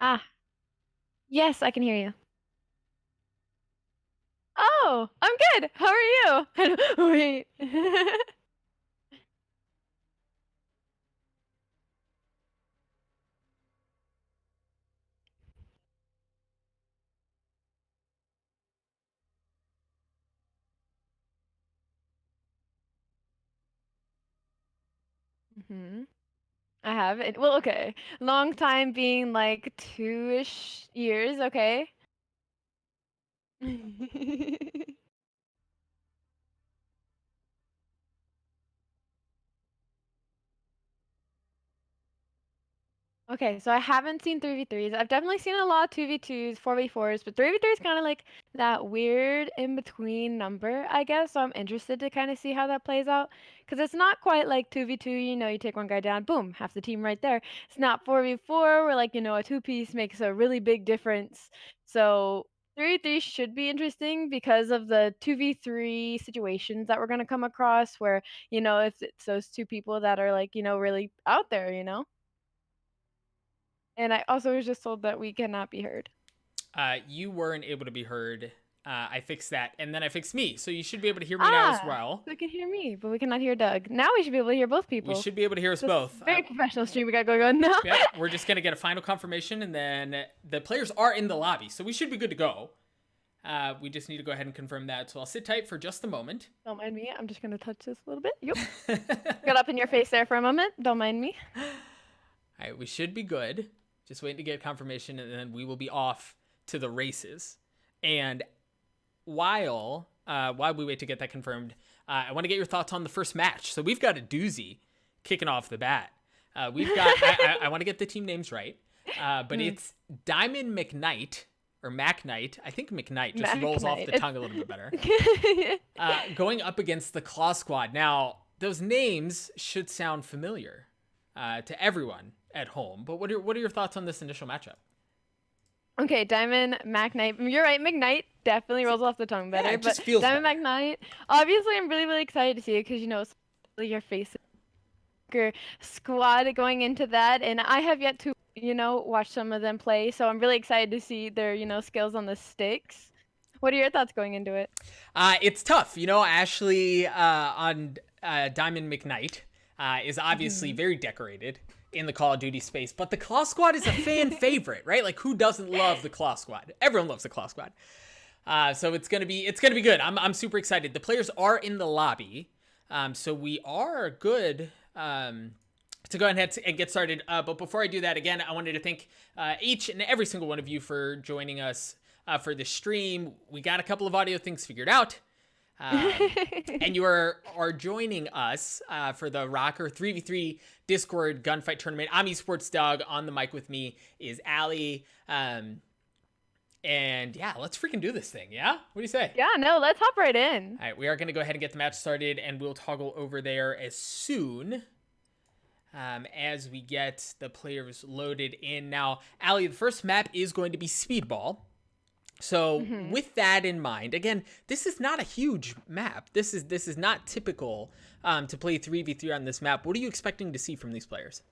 Ah, yes, I can hear you. Oh, I'm good. How are you? Wait. hmm I have it. Well, okay. Long time being like 2-ish years, okay? Okay, so I haven't seen 3v3s. I've definitely seen a lot of 2v2s, 4v4s, but 3v3 is kind of like that weird in between number, I guess. So I'm interested to kind of see how that plays out. Because it's not quite like 2v2, you take one guy down, boom, half the team right there. It's not 4v4 where, like, a two-piece makes a really big difference. So 3v3 should be interesting because of the 2v3 situations that we're going to come across where, if it's those two people that are, like, really out there. And I also was just told that we cannot be heard. You weren't able to be heard. I fixed that, and then I fixed me, so you should be able to hear me now as Ah, well. so we can hear me, but we cannot hear Doug. Now we should be able to hear both We people. should be able to hear us This both. very professional stream we got going on now. Yep, we're just gonna get a final confirmation, and then the players are in the lobby, so we should be good to go. We just need to go ahead and confirm that, so I'll sit tight for just a moment. Don't mind me. I'm just gonna touch this a little bit. Yep. Got up in your face there for a moment. Don't mind me. All right, we should be good. Just waiting to get confirmation, and then we will be off to the races. And while we wait to get that confirmed, I want to get your thoughts on the first match. So we've got a doozy kicking off the bat. We've got I want to get the team names right, but it's Diamond McKnight or MacKnight. I think McKnight just rolls off the tongue a little bit better. Going up against the Claw Squad. Now those names should sound familiar to everyone at home, but what are your thoughts on this initial matchup? Okay, Diamond McKnight. You're right, McKnight definitely rolls off the tongue better. Yeah, it just but feels Diamond better. McKnight, obviously, I'm really, really excited to see it because your face Røkkr squad going into that, and I have yet to watch some of them play, so I'm really excited to see their skills on the sticks. What are your thoughts going into it? It's tough, Ashley on Diamond McKnight is obviously very decorated in the Call of Duty space, but the Claw Squad is a fan favorite, right? Like, who doesn't love the Claw Squad? Everyone loves the Claw Squad. So it's gonna be good. I'm super excited. The players are in the lobby, so we are good to go ahead and get started. But before I do that, again, I wanted to thank each and every single one of you for joining us for the stream. We got a couple of audio things figured out. And you are joining us for the Røkkr 3v3 Discord Gunfight tournament. I'm esports Doug. On the mic with me is Allie. And yeah, let's freaking do this thing. Yeah, what do you say? Yeah, no, let's hop right in. All right, we are going to go ahead and get the match started, and we'll toggle over there as soon as we get the players loaded in. Now, Allie, the first map is going to be speedball. So with that in mind, again, this is not a huge map. This is not typical to play 3v3 on this map. What are you expecting to see from these players?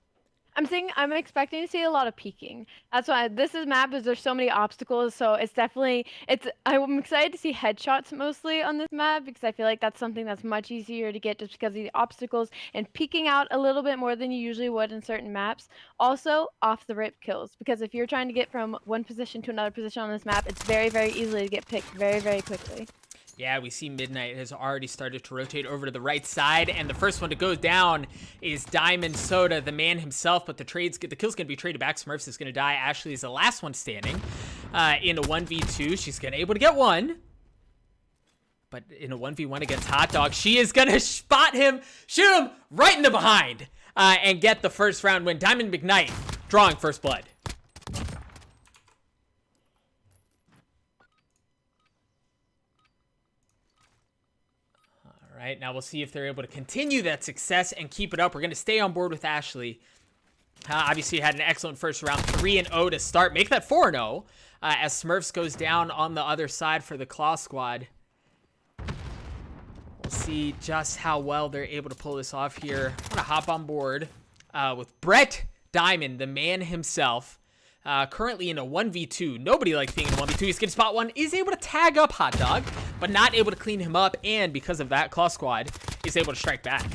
I'm expecting to see a lot of peeking. That's why this is map is there's so many obstacles, so I'm excited to see headshots mostly on this map because I feel like that's something that's much easier to get just because of the obstacles and peeking out a little bit more than you usually would in certain maps. Also, off the rip kills because if you're trying to get from one position to another position on this map, it's very, very easily to get picked very, very quickly. Yeah, we see Midnight has already started to rotate over to the right side, and the first one to go down is Diamond Soda, the man himself, but the kill's going to be traded back. Smurfs is going to die. Ashley is the last one standing in a 1v2. She's going to able to get one, but in a 1v1 against Hot Dog, she is going to spot him, shoot him right in the behind, and get the first round win. Diamond McKnight drawing first blood. Right, now we'll see if they're able to continue that success and keep it up. We're going to stay on board with Ashley. Obviously, had an excellent first round, 3-0 to start. Make that 4-0 as Smurfs goes down on the other side for the Claw Squad. We'll see just how well they're able to pull this off here. I'm going to hop on board with Brett Diamond, the man himself. currently in a 1v2. Nobody likes being in a 1v2. He's getting spot one. Is able to tag up Hot Dog, but not able to clean him up. And because of that, Claw Squad is able to strike back.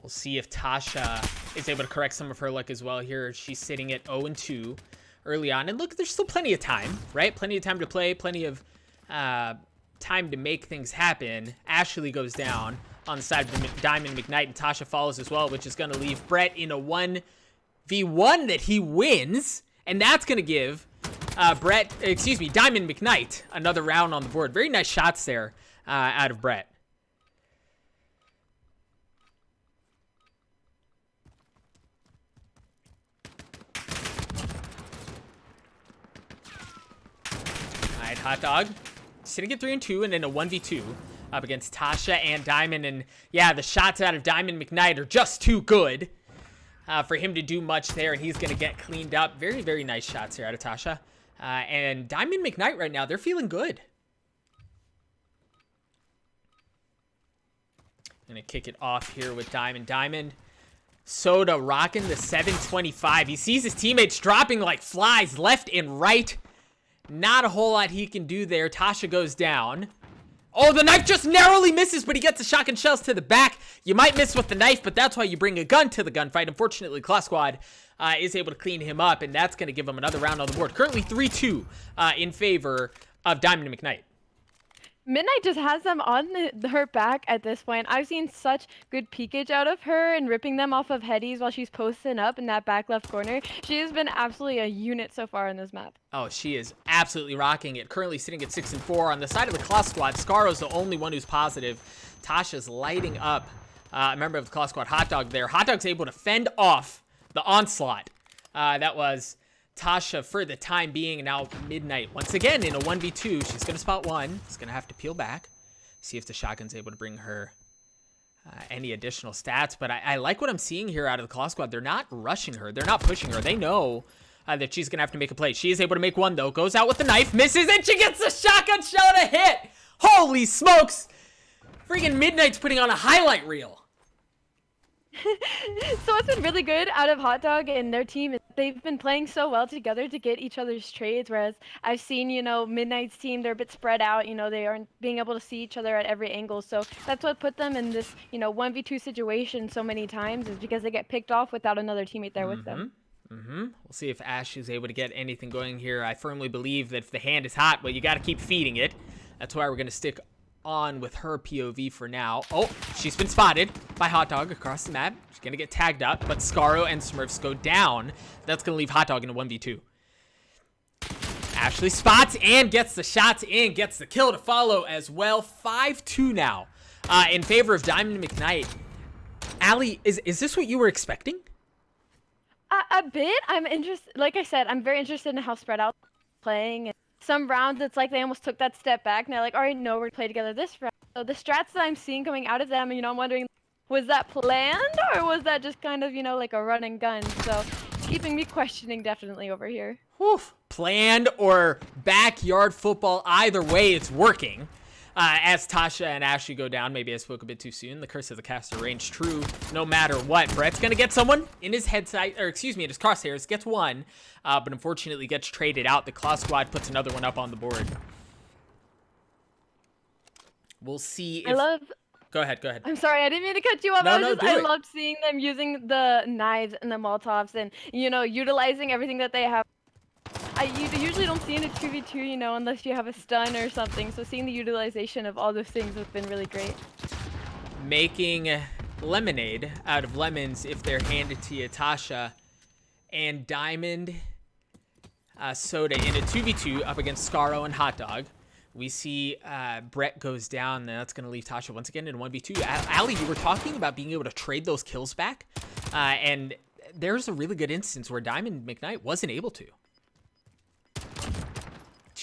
We'll see if Tasha is able to correct some of her luck as well here. She's sitting at 0-2 early on. And look, there's still plenty of time, right? Plenty of time to play, plenty of time to make things happen. Ashley goes down on the side of Diamond McKnight, and Tasha follows as well, which is going to leave Brett in a 1v1 that he wins. And that's going to give Diamond McKnight another round on the board. Very nice shots there out of Brett. Hot Dog sitting at 3-2 and in a 1v2 up against Tasha and Diamond. And yeah, the shots out of Diamond McKnight are just too good for him to do much there, and he's going to get cleaned up. Very, very nice shots here out of Tasha. And Diamond McKnight right now, they're feeling good. Going to kick it off here with Diamond. Diamond, Soda rocking the 725. He sees his teammates dropping like flies left and right. Not a whole lot he can do there. Tasha goes down. Oh, the knife just narrowly misses, but he gets the shotgun shells to the back. You might miss with the knife, but that's why you bring a gun to the gunfight. Unfortunately, Claw Squad is able to clean him up, and that's going to give him another round on the board. Currently 3-2 in favor of Diamond McKnight. Midnight just has them on her back at this point. I've seen such good peekage out of her and ripping them off of headies while she's posting up in that back left corner. She has been absolutely a unit so far in this map. Oh, she is absolutely rocking it. Currently sitting at 6-4. On the side of the Claw Squad, Scaro's the only one who's positive. Tasha's lighting up a member of the Claw Squad, Hot Dog there. Hot Dog's able to fend off the onslaught. That was Tasha for the time being. Now Midnight once again in a 1v2. She's going to spot one. She's going to have to peel back. See if the shotgun's able to bring her any additional stats. But I like what I'm seeing here out of the Claw Squad. They're not rushing her. They're not pushing her. They know that she's going to have to make a play. She is able to make one, though. Goes out with the knife. Misses, and she gets the shotgun shell to hit. Holy smokes. Freaking Midnight's putting on a highlight reel. So what's been really good out of Hot Dog and their team is they've been playing so well together to get each other's trades, whereas I've seen, Midnight's team, they're a bit spread out, they aren't being able to see each other at every angle. So that's what put them in this, 1v2 situation so many times, is because they get picked off without another teammate there with them. We'll see if Ash is able to get anything going here. I firmly believe that if the hand is hot, well, you got to keep feeding it. That's why we're going to stick on with her POV for now. Oh, she's been spotted by Hot Dog across the map. She's gonna get tagged up, but Scaro and Smurfs go down. That's gonna leave Hot Dog in a 1v2. Ashley spots and gets the shots in, gets the kill to follow as well. 5-2 now in favor of Diamond McKnight. Allie, is this what you were expecting? A bit. I'm interested. Like I said, I'm very interested in how spread out playing. And some rounds, it's like they almost took that step back. And they're like, all right, no, we're play together this round. So the strats that I'm seeing coming out of them, I'm wondering, was that planned or was that just kind of, like a run and gun? So keeping me questioning definitely over here. Whew. Planned or backyard football, either way, it's working. As Tasha and Ashley go down, maybe I spoke a bit too soon. The curse of the caster range true no matter what. Brett's going to get someone in his in his crosshairs, gets one, but unfortunately gets traded out. The Claw Squad puts another one up on the board. We'll see if... Go ahead. I'm sorry, I didn't mean to cut you off. I loved seeing them using the knives and the Molotovs and, utilizing everything that they have. You usually don't see in a 2v2, unless you have a stun or something. So seeing the utilization of all those things has been really great. Making lemonade out of lemons if they're handed to you. Tasha and Diamond Soda in a 2v2 up against Scaro and Hot Dog. We see Brett goes down. That's going to leave Tasha once again in 1v2. Allie, you were talking about being able to trade those kills back. And there's a really good instance where Diamond McKnight wasn't able to.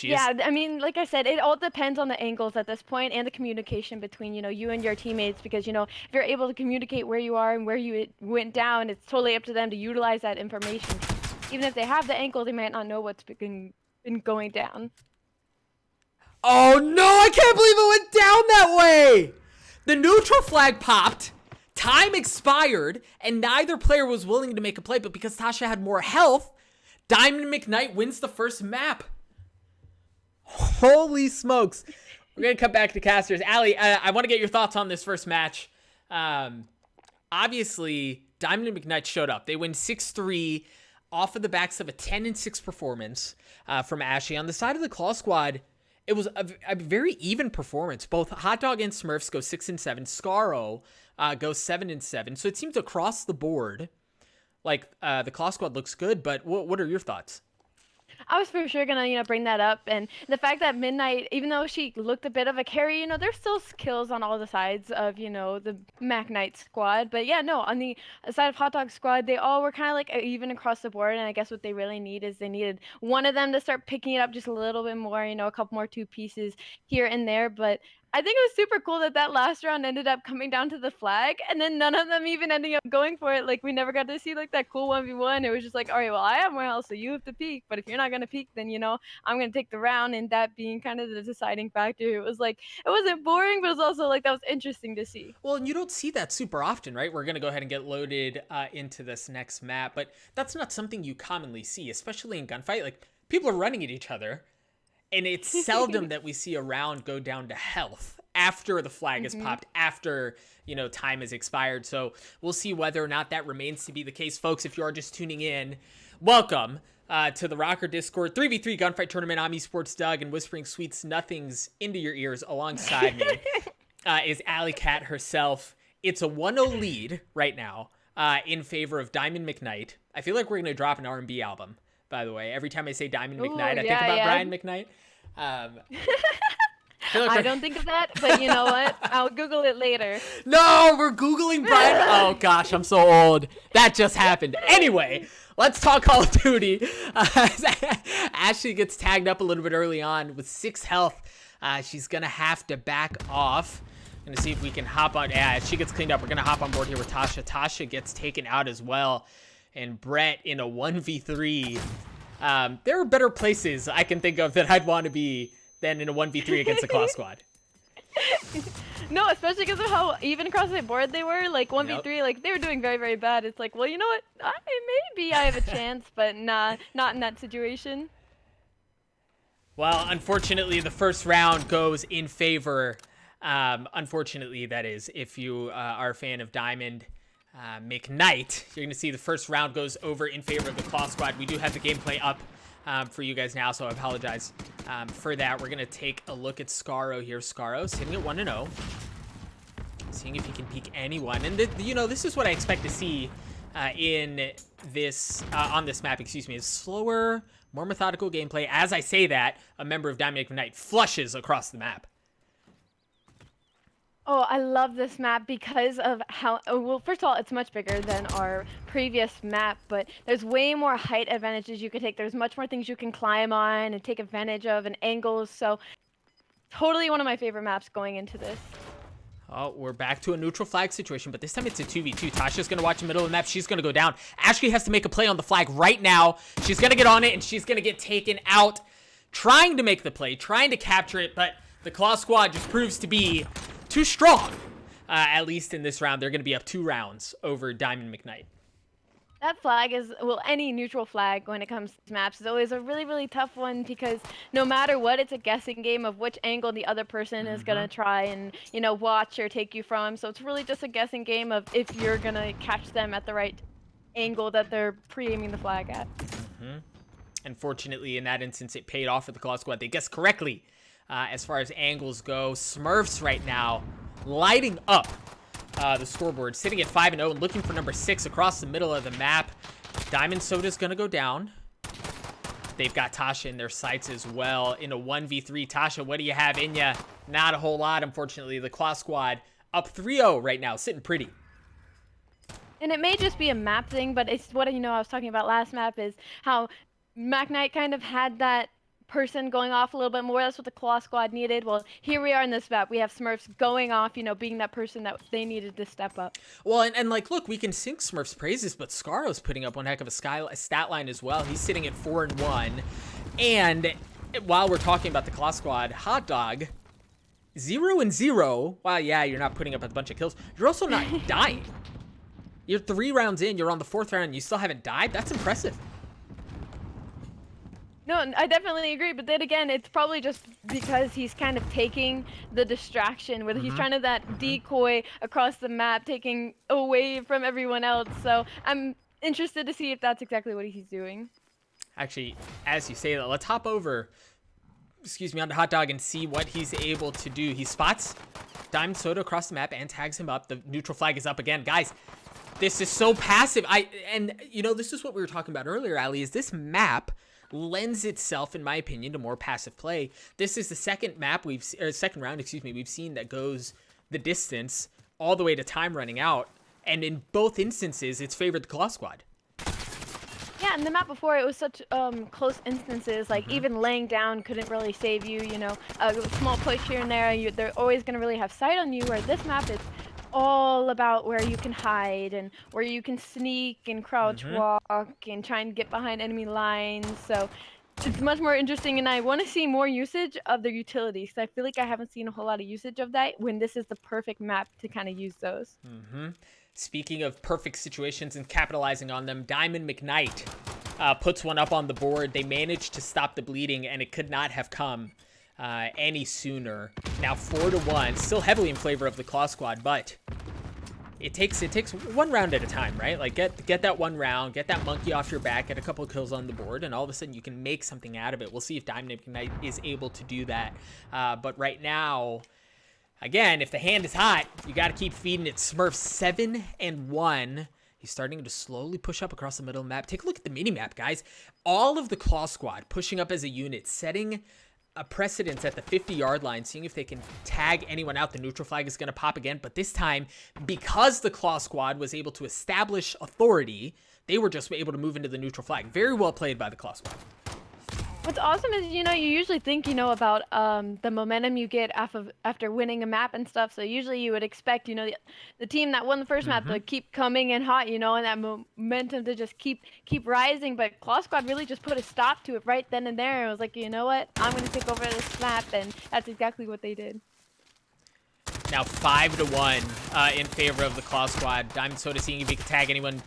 Yeah, like I said, it all depends on the angles at this point and the communication between, you and your teammates, because, if you're able to communicate where you are and where you went down, it's totally up to them to utilize that information. Even if they have the angle, they might not know what's been going down. Oh no, I can't believe it went down that way! The neutral flag popped, time expired, and neither player was willing to make a play, but because Tasha had more health, Diamond McKnight wins the first map. Holy smokes. We're going to come back to casters. Allie, I want to get your thoughts on this first match. Obviously, Diamond and McKnight showed up. They win 6-3 off of the backs of a 10-6 performance from Ashley. On the side of the Claw Squad, it was a very even performance. Both Hot Dog and Smurfs go 6-7. Scaro goes 7-7. So it seems across the board like the Claw Squad looks good, but what are your thoughts? I was for sure gonna, bring that up, and the fact that Midnight, even though she looked a bit of a carry, there's still kills on all the sides of, the Mac Knight squad. But yeah, no, on the side of Hot Dog squad, they all were kind of like even across the board, and I guess what they really need is they needed one of them to start picking it up just a little bit more, a couple more two pieces here and there. But I think it was super cool that last round ended up coming down to the flag, and then none of them even ending up going for it. Like, we never got to see, like, that cool 1v1. It was just like, all right, well, I have more health, so you have to peek. But if you're not going to peek, then, I'm going to take the round, and that being kind of the deciding factor. It was like, it wasn't boring, but it was also, like, that was interesting to see. Well, and you don't see that super often, right? We're going to go ahead and get loaded into this next map, but that's not something you commonly see, especially in Gunfight. Like, people are running at each other. And it's seldom that we see a round go down to health after the flag is popped, after, time has expired. So we'll see whether or not that remains to be the case. Folks, if you are just tuning in, welcome to the Røkkr Discord 3v3 Gunfight Tournament. I'm Esports Doug, and whispering sweets nothings into your ears alongside me is Alley Cat herself. It's a 1-0 lead right now in favor of Diamond McKnight. I feel like we're going to drop an R&B album. By the way, every time I say Diamond McKnight, I think about Brian McKnight. I don't think of that, but you know what? I'll Google it later. No, we're Googling Brian. Oh gosh, I'm so old. That just happened. Anyway, let's talk Call of Duty. Ashley gets tagged up a little bit early on with 6 health. She's going to have to back off. Going to see if we can hop on. Yeah, if she gets cleaned up, we're going to hop on board here with Tasha. Tasha gets taken out as well. And Brett in a 1v3. There are better places I can think of that I'd want to be than in a 1v3 against a Claw Squad. No, especially because of how even across the board they were. Like 1v3, like they were doing very, very bad. It's like, well, you know what? Maybe I have a chance, but nah, not in that situation. Well, unfortunately, the first round goes in favor. Unfortunately, that is, if you are a fan of Diamond McKnight, you're going to see the first round goes over in favor of the Claw Squad. We do have the gameplay up for you guys now, so I apologize for that. We're going to take a look at Scaro here. Scaro sitting at 1-0, seeing if he can peek anyone. And this is what I expect to see in this on this map. Excuse me, is slower, more methodical gameplay. As I say that, a member of Diamond McKnight flushes across the map. Oh, I love this map because of how, well, first of all, it's much bigger than our previous map, but there's way more height advantages you can take. There's much more things you can climb on and take advantage of and angles. So totally one of my favorite maps going into this. Oh, we're back to a neutral flag situation, but this time it's a 2v2. Tasha's going to watch the middle of the map. She's going to go down. Ashley has to make a play on the flag right now. She's going to get on it, and she's going to get taken out. Trying to make the play, trying to capture it, but the Claw Squad just proves to be too strong. At least in this round, they're going to be up 2 rounds over Diamond McKnight. That flag is, well, any neutral flag when it comes to maps is always a really, really tough one because no matter what, it's a guessing game of which angle the other person is going to try and, watch or take you from. So it's really just a guessing game of if you're going to catch them at the right angle that they're pre-aiming the flag at. Unfortunately, in that instance, it paid off for the Claw Squad. They guessed correctly as far as angles go. Smurfs right now lighting up the scoreboard, sitting at 5-0 and looking for number 6 across the middle of the map. Diamond Soda's going to go down. They've got Tasha in their sights as well in a 1v3. Tasha, what do you have in ya? Not a whole lot, unfortunately. The Claw Squad up 3-0 right now, sitting pretty. And it may just be a map thing, but it's what I was talking about last map is how Mac Knight kind of had that person going off a little bit more. That's what the Claw Squad needed. Well, here we are in this map. We have Smurfs going off, being that person that they needed to step up. Well, and like, look, we can sing Smurfs praises, but Scaro's putting up one heck of a stat line as well. He's sitting at 4-1. And while we're talking about the Claw Squad, Hot Dog, 0-0. Wow, yeah, you're not putting up a bunch of kills. You're also not dying. You're 3 rounds in. You're on the 4th round. And you still haven't died. That's impressive. No, I definitely agree. But then again, it's probably just because he's kind of taking the distraction, whether he's trying to that decoy across the map, taking away from everyone else. So I'm interested to see if that's exactly what he's doing. Actually, as you say that, let's hop over, onto Hot Dog and see what he's able to do. He spots Diamond Soda across the map and tags him up. The neutral flag is up again. Guys, this is so passive. This is what we were talking about earlier, Ali, is this map lends itself, in my opinion, to more passive play. This is the second round, we've seen that goes the distance all the way to time running out. And in both instances, it's favored the Claw Squad. Yeah, and the map before, it was such close instances, like even laying down couldn't really save you, a small push here and there, they're always going to really have sight on you, where this map is all about where you can hide and where you can sneak and crouch walk and try and get behind enemy lines. So it's much more interesting, and I want to see more usage of the utilities, because I feel like I haven't seen a whole lot of usage of that when this is the perfect map to kind of use those. Speaking of perfect situations and capitalizing on them, Diamond McKnight puts one up on the board. They managed to stop the bleeding, and it could not have come any sooner. Now 4-1, still heavily in favor of the Claw Squad, but it takes 1 round at a time, right? Like get that 1 round, get that monkey off your back, get a couple of kills on the board, and all of a sudden you can make something out of it. We'll see if Diamond McKnight is able to do that. But right now, again, if the hand is hot, you got to keep feeding it. Smurf 7-1. He's starting to slowly push up across the middle of the map. Take a look at the mini-map, guys. All of the Claw Squad pushing up as a unit, setting a precedence at the 50-yard line, seeing if they can tag anyone out. The neutral flag is going to pop again, but this time, because the Claw Squad was able to establish authority, they were just able to move into the neutral flag. Very well played by the Claw Squad. What's awesome is, you usually think, about the momentum you get after winning a map and stuff. So usually you would expect, the team that won the first map to keep coming in hot, and that momentum to just keep rising. But Claw Squad really just put a stop to it right then and there. It was like, you know what? I'm going to take over this map, and that's exactly what they did. Now 5-1 in favor of the Claw Squad. Diamond Soda seeing if he can tag anyone.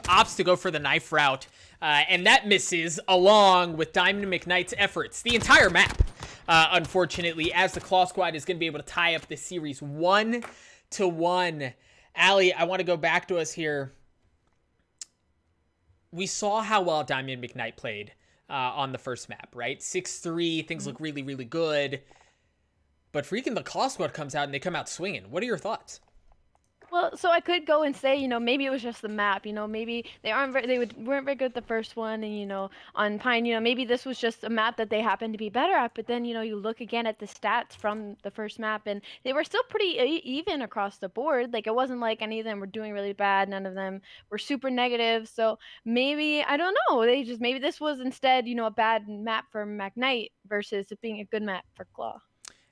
Opts to go for the knife route, and that misses along with Diamond McKnight's efforts. The entire map, unfortunately, as the Claw Squad is going to be able to tie up this series 1-1. Ali, I want to go back to us here. We saw how well Diamond McKnight played on the first map, right? 6-3, things look really, really good. But freaking the Claw Squad comes out and they come out swinging. What are your thoughts? Well, so I could go and say, maybe it was just the map, maybe they weren't very good at the first one, and, on Pine, maybe this was just a map that they happened to be better at, but then, you look again at the stats from the first map, and they were still pretty even across the board. Like, it wasn't like any of them were doing really bad, none of them were super negative, so maybe, I don't know, maybe this was instead, a bad map for McKnight versus it being a good map for Claw.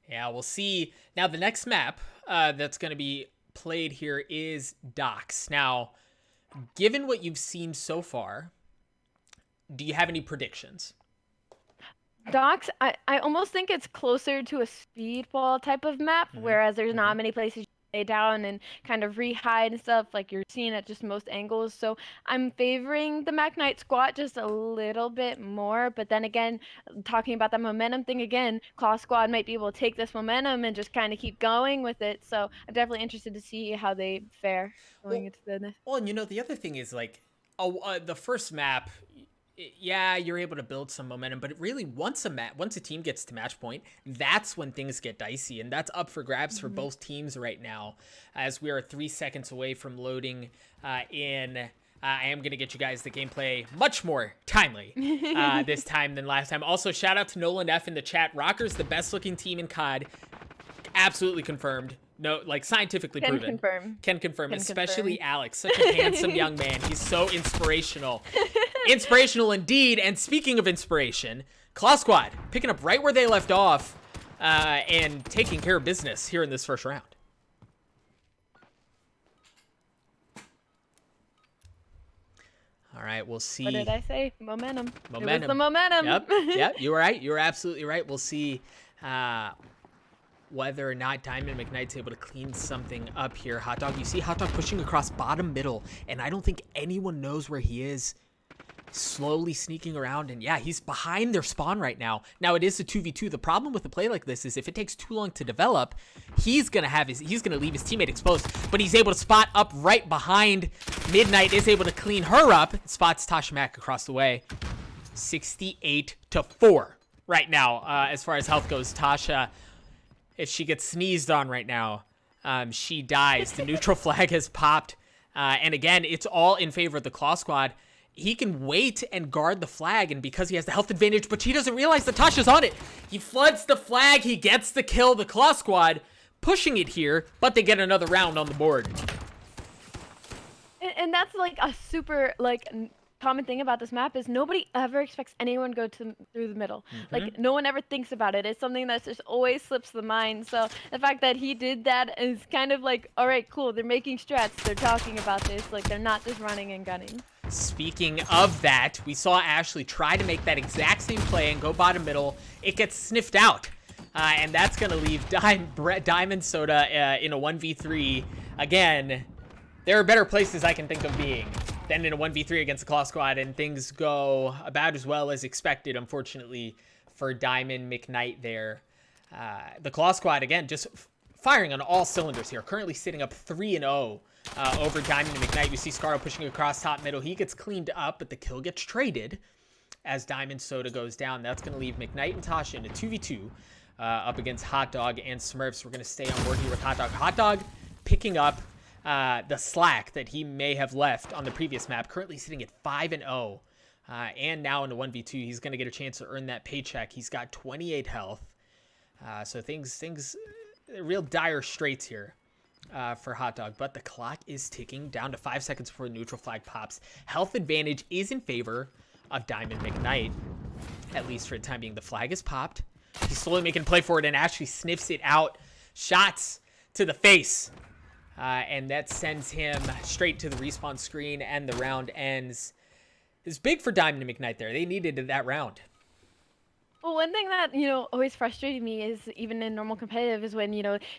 Yeah, we'll see. Now, the next map that's going to be played here is Docks. Now, given what you've seen so far, do you have any predictions? Docks, I almost think it's closer to a speedball type of map, whereas there's not many places you can lay down and kind of re-hide and stuff, like you're seeing at just most angles. So I'm favoring the McKnight squad just a little bit more, but then again, talking about that momentum thing again, Claw Squad might be able to take this momentum and just kind of keep going with it. So I'm definitely interested to see how they fare going into the next. Well, and the other thing is, like, the first map, yeah, you're able to build some momentum, but it really, once a team gets to match point, that's when things get dicey, and that's up for grabs for both teams right now, as we are 3 seconds away from loading in. I am going to get you guys the gameplay much more timely this time than last time. Also, shout out to Nolan F in the chat. Røkkr's the best looking team in COD. Absolutely confirmed. No, like, scientifically proven. Can confirm, especially Alex, such a handsome young man. He's so inspirational. Inspirational indeed. And speaking of inspiration, Claw Squad picking up right where they left off and taking care of business here in this first round. All right, we'll see. What did I say? Momentum. Momentum. It was the momentum. Yep, you were right. You were absolutely right. We'll see whether or not Diamond McKnight's able to clean something up here. Hot Dog, you see Hot Dog pushing across bottom middle, and I don't think anyone knows where he is. Slowly sneaking around, and yeah, he's behind their spawn right now. Now it is a 2v2. The problem with a play like this is if it takes too long to develop, he's gonna leave his teammate exposed, but he's able to spot up right behind. Midnight is able to clean her up, spots Tasha Mack across the way. 68-4 right now, as far as health goes. Tasha, if she gets sneezed on right now, she dies. The neutral flag has popped, and again, it's all in favor of the Claw Squad. He can wait and guard the flag, and because he has the health advantage, but he doesn't realize that Tasha's on it. He floods the flag, he gets the kill, the Claw Squad pushing it here, but they get another round on the board. And that's like a super common thing about this map is nobody ever expects anyone to go through the middle. Like no one ever thinks about it. It's something that just always slips the mind. So the fact that he did that is kind of like, all right, cool. They're making strats. They're talking about this. Like they're not just running and gunning. Speaking of that, we saw Ashley try to make that exact same play and go bottom middle. It gets sniffed out, and that's going to leave Diamond Soda in a 1v3. Again, there are better places I can think of being than in a 1v3 against the Claw Squad, and things go about as well as expected, unfortunately, for Diamond McKnight there. The Claw Squad, again, just firing on all cylinders here, currently sitting up 3-0. Over Diamond and McKnight. We see Scarlet pushing across top middle. He gets cleaned up, but the kill gets traded as Diamond Soda goes down. That's going to leave McKnight and Tasha in a 2v2 up against Hot Dog and Smurfs. We're going to stay on board here with Hot Dog. Hot Dog picking up the slack that he may have left on the previous map, currently sitting at 5-0. And now in a 1v2, he's going to get a chance to earn that paycheck. He's got 28 health. So things real dire straits here. For Hot Dog, but the clock is ticking down to 5 seconds before the neutral flag pops. Health advantage is in favor of Diamond McKnight, at least for the time being. The flag is popped. He's slowly making a play for it and actually sniffs it out. Shots to the face, and that sends him straight to the respawn screen, and the round ends. It's big for Diamond and McKnight there. They needed that round. Well, one thing that, always frustrated me is even in normal competitive is when,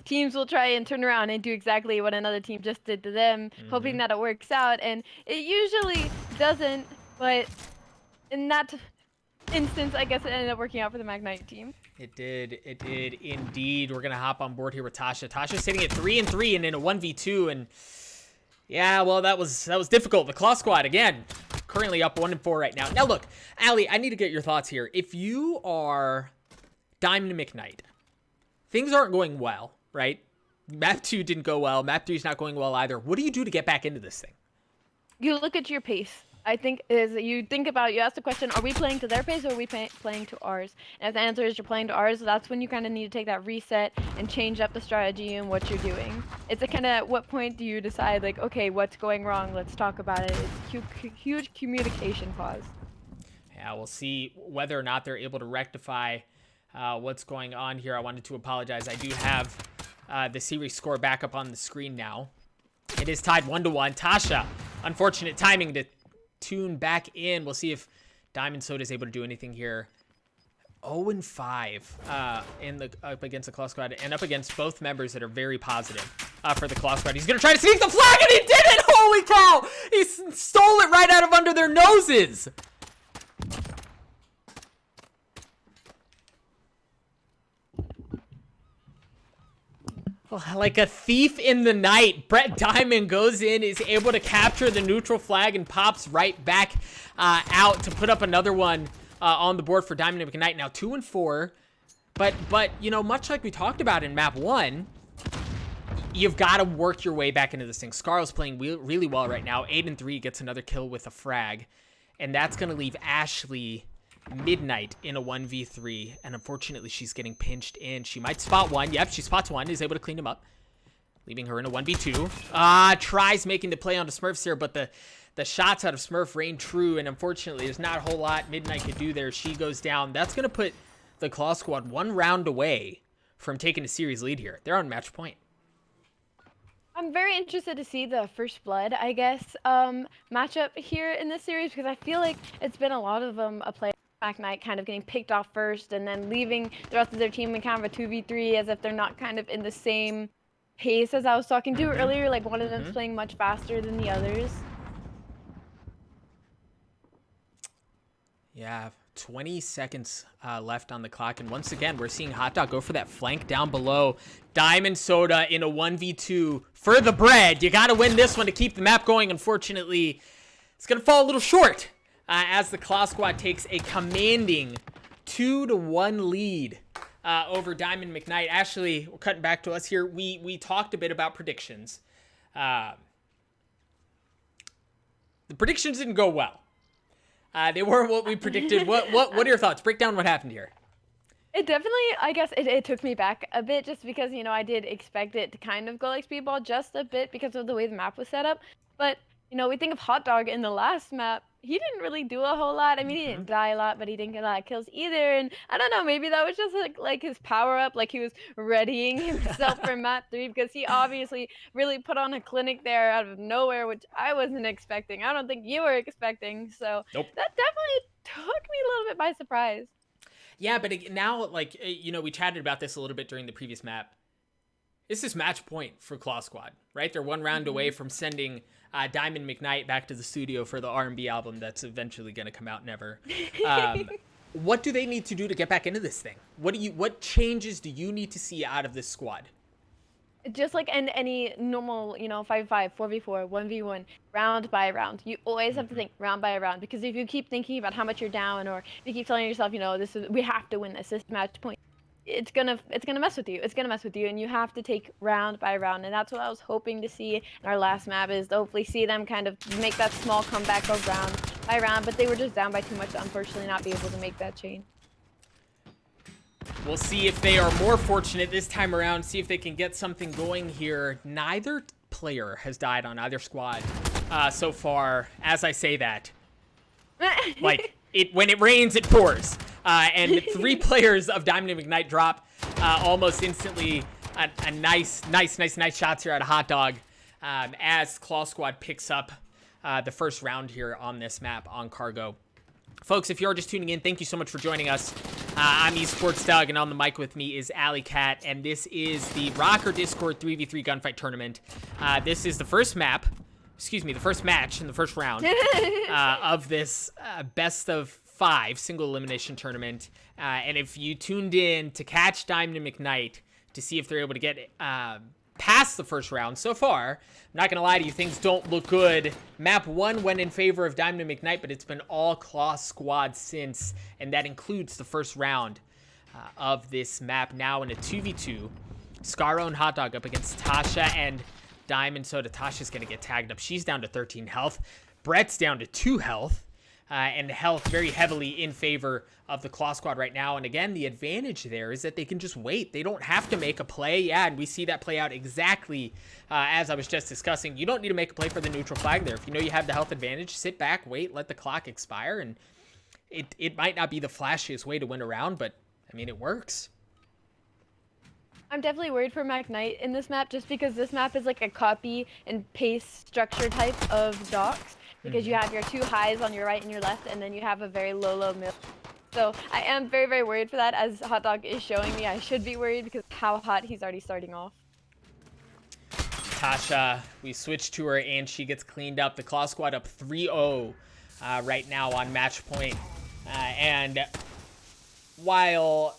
teams will try and turn around and do exactly what another team just did to them, hoping that it works out. And it usually doesn't, but in that instance, I guess it ended up working out for the McKnight team. It did indeed. We're going to hop on board here with Tasha. Tasha's sitting at 3-3 and in a 1v2, and yeah, well, that was difficult. The Claw Squad, again, currently up 1-4 right now. Now, look, Allie, I need to get your thoughts here. If you are Diamond McKnight, things aren't going well, right? Map 2 didn't go well. Map 3 is not going well either. What do you do to get back into this thing? You look at your pace. I think you ask the question, are we playing to their pace or are we playing to ours? And if the answer is you're playing to ours, that's when you kind of need to take that reset and change up the strategy and what you're doing. It's a kind of, at what point do you decide, like, okay, what's going wrong? Let's talk about it. It's a huge communication pause. Yeah, we'll see whether or not they're able to rectify what's going on here. I wanted to apologize. I do have the series score back up on the screen now. It is tied 1-1. Tasha, unfortunate timing to tune back in. We'll see if Diamond Soda is able to do anything here. 0-5 up against the Claw Squad, and up against both members that are very positive for the Claw Squad. He's gonna try to sneak the flag, and he did it! Holy cow! He stole it right out of under their noses. Like a thief in the night, Brett Diamond goes in, is able to capture the neutral flag, and pops right back out to put up another one on the board for Diamond and McKnight. Now 2-4, but much like we talked about in map 1, you've got to work your way back into this thing. Scarlet's playing really well right now. 8-3, gets another kill with a frag, and that's going to leave Ashley Midnight in a 1v3, and unfortunately she's getting pinched in. She might spot one. Yep, she spots one, is able to clean him up, leaving her in a 1v2. Tries making the play onto Smurfs here, but the shots out of Smurf rain true, and unfortunately there's not a whole lot Midnight could do there. She goes down. That's going to put the Claw Squad one round away from taking a series lead here. They're on match point. I'm very interested to see the First Blood, I guess, matchup here in this series because I feel like it's been a lot of a play back night kind of getting picked off first and then leaving the rest of their team in kind of a 2v3 as if they're not kind of in the same pace as I was talking to earlier. Like one of them's playing much faster than the others. Yeah, 20 seconds left on the clock. And once again, we're seeing Hot Dog go for that flank down below. Diamond Soda in a 1v2 for the bread. You got to win this one to keep the map going. Unfortunately, it's going to fall a little short as the Claw Squad takes a commanding 2-1 lead over Diamond McKnight. Ashley, we're cutting back to us here. We talked a bit about predictions. The predictions didn't go well. They weren't what we predicted. What are your thoughts? Break down what happened here. It definitely, I guess, it took me back a bit just because, you know, I did expect it to kind of go like Speedball just a bit because of the way the map was set up. But, you know, we think of Hot Dog in the last map. He didn't really do a whole lot. I mean, he didn't die a lot, but he didn't get a lot of kills either. And I don't know, maybe that was just like his power up, like he was readying himself for map 3 because he obviously really put on a clinic there out of nowhere, which I wasn't expecting. I don't think you were expecting. So Nope. that definitely took me a little bit by surprise. Yeah, but now, like, you know, we chatted about this a little bit during the previous map. This is match point for Claw Squad, right? They're one round away from sending Diamond McKnight back to the studio for the R&B album that's eventually going to come out never. What do they need to do to get back into this thing? What changes do you need to see out of this squad? Just like in any normal, you know, 5v5, 4v4, 1v1, round by round, you always have to think round by round because if you keep thinking about how much you're down or if you keep telling yourself, you know, we have to win this match point, it's gonna mess with you. It's gonna mess with you, and you have to take round by round, and that's what I was hoping to see in our last map is to hopefully see them kind of make that small comeback of round by round, but they were just down by too much to unfortunately not be able to make that change. We'll see if they are more fortunate this time around, see if they can get something going here. Neither player has died on either squad so far. As I say that, like, when it rains, it pours. And 3 players of Diamond and McKnight drop almost instantly. A nice shots here out of Hot Dog as Claw Squad picks up the first round here on this map on Cargo. Folks, if you're just tuning in, thank you so much for joining us. I'm Esports Doug, and on the mic with me is Alley Cat, and this is the Røkkr Discord 3v3 Gunfight Tournament. This is the first match in the first round of this best of 5 single elimination tournament. And if you tuned in to catch Diamond and McKnight to see if they're able to get past the first round so far, I'm not going to lie to you, things don't look good. Map 1 went in favor of Diamond and McKnight, but it's been all Claw Squad since, and that includes the first round of this map now in a 2v2. Scaro and Hot Dog up against Tasha and Diamond Soda. Tasha's going to get tagged up. She's down to 13 health. Brett's down to 2 health. And health very heavily in favor of the Claw Squad right now. And again, the advantage there is that they can just wait. They don't have to make a play. Yeah, and we see that play out exactly as I was just discussing. You don't need to make a play for the neutral flag there. If you know you have the health advantage, sit back, wait, let the clock expire. And it might not be the flashiest way to win a round, but, I mean, it works. I'm definitely worried for McKnight in this map just because this map is like a copy and paste structure type of docks. Because you have your 2 highs on your right and your left, and then you have a very low middle. So I am very, very worried for that, as Hot Dog is showing me. I should be worried because how hot he's already starting off. Tasha, we switch to her, and she gets cleaned up. The Claw Squad up 3-0 right now on match point. And while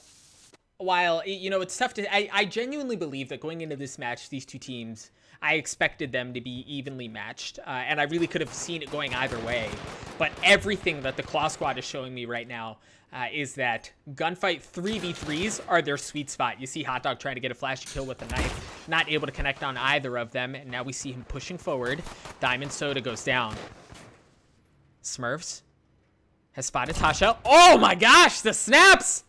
you know, it's tough to... I genuinely believe that going into this match, these 2 teams... I expected them to be evenly matched, and I really could have seen it going either way. But everything that the Claw Squad is showing me right now is that Gunfight 3v3s are their sweet spot. You see Hot Dog trying to get a flashy kill with a knife, not able to connect on either of them, and now we see him pushing forward. Diamond Soda goes down. Smurfs has spotted Tasha. Oh my gosh, the snaps!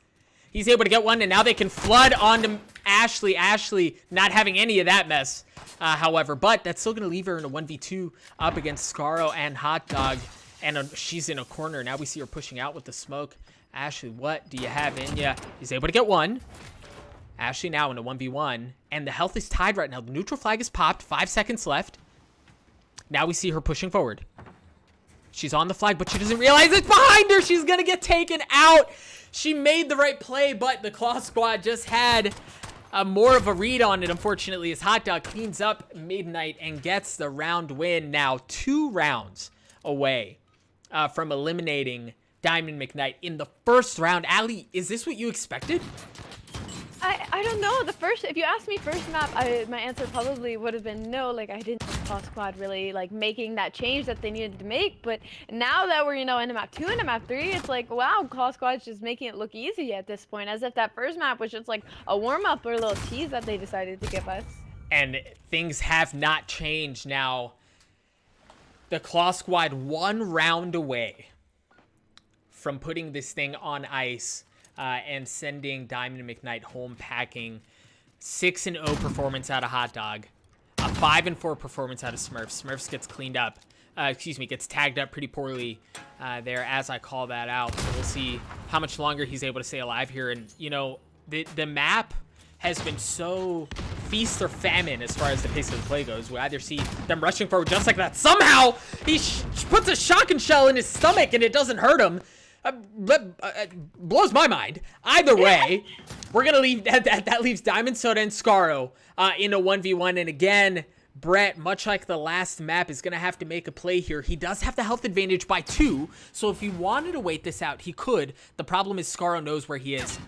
He's able to get one, and now they can flood onto Ashley. Ashley not having any of that mess. However, but that's still going to leave her in a 1v2 up against Scaro and Hot Dog. And she's in a corner. Now we see her pushing out with the smoke. Ashley, what do you have in ya? He's able to get one. Ashley now in a 1v1, and the health is tied right now. The neutral flag is popped, 5 seconds left. Now we see her pushing forward. She's on the flag, but she doesn't realize it's behind her. She's going to get taken out. She made the right play, but the Claw Squad just had more of a read on it, unfortunately, as Hot Dog cleans up Midnight and gets the round win. Now 2 rounds away from eliminating Diamond McKnight in the first round. Allie, is this what you expected? I don't know. If you asked me first map, my answer probably would have been no. Like, I didn't see Claw Squad really like making that change that they needed to make. But now that we're, into map 2 and map 3, it's like, wow, Claw Squad's just making it look easy at this point, as if that first map was just like a warm up or a little tease that they decided to give us. And things have not changed now. The Claw Squad 1 round away from putting this thing on ice. And sending Diamond McKnight home packing. 6-0 performance out of Hot Dog. A 5-4 performance out of Smurfs. Smurfs gets cleaned up. Gets tagged up pretty poorly there as I call that out. So we'll see how much longer he's able to stay alive here. And, the map has been so feast or famine as far as the pace of the play goes. We either see them rushing forward just like that. Somehow, he puts a shotgun shell in his stomach and it doesn't hurt him. Blows my mind. Either way, we're gonna leave that leaves Diamond Soda and Scaro in a 1v1. And again, Brett, much like the last map, is gonna have to make a play here. He does have the health advantage by 2, so if he wanted to wait this out, he could. The problem is Scaro knows where he is.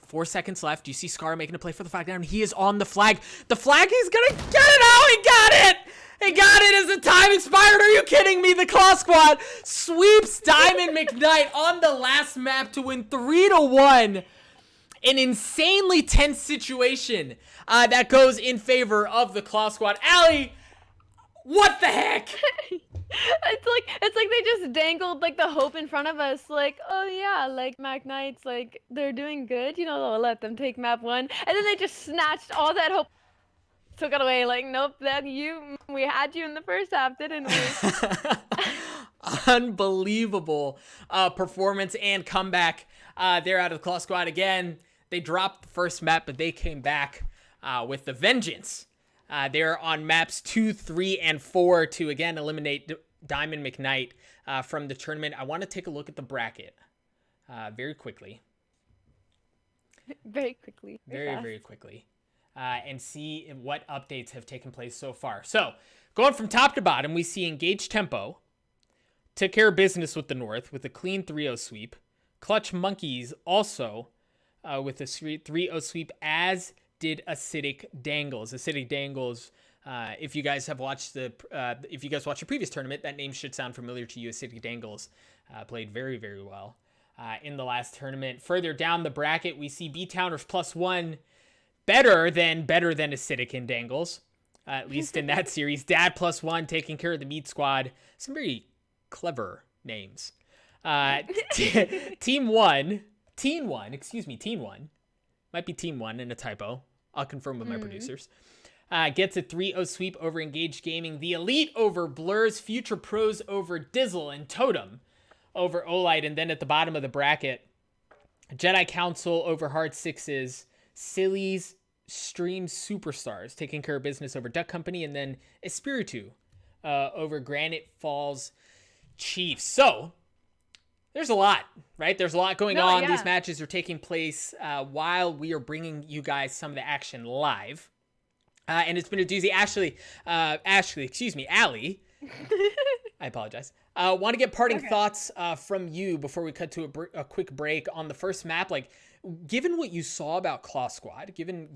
4 seconds left. You see Scaro making a play for the flag down. He is on the flag. The flag, he's gonna get it out. He got it. He got it as the time expired. Are you kidding me? The Claw Squad sweeps Diamond McKnight on the last map to win 3-1. An insanely tense situation that goes in favor of the Claw Squad. Allie, what the heck? It's like they just dangled like the hope in front of us, like, oh yeah, like McKnight's like they're doing good, they'll let them take map 1, and then they just snatched all that hope, took it away. Like, nope, we had you in the first half, didn't we? Unbelievable performance and comeback there out of the Claw Squad. Again, they dropped the first map, but they came back with the vengeance. They're on maps 2, 3, and 4 to, again, eliminate Diamond McKnight from the tournament. I want to take a look at the bracket very quickly. Very quickly. Very quickly. And see what updates have taken place so far. So, going from top to bottom, we see Engage Tempo took care of business with the North with a clean 3-0 sweep. Clutch Monkeys also with a 3-0 sweep, as did Acidic Dangles. Acidic Dangles, if you guys watched the previous tournament, that name should sound familiar to you. Acidic Dangles played very, very well in the last tournament. Further down the bracket, we see B-Towners +1, better than Acidic and Dangles, at least in that series. Dad +1 taking care of the Meat Squad. Some very clever names. Team One. Might be Team 1 in a typo. I'll confirm with my producers. Gets a 3-0 sweep over Engage Gaming. The Elite over Blurs. Future Pros over Dizzle. And Totem over Olight. And then at the bottom of the bracket, Jedi Council over Hard Sixes. Silly's Stream Superstars taking care of business over Duck Company. And then Espiritu over Granite Falls Chiefs. So, there's a lot, right? There's a lot going on. Yeah. These matches are taking place while we are bringing you guys some of the action live. And it's been a doozy. Allie. I apologize. Want to get parting thoughts from you before we cut to a quick break on the first map. Like, given what you saw about Claw Squad, given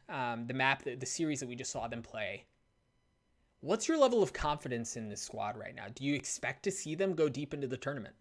the map, the series that we just saw them play, what's your level of confidence in this squad right now? Do you expect to see them go deep into the tournament?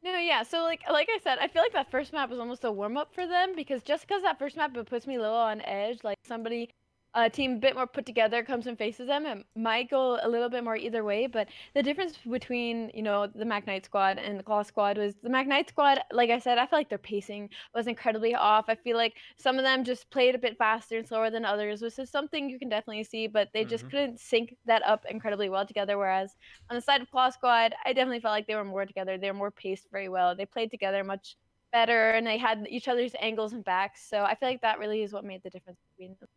No, yeah. So like I said, I feel like that first map was almost a warm up for them, because that first map, it puts me a little on edge. Like, somebody, a team a bit more put together comes and faces them, it might go a little bit more either way. But the difference between the McKnight squad and the Claw squad was the McKnight squad, like I said, I feel like their pacing was incredibly off. I feel like some of them just played a bit faster and slower than others, which is something you can definitely see, but they just couldn't sync that up incredibly well together. Whereas on the side of Claw squad, I definitely felt like they were more together. They were more paced very well. They played together much better, and they had each other's angles and backs. So I feel like that really is what made the difference between them.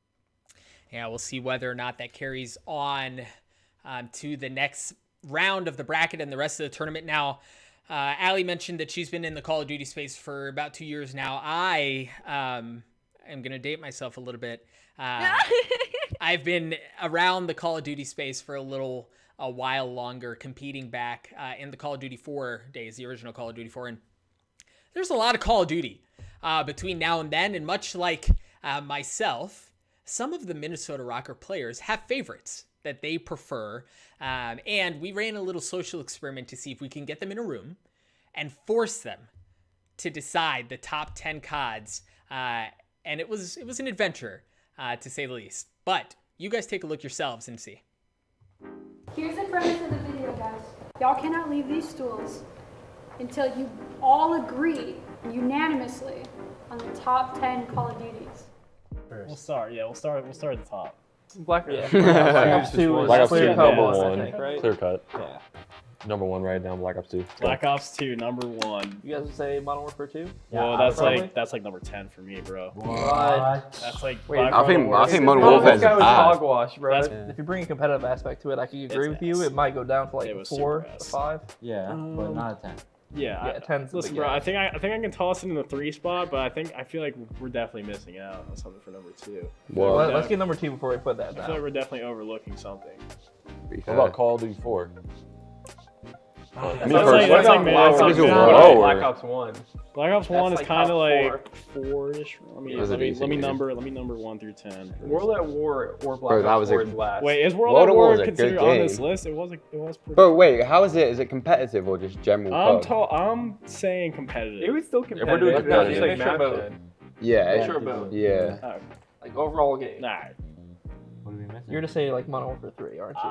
Yeah, we'll see whether or not that carries on to the next round of the bracket and the rest of the tournament. Now, Allie mentioned that she's been in the Call of Duty space for about 2 years now. I am going to date myself a little bit. I've been around the Call of Duty space for a while longer, competing back in the Call of Duty 4 days, the original Call of Duty 4. And there's a lot of Call of Duty between now and then. And much like myself, some of the Minnesota Røkkr players have favorites that they prefer. And we ran a little social experiment to see if we can get them in a room and force them to decide the top 10 CODs. And it was an adventure, to say the least. But you guys take a look yourselves and see. Here's the premise of the video, guys. Y'all cannot leave these stools until you all agree unanimously on the top 10 Call of Duties. We'll start at the top. Black Black Ops 2 Black Ops 2 clear number cut, one. I think, right? Clear cut. Yeah. Number one right now, Black Ops 2. Black Ops 2, number 1. You guys would say Modern Warfare 2? Well, probably. that's like number 10 for me, bro. What? That's like Wait, Black I think Modern This Warfare is guy was bad. hogwash, bro. That's- If you bring a competitive aspect to it, I can agree with you. ass. It might go down to It like was 4 super to ass. 5. Yeah, but not a 10. Yeah, Yeah, 10's the listen, big bro. guy. I think I can toss it in the 3 spot, but I feel like we're definitely missing out on something for number 2. Well, Let's get number 2 before we put that I feel like down. we're definitely overlooking something. what about Call of Duty 4? That's Me like- personally, that's like Black Black Ops Ops 2 is one. lower. Black Ops 1. Black Ops 1 is like kind of top like 4-ish. Let me Those are decent, yeah. number 1 through 10. World at War or Black Bro, that Ops was 4 a- is last. Wait, is World World at at War War is a good considered on this game. list? It was pretty. Bro, wait, how is it? Is it competitive or just general COD? I'm saying competitive. It was still we're competitive. doing It's competitive. like Sure, map but- then. Yeah, Sure, but yeah. Oh, like overall game. nah. What are we missing? You're to say like Modern Warfare 3, aren't you?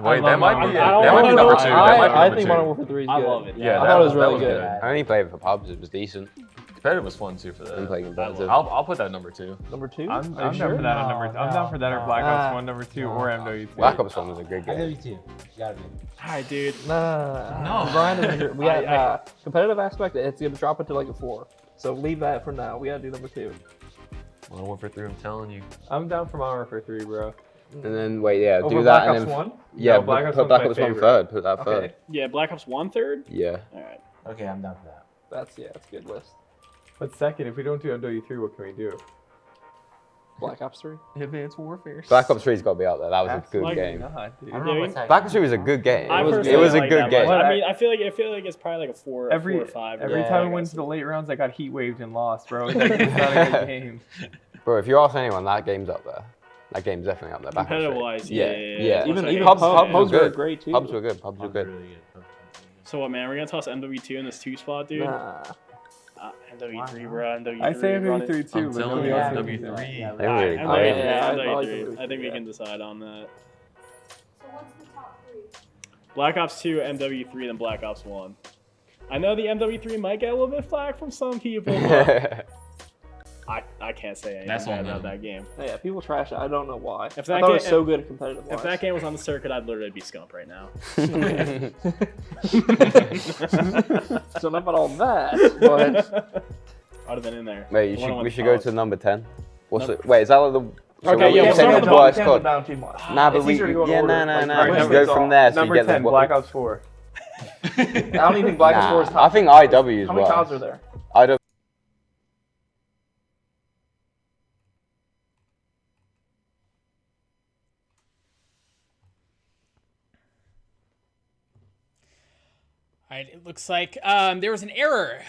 Wait, that might be I don't that might be know. number 2. That might be I number think 2. Modern Warfare 3 is good. I love it. Yeah, I thought it was that really was good. I only played it for pubs. It was decent. Competitive was fun too for that. I'm playing competitive. I'll put that number 2. Number 2? I'm Are down you sure? for that on number. I'm down for that or Black Ops 1 number 2 or Uh, MW2. Black Ops 1 was a good game. MW2. Gotta be. Alright, dude. Nah. Brian doesn't agree. We got competitive aspect. It's gonna drop it to like a 4. So leave that for now. We gotta do number 2. Modern Warfare 3, I'm telling you. I'm down for Modern Warfare 3, bro. And then wait, yeah, Over do Black that and Ops then 1? yeah, No, Black Ops put 1's Black my Ops 1 favorite. third. Put that Okay. third. Yeah, Black Ops 1 third? Yeah. Alright. Okay, I'm down for that. That's a good list. But second, if we don't do MW3, what can we do? Black Ops 3. Advanced Warfare. Black Ops 3's got to be out there. That was a good Like- game. Not, dude. I don't Yeah, know we- what's Black Ops 3 was a good game. I It was personally a like good that game. much. I mean, I feel like it's probably like a 4 Every or 5. every Yeah, time I we went guess. to the late rounds, I got heat waved and lost, bro. It's not a good game. Bro, if you ask anyone, that game's up there. That game's definitely up there. Black Ops 3. Competitive wise, Yeah, yeah. yeah. Even Like, pubs Pubs were were good. great too. Pubs were good. Pubs were good. So what, man? We're gonna toss MW2 in this 2 spot, dude. Nah. MW3, bro. MW3. I say run it. MW3 too, I'm but telling nobody you, else thinks MW3. that. They were Alright, really MW3, great. Yeah, I like MW3. MW3, I think we yeah. can decide on that. So what's the top 3? Black Ops 2, MW3, then Black Ops 1. I know the MW3 might get a little bit flack from some people, but I can't say anything That's bad on about them. that game. Yeah, people trash it. I don't know why. If I that thought game- it was so good at competitive. If that game was on the circuit, I'd literally be scump right now. So not about all that, but I'd have been in there. Wait, The one I we went should go college. to number 10. What's Nope. it? Wait, is that like the? So Okay, what yeah, you're we'll saying start is with worst can't COD? go down too much. Nah, but It's we easier to go in yeah, order, nah, like, nah, right, nah. We number go it's from all- there. So Number you get 10, the, Black Ops 4. I don't even think Black Ops 4 is Nah, top. I think IW is How many worse. CODs are there? IW. All right, it looks like there was an error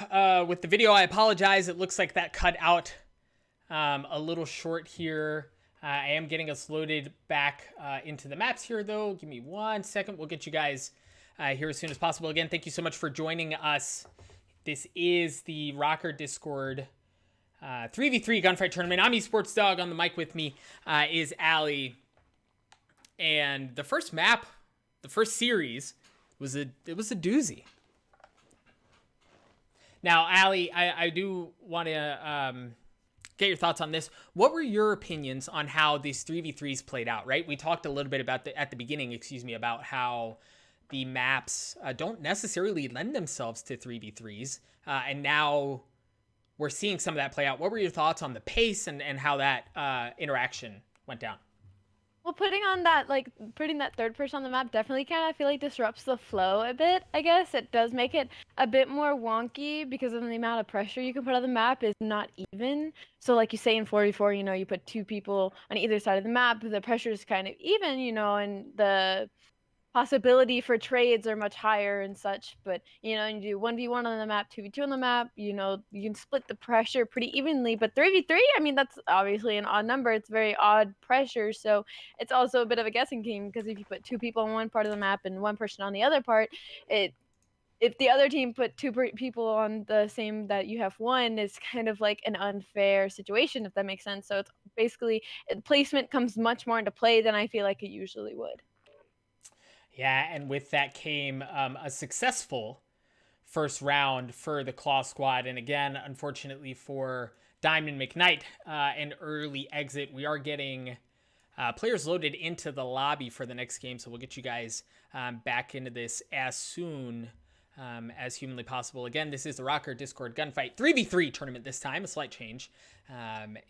with the video. I apologize. It looks like that cut out a little short here. I am getting us loaded back into the maps here, though. Give me 1 second. We'll get you guys here as soon as possible. Again, thank you so much for joining us. This is the Røkkr Discord 3v3 gunfight tournament. I'm Esports Dog. On the mic with me is Allie. And the first map, the first series, was a doozy. Now, Allie, I do want to get your thoughts on this. What were your opinions on how these 3v3s played out, right? We talked a little bit about at the beginning, about how the maps don't necessarily lend themselves to 3v3s. And now we're seeing some of that play out. What were your thoughts on the pace and how that interaction went down? Well, putting that third person on the map definitely kind of, I feel like, disrupts the flow a bit, I guess. It does make it a bit more wonky because of the amount of pressure you can put on the map is not even. So like you say in 4v4, you know, you put 2 people on either side of the map, the pressure is kind of even, you know, and the possibility for trades are much higher and such. But, you know, you do 1v1 on the map, 2v2 on the map, you know, you can split the pressure pretty evenly. But 3v3, I mean, that's obviously an odd number. It's very odd pressure. So it's also a bit of a guessing game because if you put 2 people on one part of the map and 1 person on the other part, if the other team put 2 people on the same that you have 1, it's kind of like an unfair situation, if that makes sense. So it's basically, placement comes much more into play than I feel like it usually would. Yeah, and with that came a successful first round for the Claw Squad. And again, unfortunately for Diamond McKnight, an early exit. We are getting players loaded into the lobby for the next game, so we'll get you guys back into this as soon as humanly possible. Again, this is the Røkkr Discord Gunfight 3v3 tournament this time, a slight change.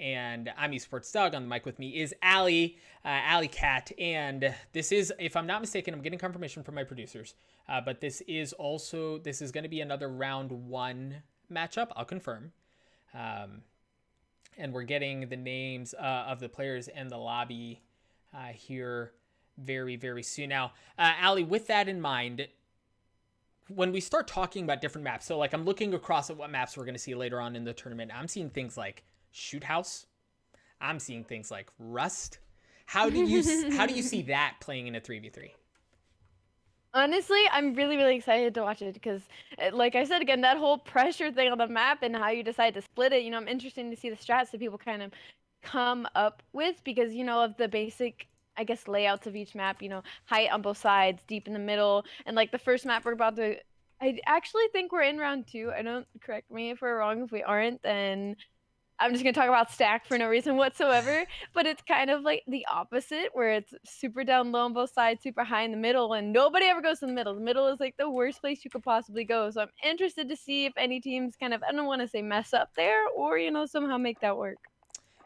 And I'm eSports Doug. On the mic with me is Allie Cat. And this is, if I'm not mistaken, I'm getting confirmation from my producers, but this is going to be another round 1 matchup. I'll confirm. And we're getting the names of the players in the lobby here very, very soon. Now, Allie, with that in mind, when we start talking about different maps, so like I'm looking across at what maps we're going to see later on in the tournament, I'm seeing things like Shoot House. I'm seeing things like Rust. How do you see that playing in a 3v3? Honestly, I'm really, really excited to watch it because, like I said, again, that whole pressure thing on the map and how you decide to split it, you know, I'm interested to see the strats that people kind of come up with because, you know, of the basic, I guess, layouts of each map, you know, height on both sides, deep in the middle, and like the first map we're about to, I actually think we're in round 2. I don't, correct me if we're wrong. If we aren't, then I'm just going to talk about stack for no reason whatsoever, but it's kind of like the opposite where it's super down low on both sides, super high in the middle, and nobody ever goes to the middle. The middle is like the worst place you could possibly go. So I'm interested to see if any teams kind of, I don't want to say mess up there or, you know, somehow make that work.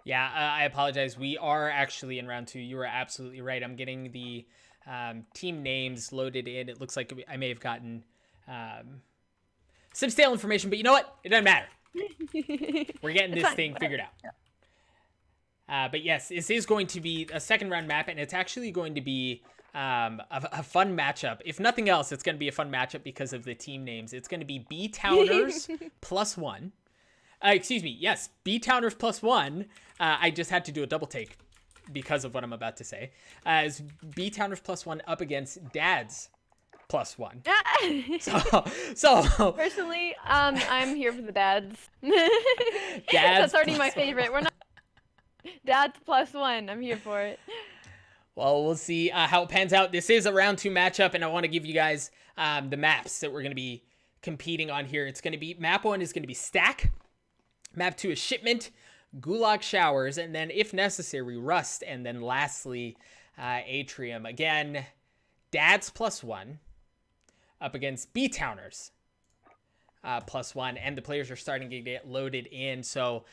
Yeah, I apologize. We are actually in round 2. You were absolutely right. I'm getting the team names loaded in. It looks like I may have gotten some stale information, but you know what? It doesn't matter. We're getting this thing figured out. But yes, this is going to be a second round map, and it's actually going to be a fun matchup. If nothing else, it's going to be a fun matchup because of the team names. It's going to be B-Towners +1. Excuse me. Yes, B-Towners +1. I just had to do a double take because of what I'm about to say. As B-Towners +1 up against Dads +1. So personally, I'm here for the dads. Dads That's already my +1. favorite. We're not Dads +1. I'm here for it. Well, we'll see how it pans out. This is a round 2 matchup, and I want to give you guys the maps that we're going to be competing on here. It's going to be, map 1 is going to be Stack. Map 2 is Shipment, Gulag Showers, and then, if necessary, Rust, and then lastly, Atrium. Again, Dads +1 up against B-Towners +1, and the players are starting to get loaded in. So,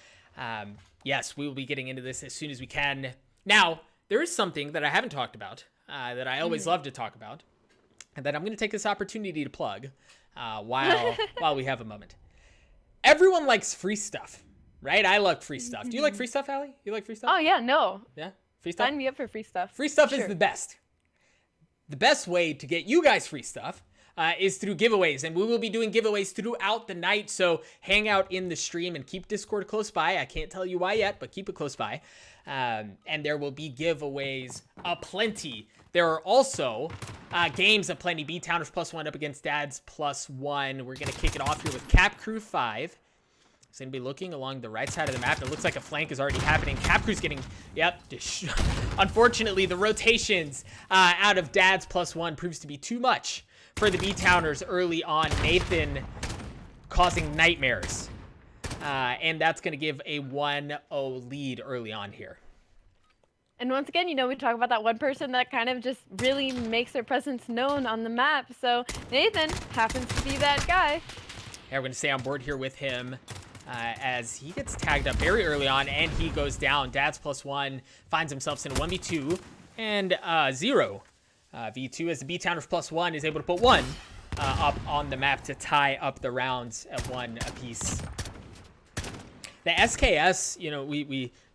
yes, we will be getting into this as soon as we can. Now, there is something that I haven't talked about that I always love to talk about, and that I'm going to take this opportunity to plug while we have a moment. Everyone likes free stuff, right? I love free stuff. Do you like free stuff, Allie? You like free stuff? Oh yeah, no. Yeah? Free stuff? Sign me up for free stuff. Free stuff Sure. is the best. The best way to get you guys free stuff is through giveaways, and we will be doing giveaways throughout the night, so hang out in the stream and keep Discord close by. I can't tell you why yet, but keep it close by. And there will be giveaways aplenty. There are also games aplenty. B-Towners +1 up against Dads +1. We're going to kick it off here with Cap Crew 5. It's going to be looking along the right side of the map. It looks like a flank is already happening. Cap Crew's getting, unfortunately, the rotations out of Dads +1 proves to be too much for the B-Towners early on. Nathan causing nightmares. And that's going to give a 1-0 lead early on here. And once again, you know, we talk about that one person that kind of just really makes their presence known on the map. So Nathan happens to be that guy. Yeah, we're going to stay on board here with him as he gets tagged up very early on, and he goes down. Dads +1 finds himself in a 1v2 and 0 v2 as the B-Towners +1 is able to put 1 up on the map to tie up the rounds at 1 apiece. The SKS, you know,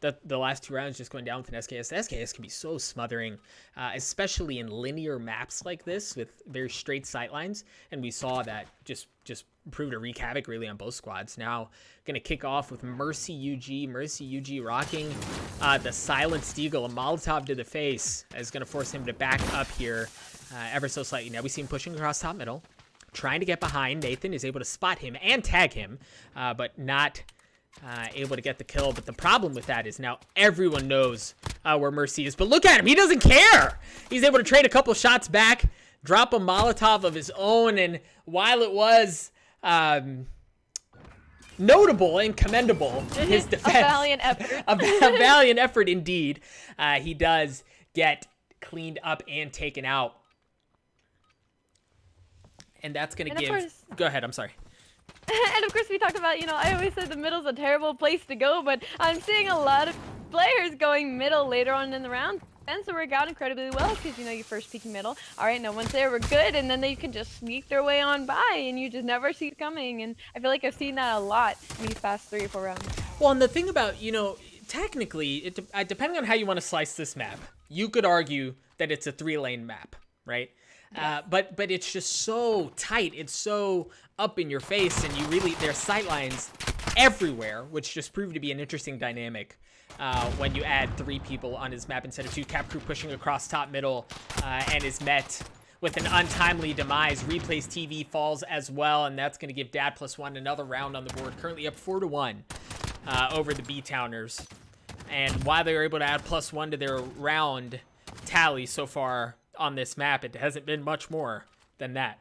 the last 2 rounds just going down with an SKS. The SKS can be so smothering, especially in linear maps like this with very straight sightlines. And we saw that just prove to wreak havoc really on both squads. Now going to kick off with Mercy UG rocking the Silenced Eagle, a Molotov to the face is going to force him to back up here ever so slightly. Now we see him pushing across top middle, trying to get behind. Nathan is able to spot him and tag him, but not able to get the kill. But the problem with that is now everyone knows where Mercy is. But look at him. He doesn't care. He's able to trade a couple shots back, drop a Molotov of his own. And while it was notable and commendable, his defense. A valiant effort. a valiant effort indeed. He does get cleaned up and taken out. And that's going to give... Course, go ahead. I'm sorry. And of course we talk about, you know, I always said the middle's a terrible place to go, but I'm seeing a lot of players going middle later on in the round. Tends to work out incredibly well because, you know, you first peek middle. All right, no one's there, we're good. And then they can just sneak their way on by and you just never see it coming. And I feel like I've seen that a lot in these past 3 or 4 rounds. Well, and the thing about, you know, technically, depending on how you want to slice this map, you could argue that it's a 3-lane map, right? Yes. But it's just so tight. It's so up in your face, and you really, there's sightlines everywhere, which just proved to be an interesting dynamic when you add 3 people on his map instead of 2. Cap Crew pushing across top middle and is met with an untimely demise. Replays TV falls as well, and that's going to give Dad +1 another round on the board. Currently up 4-1 over the B-Towners. And while they were able to add +1 to their round tally so far on this map, it hasn't been much more than that.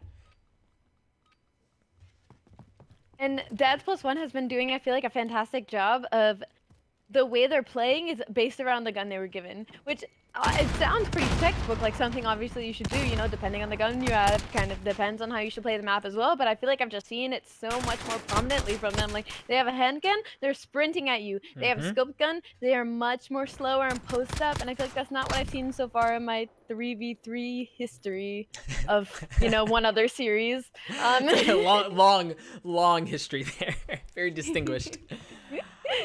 And Dads +1 has been doing, I feel like, a fantastic job of the way they're playing is based around the gun they were given, which it sounds pretty textbook, like something obviously you should do, you know, depending on the gun you have, kind of depends on how you should play the map as well, but I feel like I've just seen it so much more prominently from them. Like, they have a handgun, they're sprinting at you. They have a scope gun, they are much more slower and post up, and I feel like that's not what I've seen so far in my 3v3 history of, you know, one other series. long history there. Very distinguished.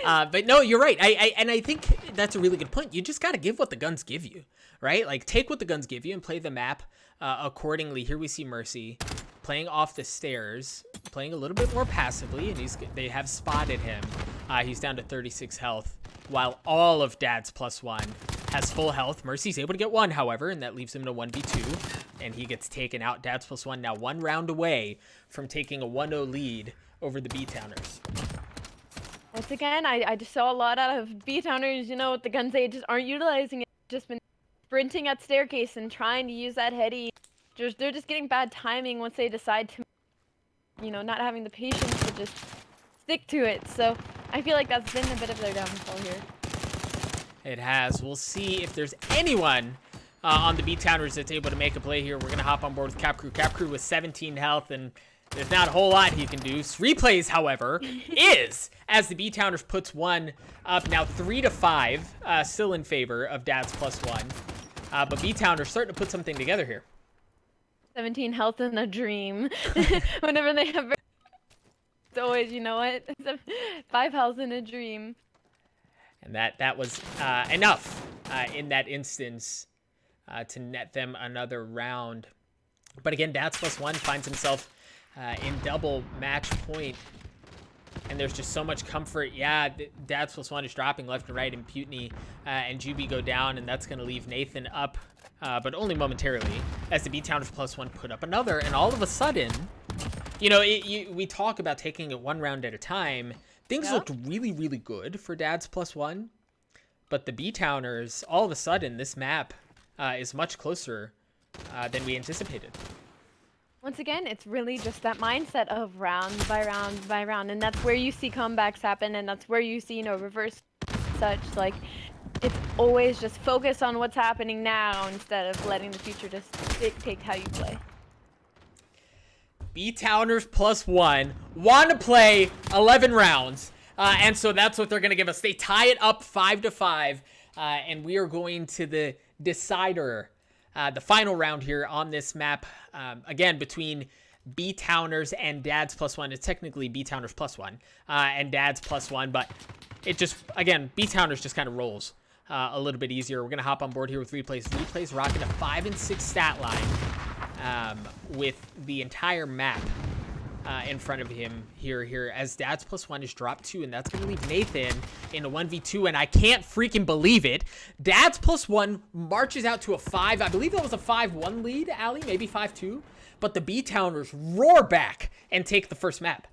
But no, you're right. I think that's a really good point. You just got to give what the guns give you, right? Like, take what the guns give you and play the map accordingly. Here we see Mercy playing off the stairs, playing a little bit more passively, and they have spotted him. He's down to 36 health, while all of Dads +1 has full health. Mercy's able to get 1, however, and that leaves him in a 1v2, and he gets taken out. Dads +1 now 1 round away from taking a 1-0 lead over the B-Towners. Once again, I just saw a lot out of B-Towners, you know, with the guns they just aren't utilizing it. Just been sprinting at staircase and trying to use that heady. They're just getting bad timing once they decide to, you know, not having the patience to just stick to it. So I feel like that's been a bit of their downfall here. It has. We'll see if there's anyone on the B-Towners that's able to make a play here. We're going to hop on board with Cap Crew. Cap Crew with 17 health, and there's not a whole lot he can do. Replays, however, is as the B-Towners puts 1 up. Now 3-5, still in favor of Dads +1. But B-Towners starting to put something together here. 17 health in a dream. Whenever they have, it's always, you know what, 5 health in a dream. And that was enough in that instance to net them another round. But again, Dads +1 finds himself in double match point, and there's just so much comfort. Yeah, Dads +1 is dropping left and right, and Putney and Juby go down, and that's going to leave Nathan up, but only momentarily, as the B-Towners +1 put up another, and all of a sudden, you know, we talk about taking it 1 round at a time. Things looked really, really good for Dads +1, but the B-Towners, all of a sudden, this map is much closer than we anticipated. Once again, it's really just that mindset of round by round by round, and that's where you see comebacks happen, and that's where you see, you know, reverse such. Like, it's always just focus on what's happening now instead of letting the future just dictate how you play. B-Towners +1 want to play 11 rounds. And so that's what they're going to give us. They tie it up 5-5. And we are going to the decider, the final round here on this map. Again, between B-Towners and Dads +1. It's technically B-Towners +1 and Dads +1. But it just, again, B-Towners just kind of rolls a little bit easier. We're going to hop on board here with Replays. Replays rocking a 5-6 stat line with the entire map in front of him here as Dads +1 is dropped 2, and that's going to leave Nathan in a 1v2, and I can't freaking believe it. Dads +1 marches out to a 5. I believe that was a 5-1 lead, Ali, maybe 5-2, but the B-Towners roar back and take the first map.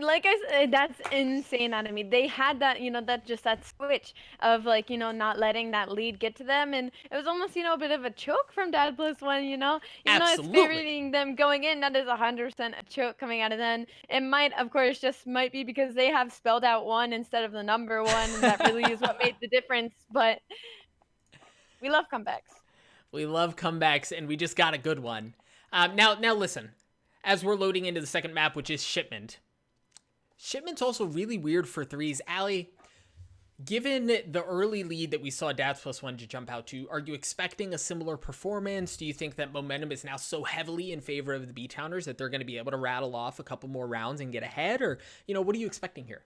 Like I said, that's insane out of me. They had that, that switch of like, not letting that lead get to them. And it was almost, a bit of a choke from Dad +1, Even though it's favoring them going in, that is 100% a choke coming out of them. It might, of course, might be because they have spelled out 1 instead of the number 1. And that really is what made the difference. But we love comebacks. We love comebacks, and we just got a good one. Now listen, as we're loading into the second map, which is Shipment. Shipment's also really weird for threes. Ali, given the early lead that we saw Dads +1 to jump out to, are you expecting a similar performance? Do you think that momentum is now so heavily in favor of the B-Towners that they're going to be able to rattle off a couple more rounds and get ahead? Or, what are you expecting here?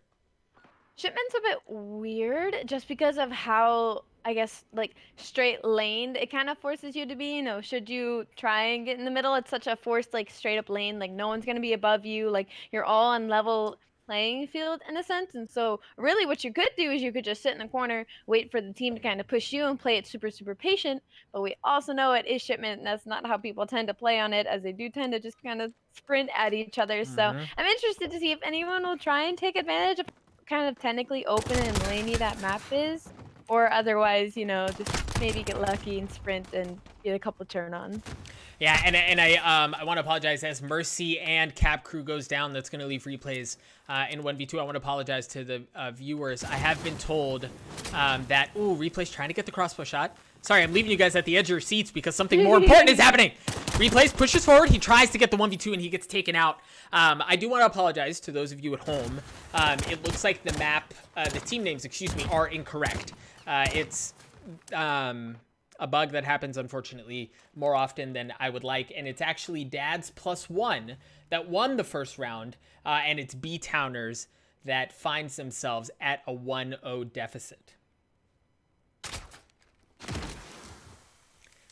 Shipment's a bit weird just because of how, I guess, like, straight laned it kind of forces you to be. Should you try and get in the middle, it's such a forced, like, straight up lane. Like, no one's going to be above you. Like, you're all on level playing field in a sense. And so really what you could do is you could just sit in the corner, wait for the team to kind of push you and play it super, super patient. But we also know it is Shipment, and that's not how people tend to play on it, as they do tend to just kind of sprint at each other. So I'm interested to see if anyone will try and take advantage of kind of technically open and laney that map is, or otherwise, just maybe get lucky and sprint and get a couple turn on. Yeah, and I want to apologize as Mercy and Cap Crew goes down. That's going to leave Replays in 1v2. I want to apologize to the viewers. I have been told that, Replays trying to get the crossbow shot. Sorry, I'm leaving you guys at the edge of your seats because something more important is happening. Replays pushes forward. He tries to get the 1v2 and he gets taken out. I do want to apologize to those of you at home. It looks like the map, the team names, are incorrect. It's a bug that happens, unfortunately, more often than I would like. And it's actually Dads +1 that won the first round. And it's B-Towners that finds themselves at a 1-0 deficit.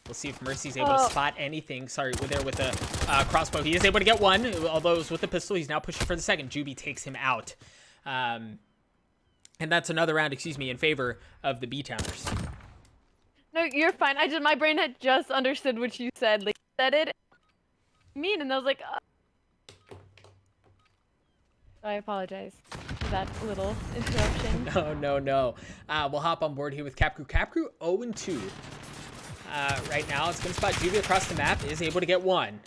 We'll see if Mercy's able to spot anything. Sorry, we're there with a crossbow. He is able to get one, although it was with the pistol. He's now pushing for the second. Juby takes him out. And that's another round, in favor of the B-Towners. No, you're fine. My brain had just understood what you said. Like, you said it, and I was like, I apologize for that little interruption. No. We'll hop on board here with Cap Crew. Cap Crew 0-2. Right now, it's going to spot Juby across the map. Is able to get one.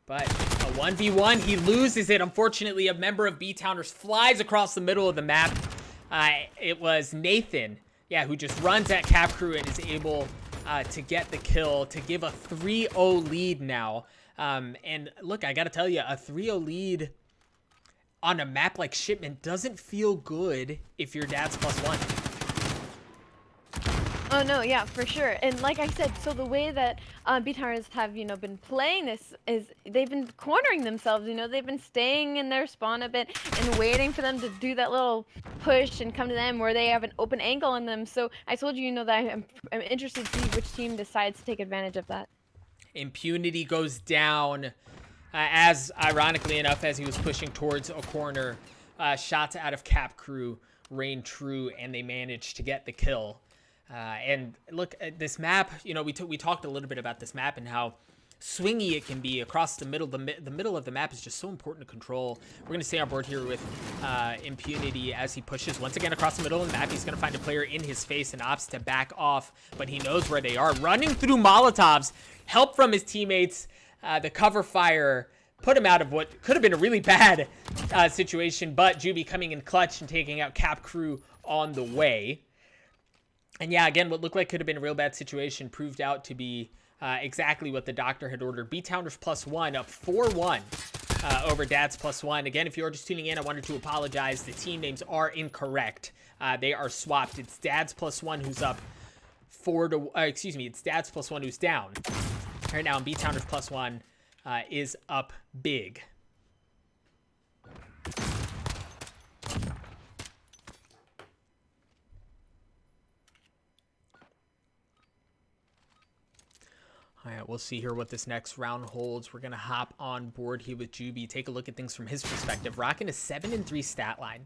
But a 1v1, he loses it. Unfortunately, a member of B-Towners flies across the middle of the map. It was Nathan, who just runs at Cap Crew and is able to get the kill to give a 3-0 lead now. And look, I got to tell you, a 3-0 lead on a map like Shipment doesn't feel good if you're Dads +1. Oh no, yeah, for sure. And like I said, so the way that B-Towners have, been playing this is they've been cornering themselves, they've been staying in their spawn a bit and waiting for them to do that little push and come to them where they have an open angle on them. So I told you, that I'm interested to see which team decides to take advantage of that. Impunity goes down as, ironically enough, as he was pushing towards a corner. Shots out of Cap Crew rain true, and they managed to get the kill. And look at this map, we talked a little bit about this map and how swingy it can be across the middle. The middle of the map is just so important to control. We're going to stay on board here with Impunity as he pushes once again across the middle of the map. He's going to find a player in his face and opts to back off, but he knows where they are. Running through Molotovs, help from his teammates, the cover fire put him out of what could have been a really bad situation, but Juby coming in clutch and taking out Cap Crew on the way. And yeah, again, what looked like could have been a real bad situation proved out to be exactly what the doctor had ordered. B-Towners +1 up 4-1 over Dads +1. Again, if you're just tuning in, I wanted to apologize. The team names are incorrect. They are swapped. It's Dads +1 who's up it's Dads +1 who's down right now, and B-Towners +1 is up big. All right, we'll see here what this next round holds. We're going to hop on board here with Juby, take a look at things from his perspective. Rocking a 7-3 stat line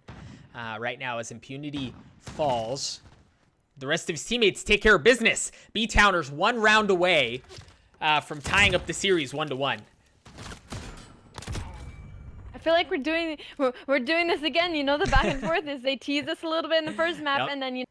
right now as Impunity falls. The rest of his teammates take care of business. B-Towners 1 round away from tying up the series 1-1. I feel like we're doing this again. You know, the back and forth is they tease us a little bit in the first map, and then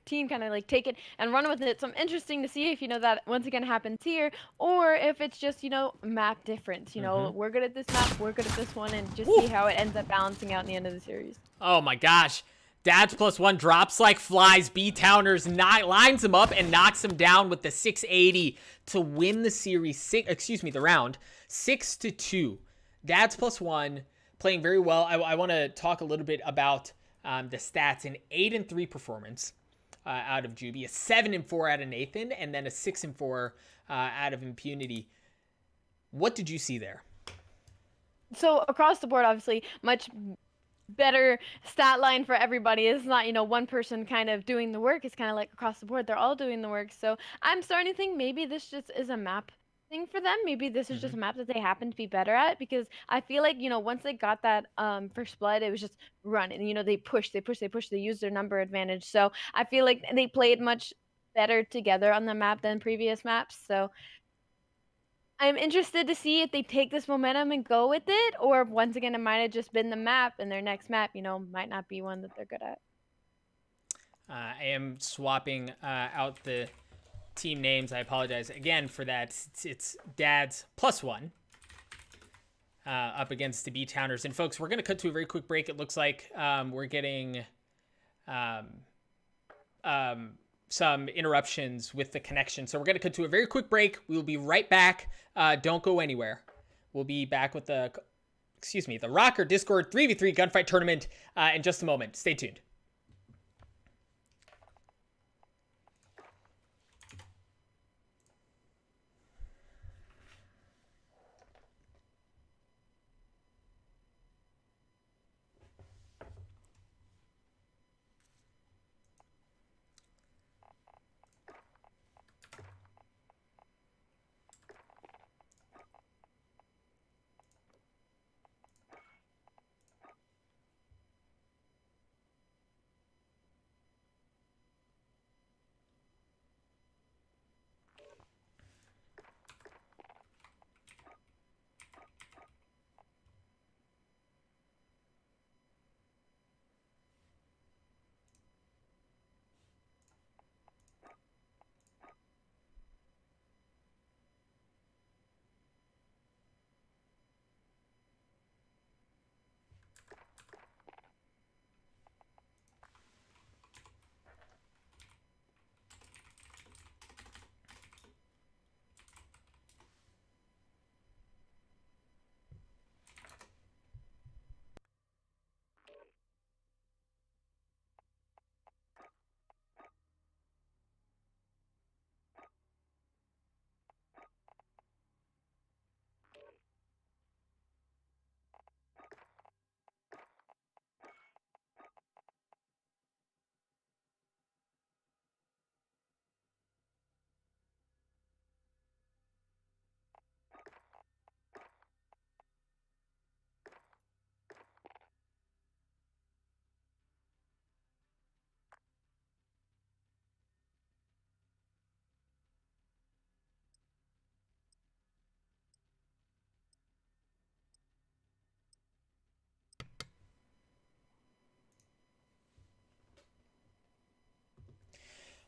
team kind of like take it and run with it. So I'm interesting to see if that once again happens here, or if it's just map difference. We're good at this map, we're good at this one, and just see how it ends up balancing out in the end of the series. Oh my gosh. Dads +1 drops like flies. B-Towners lines him up and knocks him down with the 680 to win the series. The round 6-2. Dads +1 playing very well. I want to talk a little bit about the stats. An 8-3 performance out of Juby, a 7-4 out of Nathan, and then a 6-4 out of Impunity. What did you see there? So across the board, obviously, much better stat line for everybody. It's not one person kind of doing the work. It's kind of like across the board, they're all doing the work. So I'm starting to think maybe this just is a map thing for them. Maybe this is just a map that they happen to be better at, because I feel like once they got that first blood, it was just running. They pushed, they used their number advantage. So I feel like they played much better together on the map than previous maps. So I'm interested to see if they take this momentum and go with it, or once again it might have just been the map, and their next map might not be one that they're good at. I am swapping out the team names. I apologize again for that. It's Dads +1 up against the B-Towners. And folks, we're going to cut to a very quick break. It looks like we're getting some interruptions with the connection. So we're going to cut to a very quick break. We will be right back. Don't go anywhere. We'll be back with the Røkkr Discord 3v3 gunfight tournament in just a moment. Stay tuned.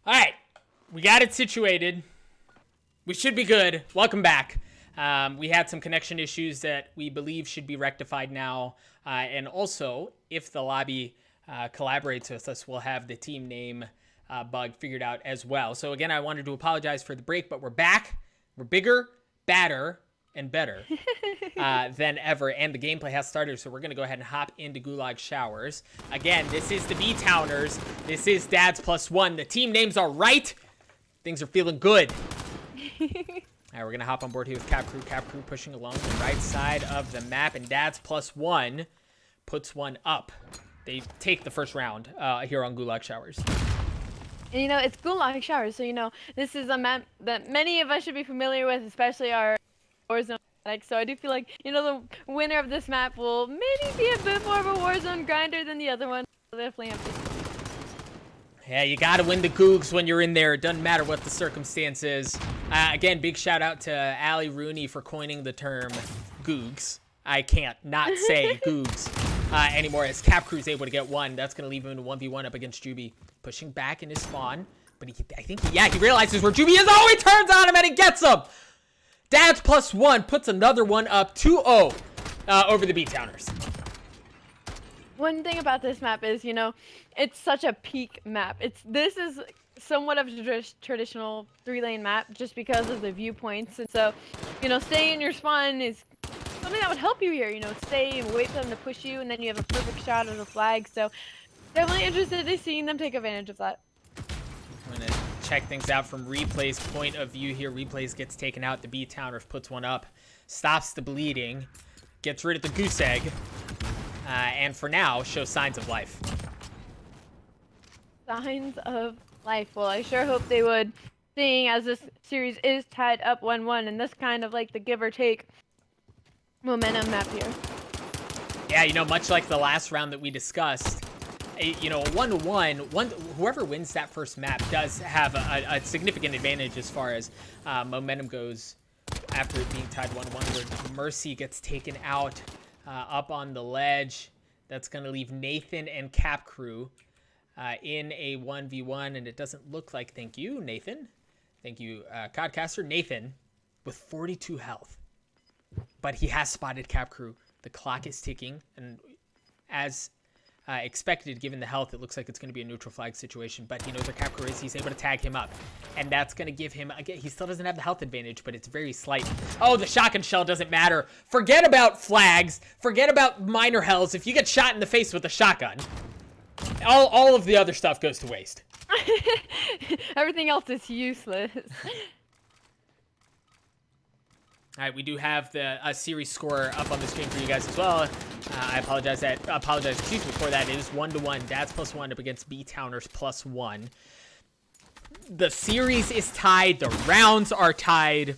All right, we got it situated. We should be good. Welcome back. We had some connection issues that we believe should be rectified now. And also, if the lobby collaborates with us, we'll have the team name bug figured out as well. So again, I wanted to apologize for the break, but we're back. We're bigger, badder, and better than ever. And the gameplay has started, so we're going to go ahead and hop into Gulag Showers. Again, this is the B-Towners. This is Dads +1. The team names are right. Things are feeling good. All right, we're going to hop on board here with Cap Crew. Cap Crew pushing along the right side of the map, and Dads +1 puts one up. They take the first round here on Gulag Showers. And, you know, it's Gulag Showers, so, you know, this is a map that many of us should be familiar with, especially our Warzone fanatics. So I do feel like, you know, the winner of this map will maybe be a bit more of a Warzone grinder than the other one. Definitely have to. Yeah, you gotta win the Googs when you're in there. It doesn't matter what the circumstances. Again, big shout out to Ali Rooney for coining the term Googs. I can't not say Googs anymore, as Cap Crew's able to get one. That's gonna leave him in a 1v1 up against Juby. Pushing back in his spawn, but I think he realizes where Juby is. Oh, he turns on him and he gets him! Dads +1 puts another one up 2-0 over the B-Towners. One thing about this map is, you know, it's such a peak map. This is somewhat of a traditional 3-lane map just because of the viewpoints. And so, you know, staying in your spawn is something that would help you here. You know, stay and wait for them to push you, and then you have a perfect shot of the flag. So definitely interested in seeing them take advantage of that. I'm going to check things out from Replay's point of view here. Replays gets taken out. The B-Towners puts one up. Stops the bleeding. Gets rid of the goose egg. And for now, shows signs of life. Signs of life. Well, I sure hope they would, seeing as this series is tied up 1-1, and this kind of like the give or take momentum map here. Yeah, you know, much like the last round that we discussed, you know, 1-1, whoever wins that first map does have a significant advantage as far as momentum goes after it being tied 1-1, where Mercy gets taken out up on the ledge. That's going to leave Nathan and Cap Crew in a 1v1, and it doesn't look like, thank you, Nathan. Thank you, Codcaster. Nathan with 42 health, but he has spotted Cap Crew. The clock is ticking, and as expected, given the health, it looks like it's going to be a neutral flag situation, but he knows where Cap Crew is. He's able to tag him up, and that's going to give him, again, he still doesn't have the health advantage, but it's very slight. Oh, the shotgun shell doesn't matter. Forget about flags. Forget about minor hells. If you get shot in the face with a shotgun, all of the other stuff goes to waste. Everything else is useless. All right, we do have the series score up on the screen for you guys as well. I apologize, excuse me, for that. It is 1-1. Dads +1 up against B-Towners +1. The series is tied. The rounds are tied.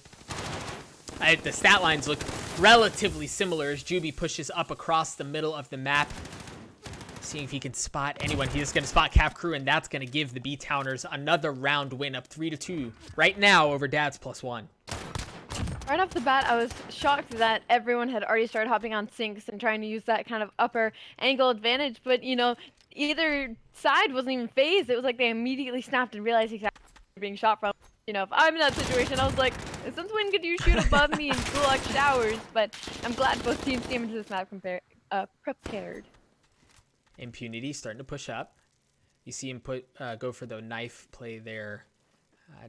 The stat lines look relatively similar as Juby pushes up across the middle of the map, seeing if he can spot anyone. He's going to spot Cap Crew, and that's going to give the B-Towners another round win, up 3-2 right now over Dads +1. Right off the bat, I was shocked that everyone had already started hopping on sinks and trying to use that kind of upper angle advantage, but, you know, either side wasn't even phased. It was like they immediately snapped and realized exactly where they were being shot from. You know, if I'm in that situation, I was like, since when could you shoot above me in Gulag Showers? But I'm glad both teams came into this map prepared. Impunity starting to push up. You see him go for the knife play there.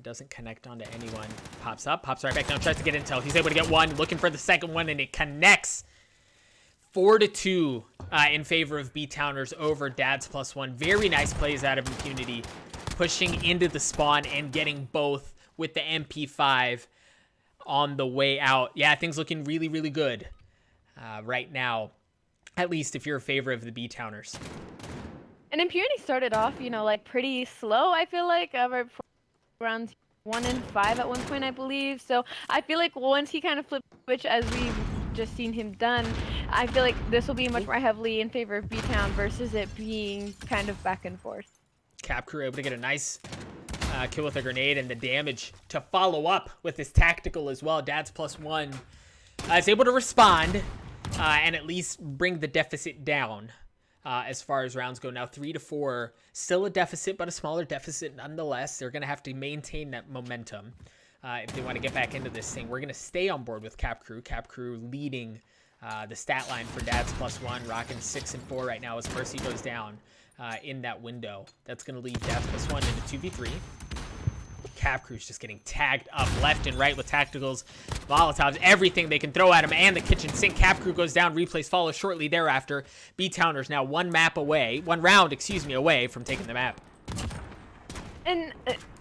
Doesn't connect onto anyone. Pops up, pops right back down, tries to get intel. He's able to get one, looking for the second one, and it connects. 4-2 in favor of B-Towners over Dads +1. Very nice plays out of Impunity, pushing into the spawn and getting both with the MP5 on the way out. Yeah, things looking really, really good right now, at least if you're a favor of the B-Towners. And Impunity started off, you know, like pretty slow, I feel like, right before rounds 1 and 5 at one point, I believe. So I feel like once he kind of flipped switch, as we've just seen him done, I feel like this will be much more heavily in favor of B-Town versus it being kind of back and forth. Cap Crew able to get a nice kill with a grenade, and the damage to follow up with his tactical as well. Dads +1 is able to respond and at least bring the deficit down. As far as rounds go now, 3-4, still a deficit, but a smaller deficit nonetheless. They're going to have to maintain that momentum. if they want to get back into this thing. We're going to stay on board with Cap Crew. Cap Crew leading the stat line for Dads +1, rocking 6 and 4 right now as Mercy goes down in that window. That's going to lead Dads +1 into 2v3. Cap Crew's just getting tagged up left and right with tacticals, Molotovs, everything they can throw at him, and the kitchen sink. Cap Crew goes down, replays follow shortly thereafter. B-Towners now one round, away from taking the map. And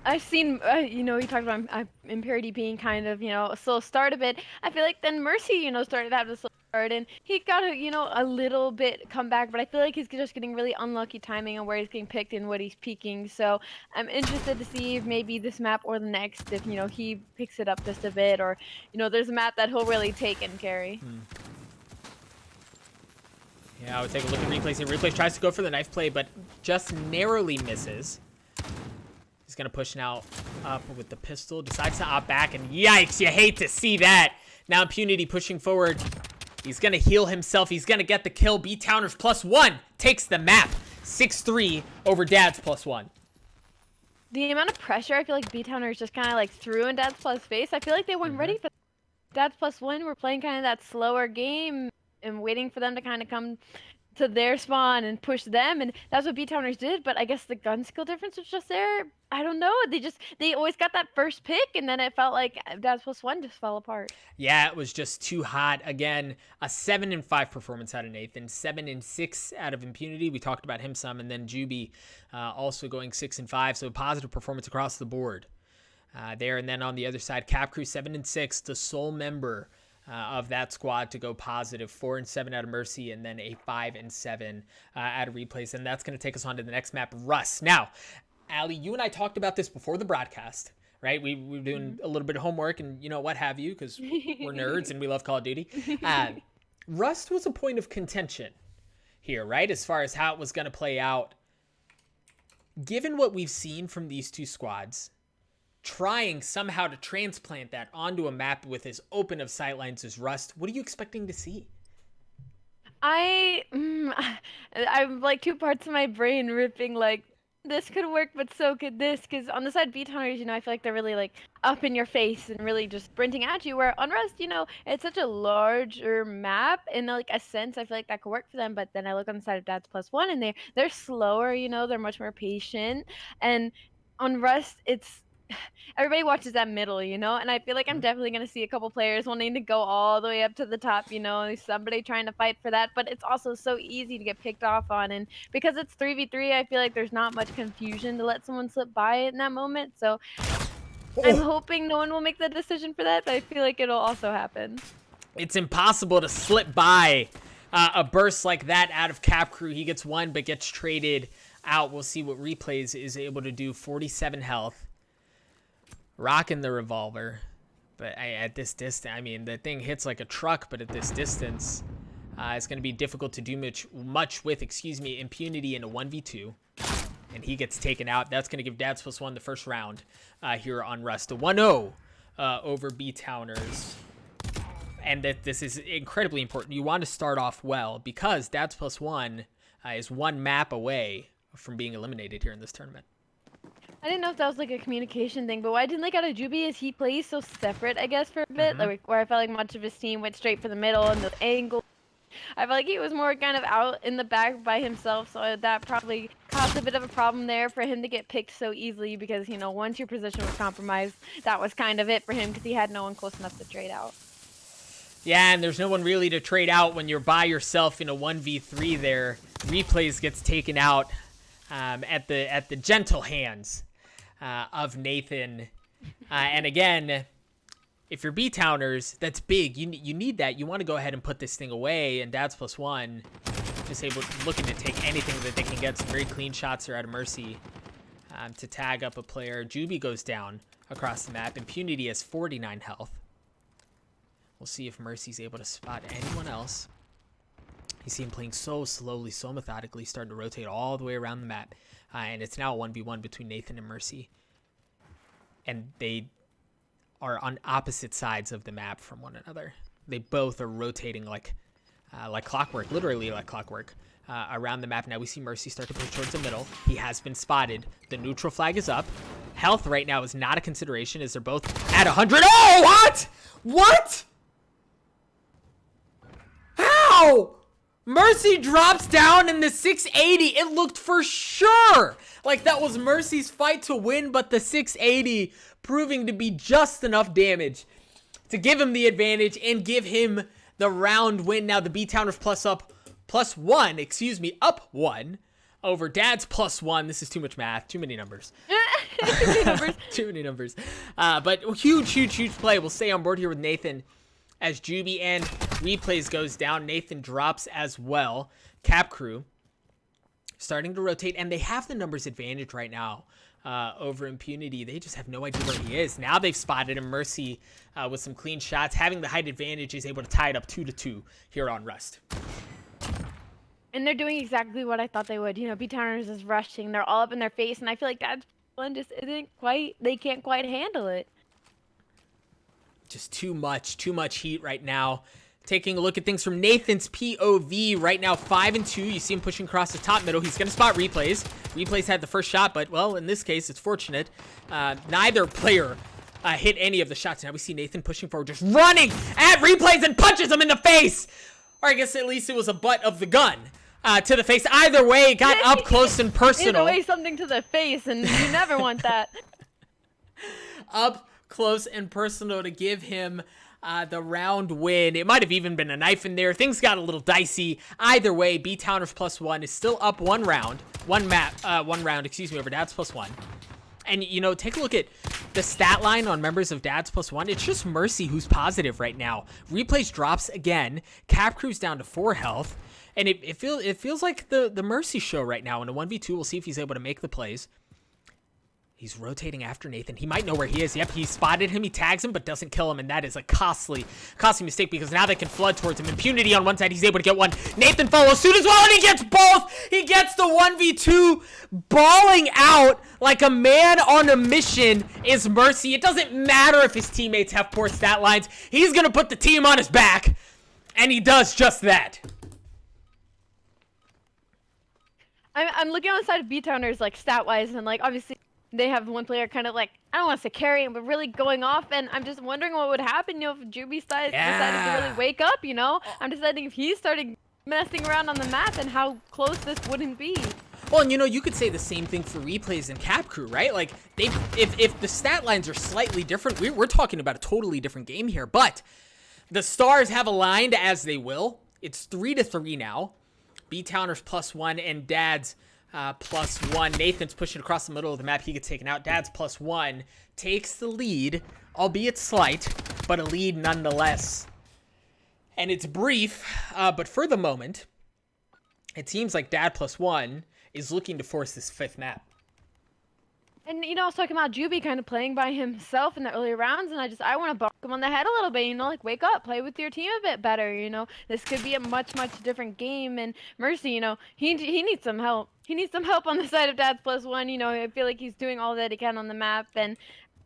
I've seen, you know, you talked about Impurity being kind of, you know, a slow start a bit. I feel like then Mercy, you know, started out with a slow start, and he got a, you know, a little bit comeback, but I feel like he's just getting really unlucky timing on where he's getting picked and what he's peaking. So I'm interested to see if maybe this map or the next, if, you know, he picks it up just a bit, or, you know, there's a map that he'll really take and carry. Yeah, I would take a look at Replays here. Replays tries to go for the knife play, but just narrowly misses. He's going to push now up with the pistol. Decides to opt back, and yikes, you hate to see that. Now Impunity pushing forward. He's going to heal himself. He's going to get the kill. B-Towners +1 takes the map. 6-3 over Dads +1. The amount of pressure I feel like B-Towners just kind of like threw in Dads Plus face, I feel like they weren't ready for Dads +1. We're playing kind of that slower game and waiting for them to kind of come to their spawn and push them, and that's what B-Towners did. But I guess the gun skill difference was just there. I don't know. They always got that first pick, and then it felt like Dads +1 just fell apart. Yeah, it was just too hot. Again, a 7 and 5 performance out of Nathan, 7 and 6 out of Impunity. We talked about him some, and then Juby also going 6 and 5. So positive performance across the board there. And then on the other side, Cap Crew 7 and 6, the sole member of that squad to go positive, 4 and 7 out of Mercy, and then a 5 and 7 out of Replays. And that's going to take us on to the next map, Rust. Now, Allie, you and I talked about this before the broadcast, right? We were doing a little bit of homework and, you know, what have you, because we're nerds and we love Call of Duty. Rust was a point of contention here, right? As far as how it was going to play out. Given what we've seen from these two squads, trying somehow to transplant that onto a map with as open of sightlines as Rust, what are you expecting to see? I'm like two parts of my brain ripping like, this could work, but so could this. Because on the side of B-Towners, you know, I feel like they're really like up in your face and really just sprinting at you. Where on Rust, you know, it's such a larger map, in like a sense, I feel like that could work for them. But then I look on the side of Dads +1, and they're slower. You know, they're much more patient. And on Rust, it's everybody watches that middle, you know, and I feel like I'm definitely going to see a couple players wanting to go all the way up to the top, you know, somebody trying to fight for that, but it's also so easy to get picked off on, and because it's 3v3, I feel like there's not much confusion to let someone slip by in that moment, so I'm hoping no one will make the decision for that, but I feel like it'll also happen. It's impossible to slip by a burst like that out of Cap Crew. He gets one, but gets traded out. We'll see what Replays is able to do. 47 health. Rocking the revolver, but at this distance, I mean, the thing hits like a truck, but at this distance, it's going to be difficult to do much with, Impunity in a 1v2, and he gets taken out. That's going to give Dads +1 the first round here on Rust. A 1-0 over B-Towners, and this is incredibly important. You want to start off well, because Dads +1 is one map away from being eliminated here in this tournament. I didn't know if that was like a communication thing, but what I didn't like out of Juby is he plays so separate, I guess, for a bit, like where I felt like much of his team went straight for the middle and the angle. I felt like he was more kind of out in the back by himself, so that probably caused a bit of a problem there for him to get picked so easily, because, you know, once your position was compromised, that was kind of it for him, because he had no one close enough to trade out. Yeah, and there's no one really to trade out when you're by yourself in a 1v3 there. Replays gets taken out at the gentle hands of Nathan, and again, if you're B-Towners, that's big. You need that. You want to go ahead and put this thing away, and Dads +1 just looking to take anything that they can get. Some very clean shots are out of Mercy to tag up a player. Juby goes down across the map. Impunity has 49 health. We'll see if Mercy's able to spot anyone else. You see him playing so slowly, so methodically, starting to rotate all the way around the map. And it's now a 1v1 between Nathan and Mercy. And they are on opposite sides of the map from one another. They both are rotating like clockwork, literally like clockwork, around the map. Now we see Mercy start to push towards the middle. He has been spotted. The neutral flag is up. Health right now is not a consideration as they're both at 100. Oh, what? What? How? Mercy drops down in the 680. It looked for sure like that was Mercy's fight to win, but the 680 proving to be just enough damage to give him the advantage and give him the round win. Now the B-Towners up 1 over Dad's +1. This is too much math. Too many numbers. Too many numbers. But huge play. We'll stay on board here with Nathan as Juby and Replays goes down. Nathan drops as well. Cap Crew starting to rotate, and they have the numbers advantage right now over Impunity. They just have no idea where he is. Now they've spotted him. Mercy with some clean shots. Having the height advantage is able to tie it up 2-2 here on Rust. And they're doing exactly what I thought they would. You know, B-Towners is rushing. They're all up in their face, and I feel like Dad's one just isn't quite, they can't quite handle it. Just too much heat right now. Taking a look at things from Nathan's POV right now, 5-2. You see him pushing across the top middle. He's going to spot Replays. Replays had the first shot, but, well, in this case, it's fortunate. Neither player hit any of the shots. Now we see Nathan pushing forward, just running at Replays and punches him in the face. Or I guess at least it was a butt of the gun to the face. Either way, got up close and personal. Either way, something to the face, and you never want that. Up close and personal to give him the round win. It might have even been a knife in there. Things got a little dicey. Either way, B-Towners +1 is still up one round, over Dad's +1. And, you know, take a look at the stat line on members of Dad's +1. It's just Mercy who's positive right now. Replays drops again. Cap Crew's down to 4 health. And it feels like the Mercy show right now. In a 1v2, we'll see if he's able to make the plays. He's rotating after Nathan. He might know where he is. Yep, he spotted him. He tags him, but doesn't kill him. And that is a costly mistake because now they can flood towards him. Impunity on one side. He's able to get one. Nathan follows suit as well, and he gets both. He gets the 1v2. Balling out like a man on a mission is Mercy. It doesn't matter if his teammates have poor stat lines. He's going to put the team on his back. And he does just that. I'm looking on the side of B-Towners, like, stat-wise, and, like, obviously they have one player kind of, like, I don't want to say carrying, but really going off, and I'm just wondering what would happen, you know, if Juby decided to really wake up, you know? I'm deciding if he started messing around on the map and how close this wouldn't be. Well, and you know, you could say the same thing for Replays and Cap Crew, right? Like, if the stat lines are slightly different, we're talking about a totally different game here, but the stars have aligned as they will. It's 3-3 now. B-Towners +1 and Dad's +1. Nathan's pushing across the middle of the map. He gets taken out. Dad's +1 takes the lead, albeit slight, but a lead nonetheless. And it's brief, but for the moment, it seems like Dad +1 is looking to force this 5th map. And, you know, I was talking about Juby kind of playing by himself in the early rounds, and I want to bonk him on the head a little bit, you know, like, wake up, play with your team a bit better, you know. This could be a much different game, and Mercy, you know, he needs some help. He needs some help on the side of Dad's +1, you know. I feel like he's doing all that he can on the map, and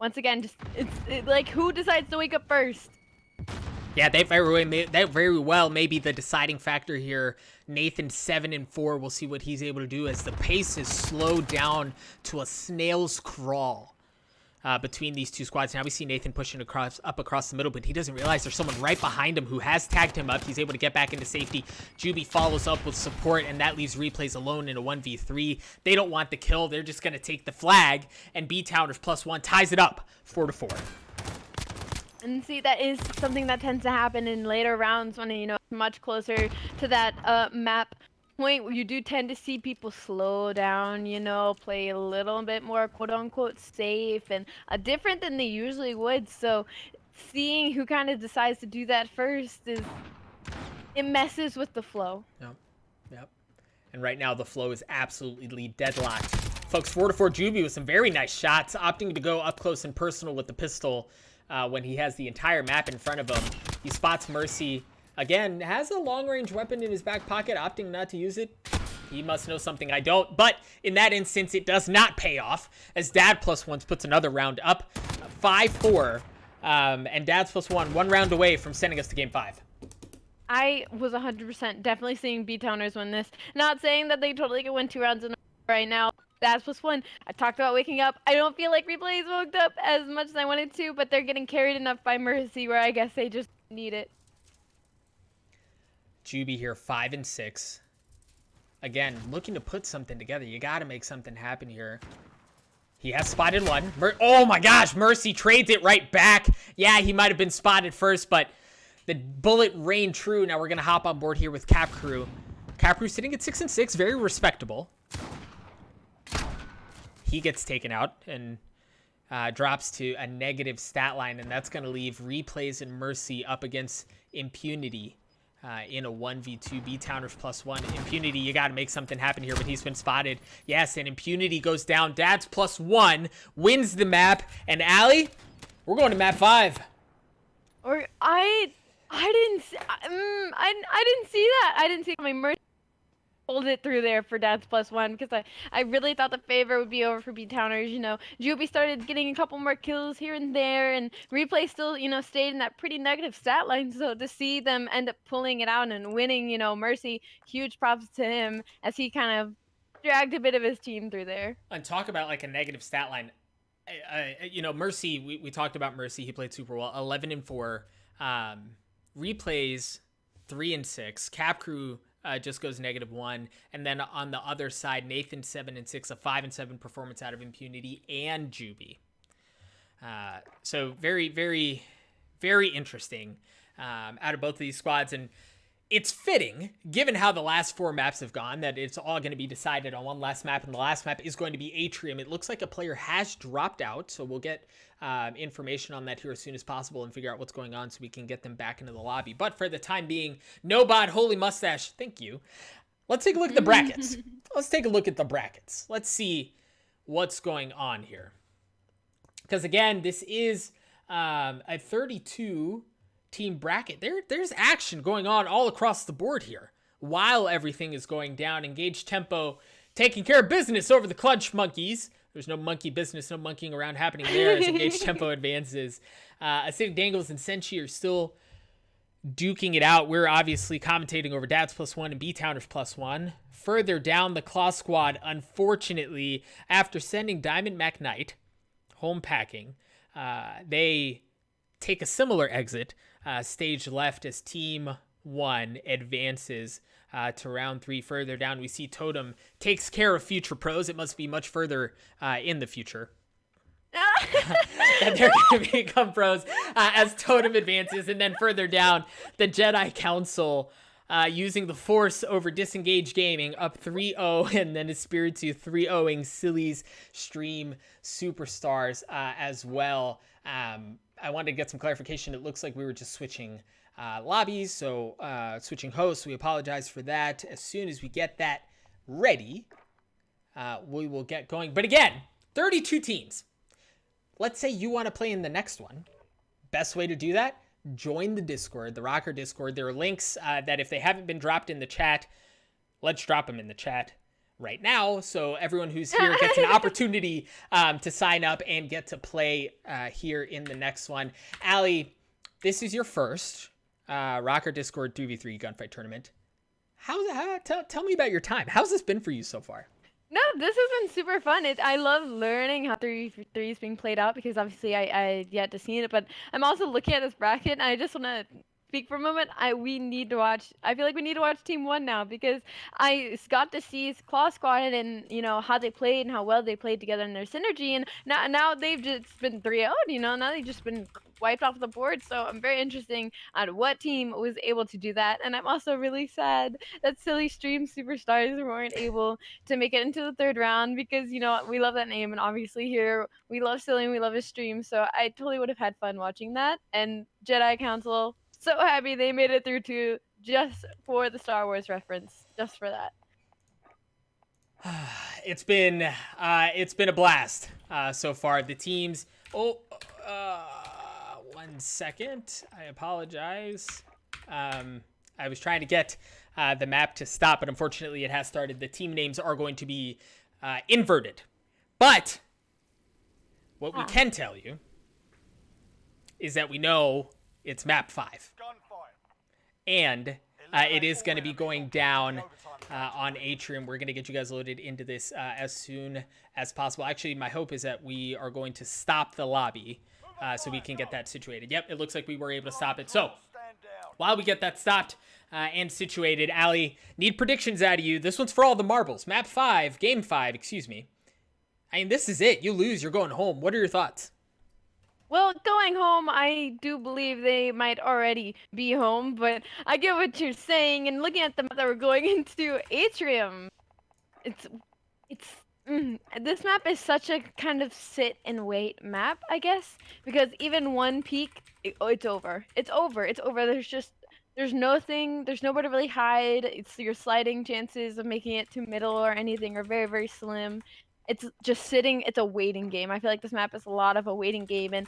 once again, just, it's like, who decides to wake up first? Yeah, that very well may be the deciding factor here. Nathan 7-4. We'll see what he's able to do as the pace is slowed down to a snail's crawl between these two squads. Now we see Nathan pushing up across the middle, but he doesn't realize there's someone right behind him who has tagged him up. He's able to get back into safety. Juby follows up with support, and that leaves Replays alone in a 1v3. They don't want the kill. They're just going to take the flag, and B-Towners +1 ties it up 4-4. And see, that is something that tends to happen in later rounds when, you know, much closer to that map point where you do tend to see people slow down, you know, play a little bit more quote-unquote safe and different than they usually would. So seeing who kind of decides to do that first it messes with the flow. Yep. And right now the flow is absolutely deadlocked. Folks, 4-4 Juby with some very nice shots, opting to go up close and personal with the pistol. When he has the entire map in front of him. He spots Mercy. Again, has a long-range weapon in his back pocket, opting not to use it. He must know something I don't. But in that instance, it does not pay off, as Dad +1 puts another round up. 5-4. And Dad's +1, 1 round away from sending us to Game 5. I was 100% definitely seeing B-Towners win this. Not saying that they totally could win 2 rounds in a row right now. That's +1. I talked about waking up. I don't feel like replays woke up as much as I wanted to, but they're getting carried enough by Mercy where I guess they just need it. Juby here, 5 and 6. Again, looking to put something together. You got to make something happen here. He has spotted one. Oh my gosh, Mercy trades it right back. Yeah, he might have been spotted first, but the bullet rained true. Now we're going to hop on board here with Cap Crew. Cap Crew sitting at 6 and 6, very respectable. He gets taken out and drops to a negative stat line, and that's going to leave Replays and Mercy up against Impunity in a 1v2. B-Towners +1. Impunity, you got to make something happen here, but he's been spotted. Yes, and Impunity goes down. Dad's +1 wins the map, and Allie, we're going to map 5. Or I didn't see, I didn't see that. I didn't see my Mercy pulled it through there for Dad's +1 because I really thought the favor would be over for B-Towners. You know, Juby started getting a couple more kills here and there, and Replay still, you know, stayed in that pretty negative stat line. So to see them end up pulling it out and winning, you know, Mercy, huge props to him as he kind of dragged a bit of his team through there. And talk about like a negative stat line. You know, Mercy, we talked about Mercy. He played super well, 11 and 4. Replays 3 and 6. Cap Crew just goes -1, and then on the other side, Nathan 7 and 6, a 5 and 7 performance out of Impunity and Juby. So very, very, very interesting out of both of these squads, and it's fitting, given how the last 4 maps have gone, that it's all going to be decided on one last map, and the last map is going to be Atrium. It looks like a player has dropped out, so we'll get information on that here as soon as possible and figure out what's going on so we can get them back into the lobby. But for the time being, Nobod, Holy Mustache, thank you. Let's take a look at the brackets. Let's take a look at the brackets. Let's see what's going on here. Because again, this is a 32 team bracket. There's action going on all across the board here while everything is going down. Engage Tempo taking care of business over the Clutch Monkeys. There's no monkey business, no monkeying around happening there as Engage Tempo advances. Acidic Dangles and Senshi are still duking it out. We're obviously commentating over Dads +1 and B-Towners +1. Further down, the Claw Squad, unfortunately, after sending Diamond McKnight home packing, they take a similar exit. Stage left as Team 1 advances to round 3. Further down, we see Totem takes care of Future Pros. It must be much further in the future that they're going to become pros as Totem advances. And then further down, the Jedi Council using the Force over Disengage Gaming up 3-0, and then Espiritu 3-0ing Silly's Stream Superstars as well. I wanted to get some clarification. It looks like we were just switching lobbies, so switching hosts. We apologize for that. As soon as we get that ready, we will get going. But again, 32 teams. Let's say you want to play in the next one. Best way to do that, join the Discord, the Røkkr Discord. There are links that if they haven't been dropped in the chat, let's drop them in the chat right now, so everyone who's here gets an opportunity to sign up and get to play here in the next one. Allie, this is your first Røkkr Discord 3v3 gunfight tournament. Tell me about your time. How's this been for you so far? No, this has been super fun. I love learning how 3v3 is being played out because obviously I yet to see it, but I'm also looking at this bracket and I just want to speak for a moment. We need to watch. I feel like we need to watch Team 1 now because I got to see Claw Squad and you know how they played and how well they played together and their synergy. And now they've just been 3-0. You know, now they've just been wiped off the board. So I'm very interested on what team was able to do that. And I'm also really sad that Silly Stream Superstars weren't able to make it into the 3rd round because you know we love that name and obviously here we love Silly and we love his stream. So I totally would have had fun watching that. And Jedi Council, so happy they made it through too, just for the Star Wars reference, just for that. It's been a blast so far. The teams. Oh, 1 second. I apologize. I was trying to get the map to stop, but unfortunately it has started. The team names are going to be inverted. But what we can tell you is that we know it's map 5. And it is going to be going down on Atrium. We're going to get you guys loaded into this as soon as possible. Actually, my hope is that we are going to stop the lobby so we can get that situated. Yep, it looks like we were able to stop it. So while we get that stopped and situated, Allie, need predictions out of you. This one's for all the marbles. Map 5, game 5, excuse me. I mean, this is it. You lose, you're going home. What are your thoughts? Well, going home, I do believe they might already be home, but I get what you're saying. And looking at the map that we're going into Atrium, this map is such a kind of sit and wait map, I guess, because even one peek, it's over. It's over. It's over. There's nowhere to really hide. It's your sliding chances of making it to middle or anything are very, very slim. It's just sitting. It's a waiting game. I feel like this map is a lot of a waiting game, and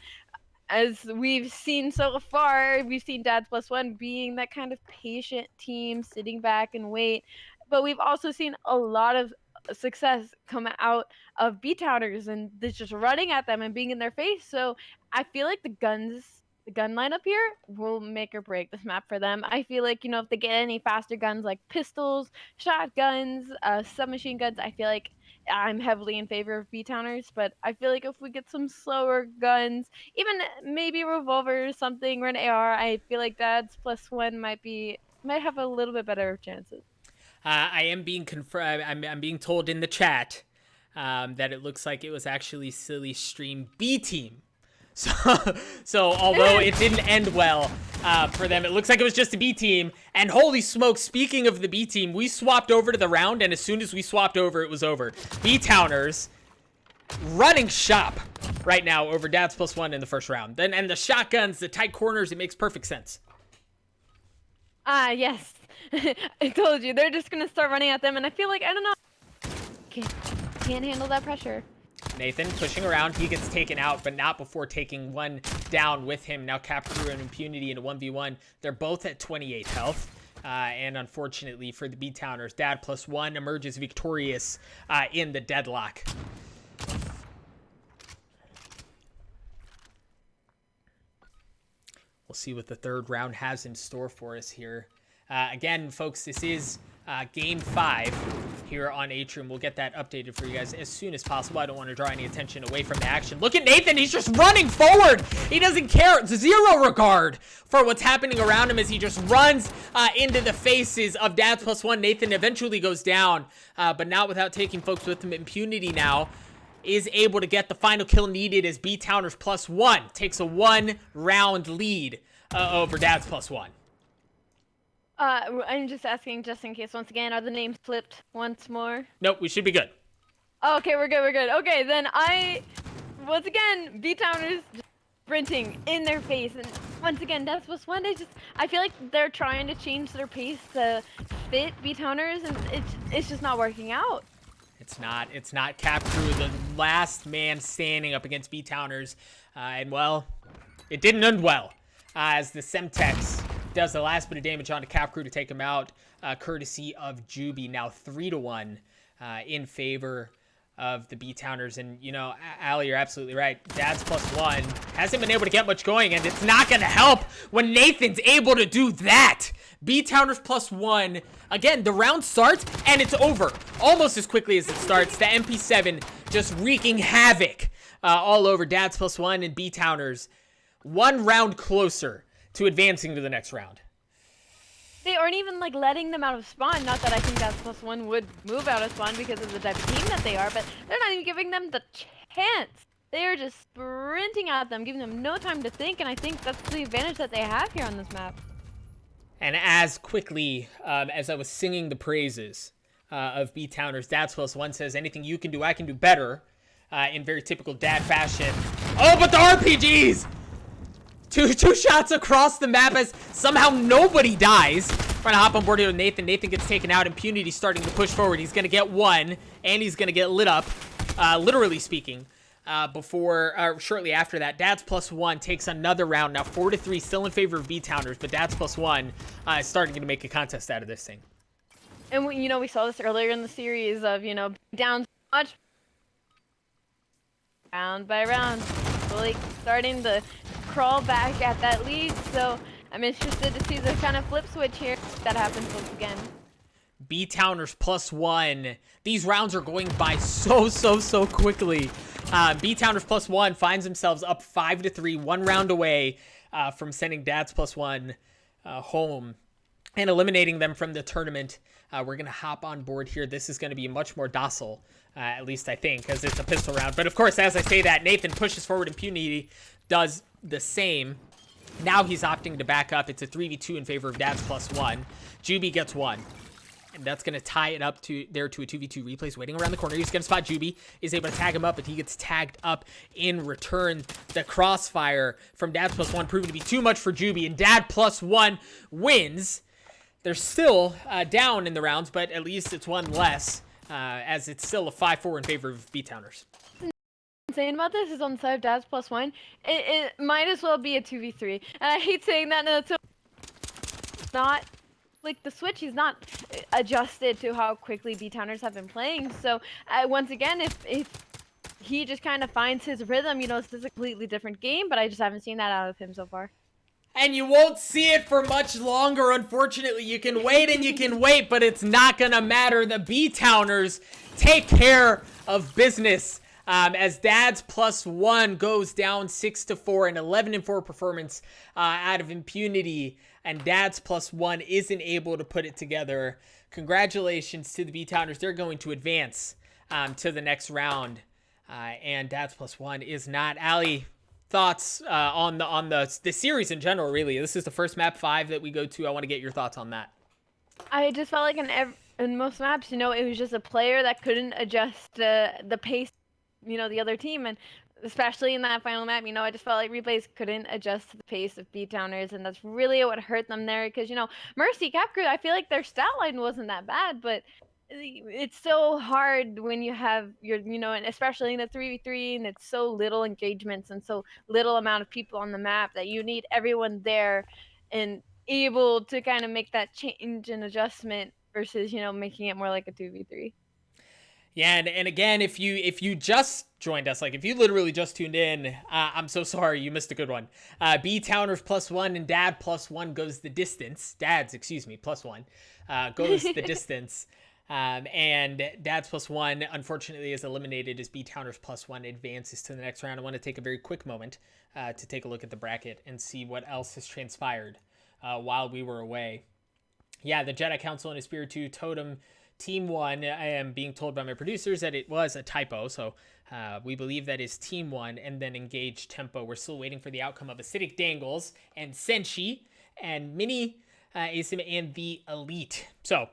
as we've seen so far, we've seen Dads Plus One being that kind of patient team, sitting back and wait. But we've also seen a lot of success come out of B-Towners and just running at them and being in their face. So I feel like the gun lineup here will make or break this map for them. I feel like, if they get any faster guns like pistols, shotguns, submachine guns, I feel like I'm heavily in favor of B-Towners, but I feel like if we get some slower guns, even maybe a revolver or something, or an AR, I feel like Dads Plus One might have a little bit better chances. I am being I'm being told in the chat that it looks like it was actually Silly Stream B team. So although it didn't end well for them, it looks like it was just a B team. And holy smoke, speaking of the B team, we swapped over to the round, and as soon as we swapped over, it was over. B-Towners running shop right now over Dads Plus One in the first round. And the shotguns, the tight corners, it makes perfect sense. Yes. I told you, they're just gonna start running at them, and I feel like, I don't know, can't handle that pressure. Nathan pushing around, he gets taken out, but not before taking one down with him. Now Cap Crew and Impunity in a 1v1. They're both at 28 health. And unfortunately for the B-Towners, Dad Plus One emerges victorious in the deadlock. We'll see what the third round has in store for us here. Again, folks, this is game 5 here on Atrium. We'll get that updated for you guys as soon as possible. I don't want to draw any attention away from the action. Look at Nathan. He's just running forward. He doesn't care. Zero regard for what's happening around him as he just runs into the faces of Dads Plus One. Nathan eventually goes down, but not without taking folks with him. Impunity now is able to get the final kill needed as B-Towners Plus One takes a 1-round lead over Dads Plus One. I'm just asking, just in case, once again, are the names flipped once more? Nope, we should be good. Okay, we're good. Okay, then once again, B-Towners just sprinting in their face, and once again, Dads Plus One, I feel like they're trying to change their pace to fit B-Towners, and it's just not working out. It's not Cap Crew, the last man standing up against B-Towners, and well, it didn't end well, as the Semtex does the last bit of damage onto Cap Crew to take him out, courtesy of Juby. Now 3-1 in favor of the B-Towners. And, Allie, you're absolutely right. Dads Plus One hasn't been able to get much going, and it's not going to help when Nathan's able to do that. B-Towners Plus One, again, the round starts, and it's over almost as quickly as it starts. The MP7 just wreaking havoc all over Dads Plus One and B-Towners. 1 round closer to advancing to the next round. They aren't even letting them out of spawn. Not that I think Dads Plus One would move out of spawn because of the type of team that they are, but they're not even giving them the chance. They are just sprinting at them, giving them no time to think, and I think that's the advantage that they have here on this map. And as quickly as I was singing the praises of B-Towners, Dads Plus One says, anything you can do, I can do better, in very typical dad fashion. Oh, but the RPGs! Two shots across the map as somehow nobody dies. Trying to hop on board here with Nathan. Nathan gets taken out. Impunity starting to push forward. He's going to get one, and he's going to get lit up, literally speaking, shortly after that. Dads Plus One takes another round. Now 4-3, still in favor of B-Towners, but Dads Plus One is starting to make a contest out of this thing. And we saw this earlier in the series of, down so much, round by round, really starting to crawl back at that lead. So I'm interested to see the kind of flip switch here that happens once again. B-Towners +1. These rounds are going by so quickly. B-Towners +1 finds themselves up 5-3, 1 round away from sending Dads +1 home and eliminating them from the tournament. We're going to hop on board here. This is going to be much more docile, at least I think, because it's a pistol round. But of course, as I say that, Nathan pushes forward. Impunity does the same. Now he's opting to back up. It's a 3v2 in favor of Dads +1. Juby gets 1. And that's going to tie it up to a 2v2 replay. He's waiting around the corner. He's going to spot Juby. Is able to tag him up, but he gets tagged up in return. The crossfire from Dad +1 proving to be too much for Juby, and Dad +1 wins. They're still down in the rounds, but at least it's one less, as it's still a 5-4 in favor of B-Towners. Saying about this is on the side of Dads +1. It might as well be a 2v3. And I hate saying that, no, it's not. Like, the switch is not adjusted to how quickly B-Towners have been playing. So, once again, if he just kind of finds his rhythm, you know, this is a completely different game, but I just haven't seen that out of him so far. And you won't see it for much longer, unfortunately. You can wait and you can wait, but it's not going to matter. The B-Towners take care of business as Dads +1 goes down 6-4, an 11-4 performance out of Impunity. And Dads +1 isn't able to put it together. Congratulations to the B-Towners. They're going to advance to the next round. And Dads +1 is not. Allie, thoughts on the series in general, really? This is the first map 5 that we go to. I want to get your thoughts on that. I just felt like in most maps, you know, it was just a player that couldn't adjust the pace, you know, the other team. And especially in that final map, you know, I just felt like Replays couldn't adjust to the pace of B-Towners, and that's really what hurt them there. Because, you know, Mercy, Capcrew, I feel like their stat line wasn't that bad, but it's so hard when you have your, you know, and especially in the 3v3, and it's so little engagements and so little amount of people on the map that you need everyone there and able to kind of make that change and adjustment versus, you know, making it more like a 2v3. Yeah, and again, if you just joined us, like if you literally just tuned in, I'm so sorry, you missed a good one. B-Towners +1 and Dad +1 goes the distance. Dads, excuse me, +1 goes the distance. And Dads +1 unfortunately is eliminated as B-Towners +1 advances to the next round. I want to take a very quick moment to take a look at the bracket and see what else has transpired while we were away. Yeah, the Jedi Council and Espiritu 2 Totem Team 1, I am being told by my producers that it was a typo, so we believe that is Team 1, and then Engage Tempo. We're still waiting for the outcome of Acidic Dangles and Senshi and Mini Asim and the Elite. So,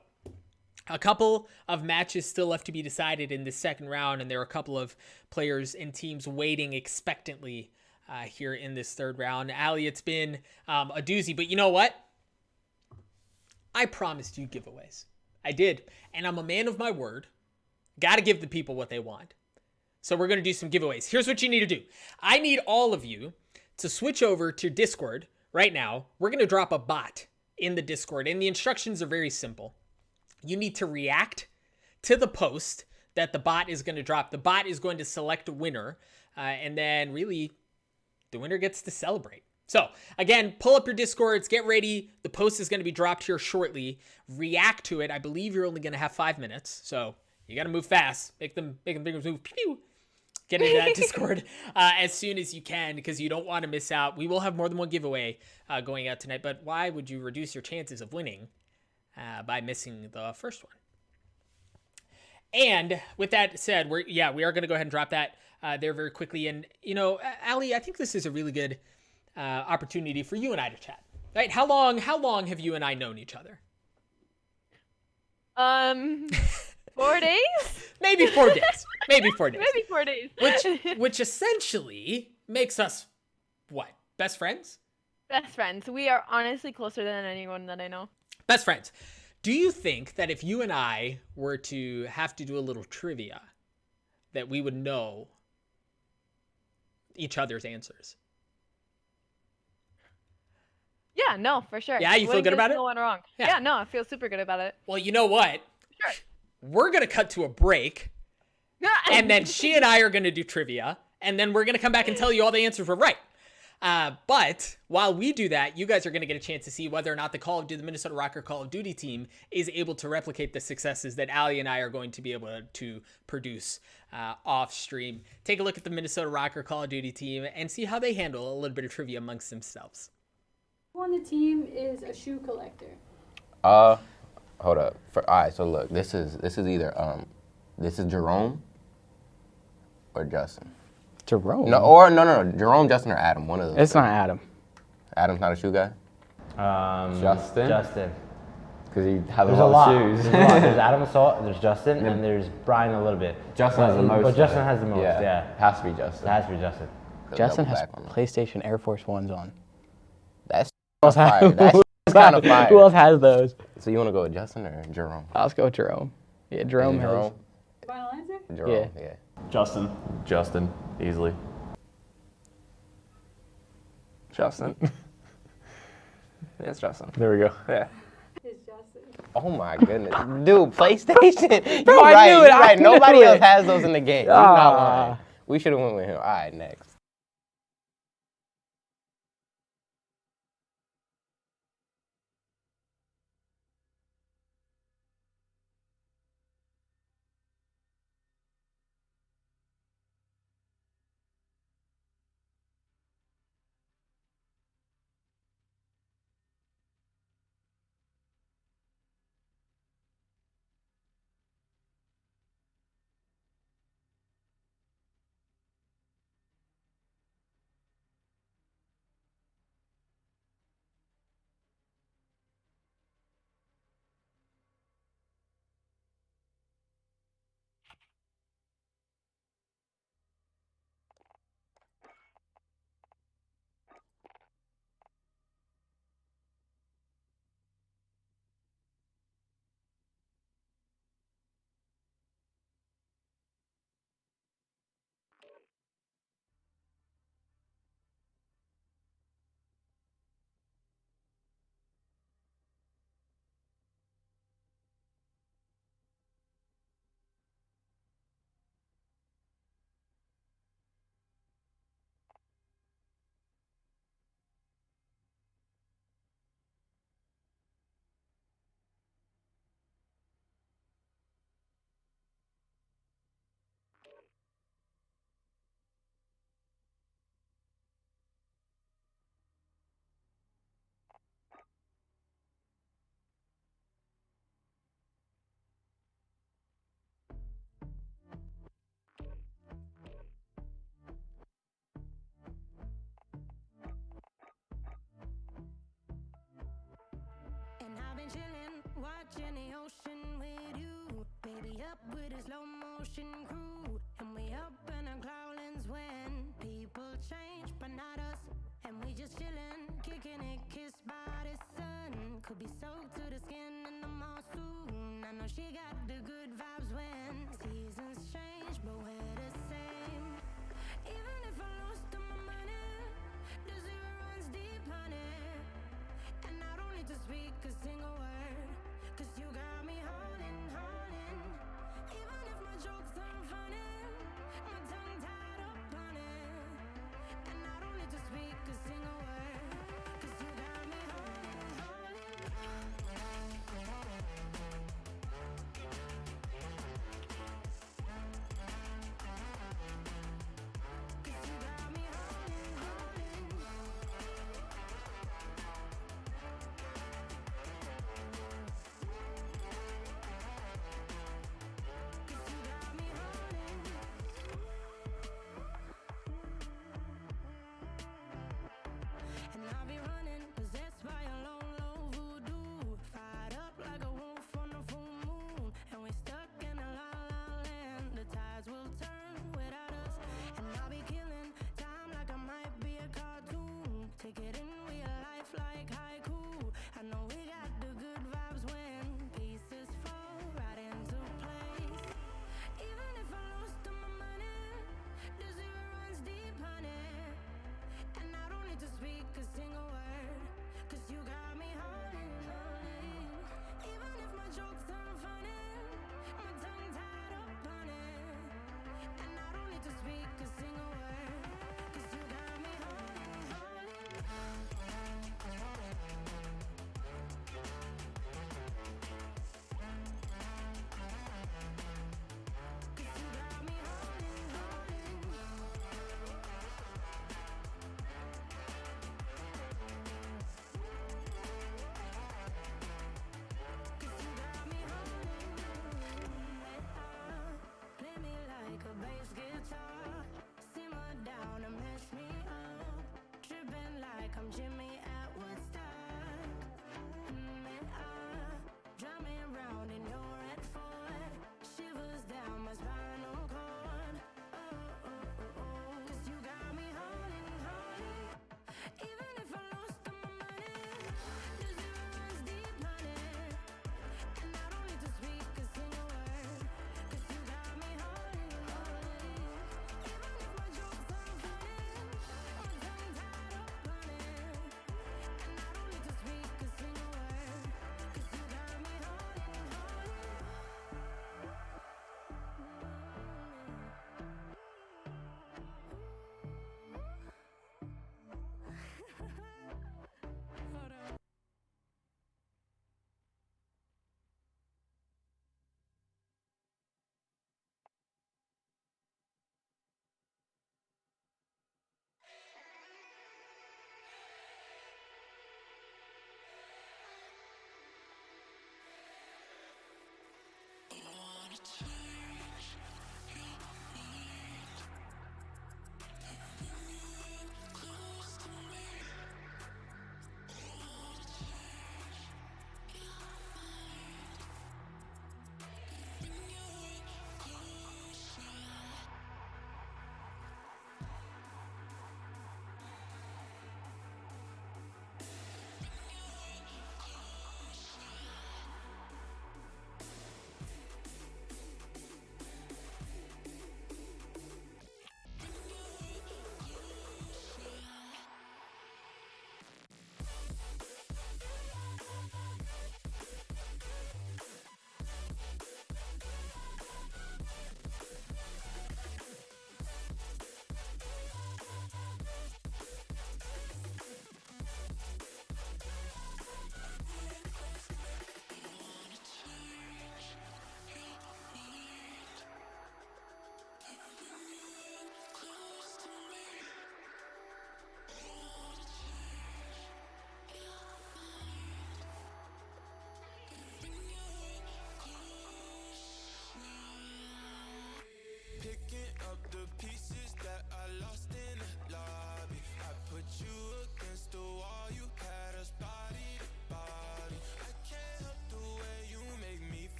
a couple of matches still left to be decided in the second round, and there are a couple of players and teams waiting expectantly here in this third round. Allie, it's been a doozy, but you know what? I promised you giveaways. I did, and I'm a man of my word. Got to give the people what they want. So we're going to do some giveaways. Here's what you need to do. I need all of you to switch over to Discord right now. We're going to drop a bot in the Discord, and the instructions are very simple. You need to react to the post that the bot is going to drop. The bot is going to select a winner, and then really the winner gets to celebrate. So, again, pull up your Discords, get ready. The post is going to be dropped here shortly. React to it. I believe you're only going to have 5 minutes, so you got to move fast. Make them move. Pew, pew. Get into that Discord as soon as you can, because you don't want to miss out. We will have more than one giveaway going out tonight, but why would you reduce your chances of winning by missing the first one? And with that said, we are going to go ahead and drop that there very quickly. And, you know, Allie, I think this is a really good opportunity for you and I to chat, right? How long have you and I known each other? 4 days? Maybe 4 days. Maybe 4 days. Maybe 4 days. Which essentially makes us what? Best friends? Best friends. We are honestly closer than anyone that I know. Best friends. Do you think that if you and I were to have to do a little trivia, that we would know each other's answers? Yeah, no, for sure. Yeah, you feel good about it? No one wrong. Yeah, no, I feel super good about it. Well, you know what? Sure. We're going to cut to a break, and then she and I are going to do trivia, and then we're going to come back and tell you all the answers were right. But while we do that, you guys are going to get a chance to see whether or not the Minnesota Røkkr Call of Duty team is able to replicate the successes that Ali and I are going to be able to produce off stream. Take a look at the Minnesota Røkkr Call of Duty team and see how they handle a little bit of trivia amongst themselves. Who on the team is a shoe collector? Hold up. All right, so look, this is either this is Jerome or Justin. Jerome? No, Jerome, Justin, or Adam. One of those. It's not Adam. Adam's not a shoe guy? Justin? Justin. Because he has There's a lot of There's shoes. a lot. There's Adam Assault, there's Justin, and there's Brian a little bit. Justin has the most. But Justin has the most, yeah. Has to be Justin. It has to be Justin. Justin has Back on that. PlayStation Air Force Ones on. That's fire. That's kind of fire. Who else has those? So you want to go with Justin or Jerome? Let's go with Jerome. Yeah, Jerome has. Jerome? Final answer? Jerome, yeah. Justin. Justin, easily. Justin. It's Justin. There we go. Yeah. It's Justin. Oh my goodness. Dude, PlayStation. Bro, You're I right. knew it, You're I right. knew Nobody it. else has those in the game. You're not lying. We should have went with him. All right, next. And I've been chillin', watching the ocean with you. Baby up with a slow motion crew. And we up in our cloudlands when people change, but not us. And we just chillin', kicking it, kissed by the sun. Could be soaked to the skin in the mall soon. I know she got the good vibes when seasons change, but we're the same. Even if I lost all my money, the zero runs deep, honey. And I don't need to speak a single word, 'cause you got me holding. Even if my jokes aren't funny, my tongue tied up on it. And I don't need to speak a single word, 'cause you got me holding.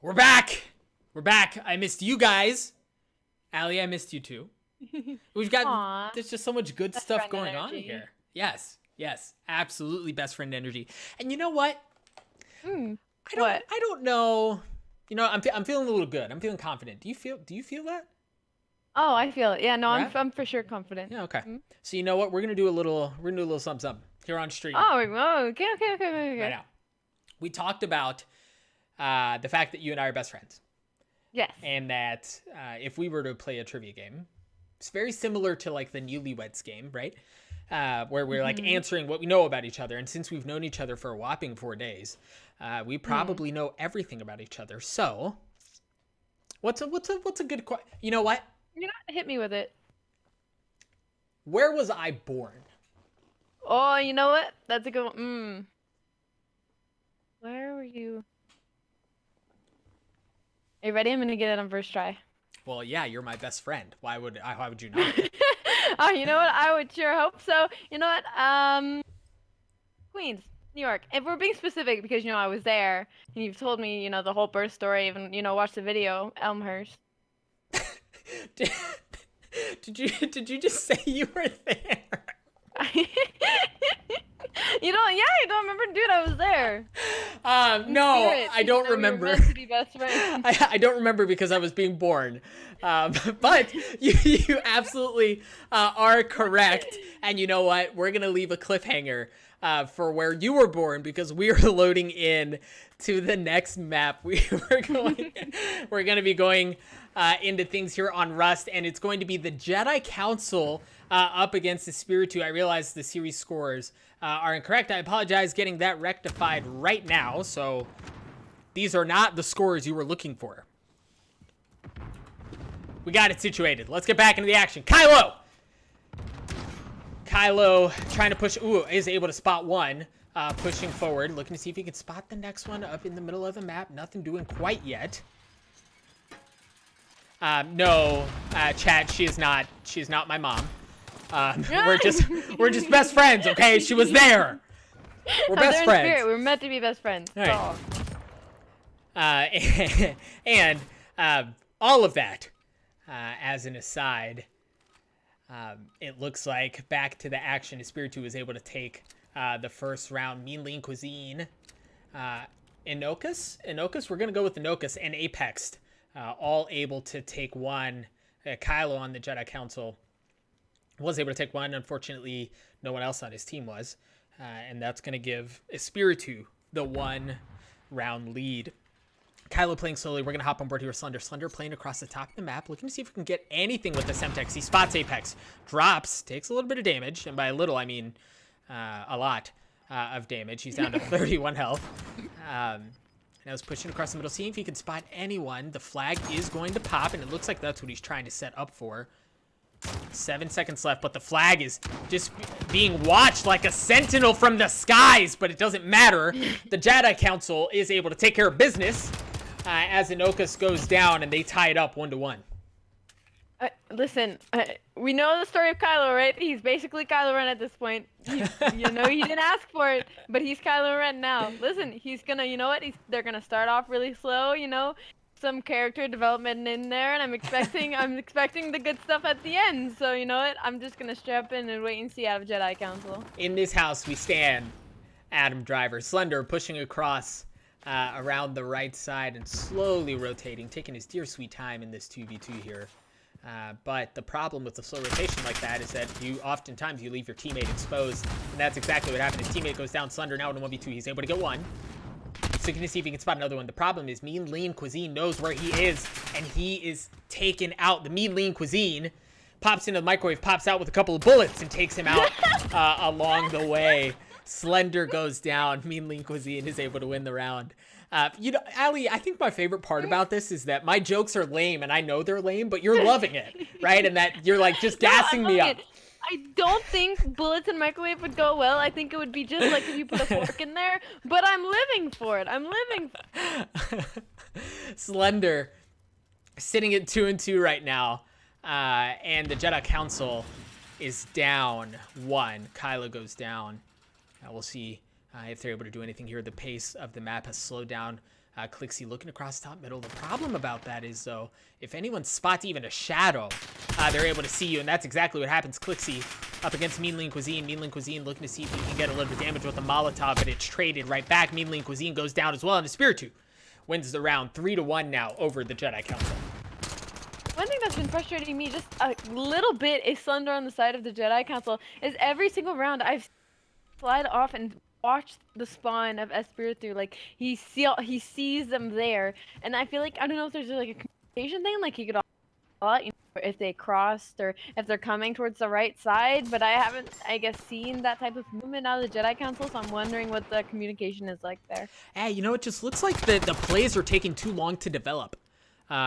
We're back. We're back. I missed you guys. Allie, I missed you too. We've got, Aw. there's just so much good Best stuff friend going on energy. here. Yes. Absolutely best friend energy. And you know what? What? I don't know. You know, I'm feeling a little good. I'm feeling confident. Do you feel that? Oh, I feel it. Yeah, no, Yeah? I'm for sure confident. Yeah, okay. So you know what? We're gonna do a little something here on stream. Oh, okay. Right now. We talked about the fact that you and I are best friends. Yes. And that if we were to play a trivia game, it's very similar to like the Newlyweds game, right? Where we're like answering what we know about each other. And since we've known each other for a whopping 4 days, we probably know everything about each other. So what's a good question? You know what? You know, hit me with it. Where was I born? Oh, you know what? That's a good one. Where were you? Are you ready? I'm gonna get it on first try. Well, yeah, you're my best friend. Why would you not? Oh, you know what? I would sure hope so. You know what? Queens, New York. If we're being specific, because I was there, and you've told me, the whole birth story, even watched the video, Elmhurst. Did you just say you were there? You don't remember, dude? I was there. No, Spirit, I don't remember. We were meant to be best friends. I don't remember because I was being born. But you absolutely are correct. And you know what? We're gonna leave a cliffhanger for where you were born because we are loading in to the next map. We're gonna be going into things here on Rust, and it's going to be the Jedi Council up against the Spiritu. I realize the series scores are incorrect. I apologize getting that rectified right now. So these are not the scores you were looking for. We got it situated. Let's get back into the action. Kylo trying to push. Ooh, is able to spot one. Pushing forward, looking to see if he can spot the next one up in the middle of the map. Nothing doing quite yet. No, chat. She is not my mom. We're just best friends. Okay, she was there. We're best friends. Spirit. We're meant to be best friends. All right. And all of that, as an aside, it looks like back to the action. Espiritu was able to take the first round. Mean Lean Cuisine, Inokus. We're gonna go with Inokus and Apexed, all able to take one. Kylo on the Jedi Council was able to take one. Unfortunately, no one else on his team was, and that's gonna give Espiritu the 1 round lead. Kylo playing slowly. We're gonna hop on board here with Slender. Slender playing across the top of the map, looking to see if we can get anything with the Semtex. He spots Apex, drops, takes a little bit of damage, and by a little I mean a lot of damage. He's down to 31 health. Now he's pushing across the middle, seeing if he can spot anyone. The flag is going to pop, and it looks like that's what he's trying to set up for. 7 seconds left, but the flag is just being watched like a sentinel from the skies, but it doesn't matter. The Jedi Council is able to take care of business as Inokus goes down, and they tie it up 1-1. Listen, we know the story of Kylo, right? He's basically Kylo Ren at this point. He didn't ask for it, but he's Kylo Ren now. Listen, he's gonna, they're gonna start off really slow, some character development in there, and I'm expecting the good stuff at the end. So you know what? I'm just gonna strap in and wait and see out of Jedi Council. In this house we stand. Adam Driver, Slender pushing across around the right side and slowly rotating, taking his dear sweet time in this 2v2 here. But the problem with the slow rotation like that is that oftentimes you leave your teammate exposed, and that's exactly what happened. His teammate goes down. Slender now in a 1v2. He's able to get one. So you can see if he can spot another one. The problem is Mean Lean Cuisine knows where he is, and he is taken out. The Mean Lean Cuisine pops into the microwave, pops out with a couple of bullets, and takes him out along the way. Slender goes down. Mean Lean Cuisine is able to win the round. Allie, I think my favorite part about this is that my jokes are lame, and I know they're lame, but you're loving it, right? And that you're like just gassing me up. I don't think bullets in microwave would go well. I think it would be just like if you put a fork in there, but I'm living for it. Slender sitting at 2-2 right now, and the Jedi Council is down 1. Kylo goes down. We'll see if they're able to do anything here. The pace of the map has slowed down Clixie looking across top middle. The problem about that is, though, if anyone spots even a shadow, they're able to see you, and that's exactly what happens. Clixie up against Mean Lean Cuisine. Mean Lean Cuisine looking to see if he can get a little bit of damage with the Molotov, but it's traded right back. Mean Lean Cuisine goes down as well, and Espiritu wins the round 3-1 now over the Jedi Council. One thing that's been frustrating me just a little bit is Slender on the side of the Jedi Council is every single round I've slide off and watch the spawn of Espiritu. Like he sees them there, and I feel like I don't know if there's like a communication thing, like he could you know, if they crossed or if they're coming towards the right side. But I haven't, I guess, seen that type of movement out of the Jedi Council, so I'm wondering what the communication is like there. Hey, you know, it just looks like the plays are taking too long to develop.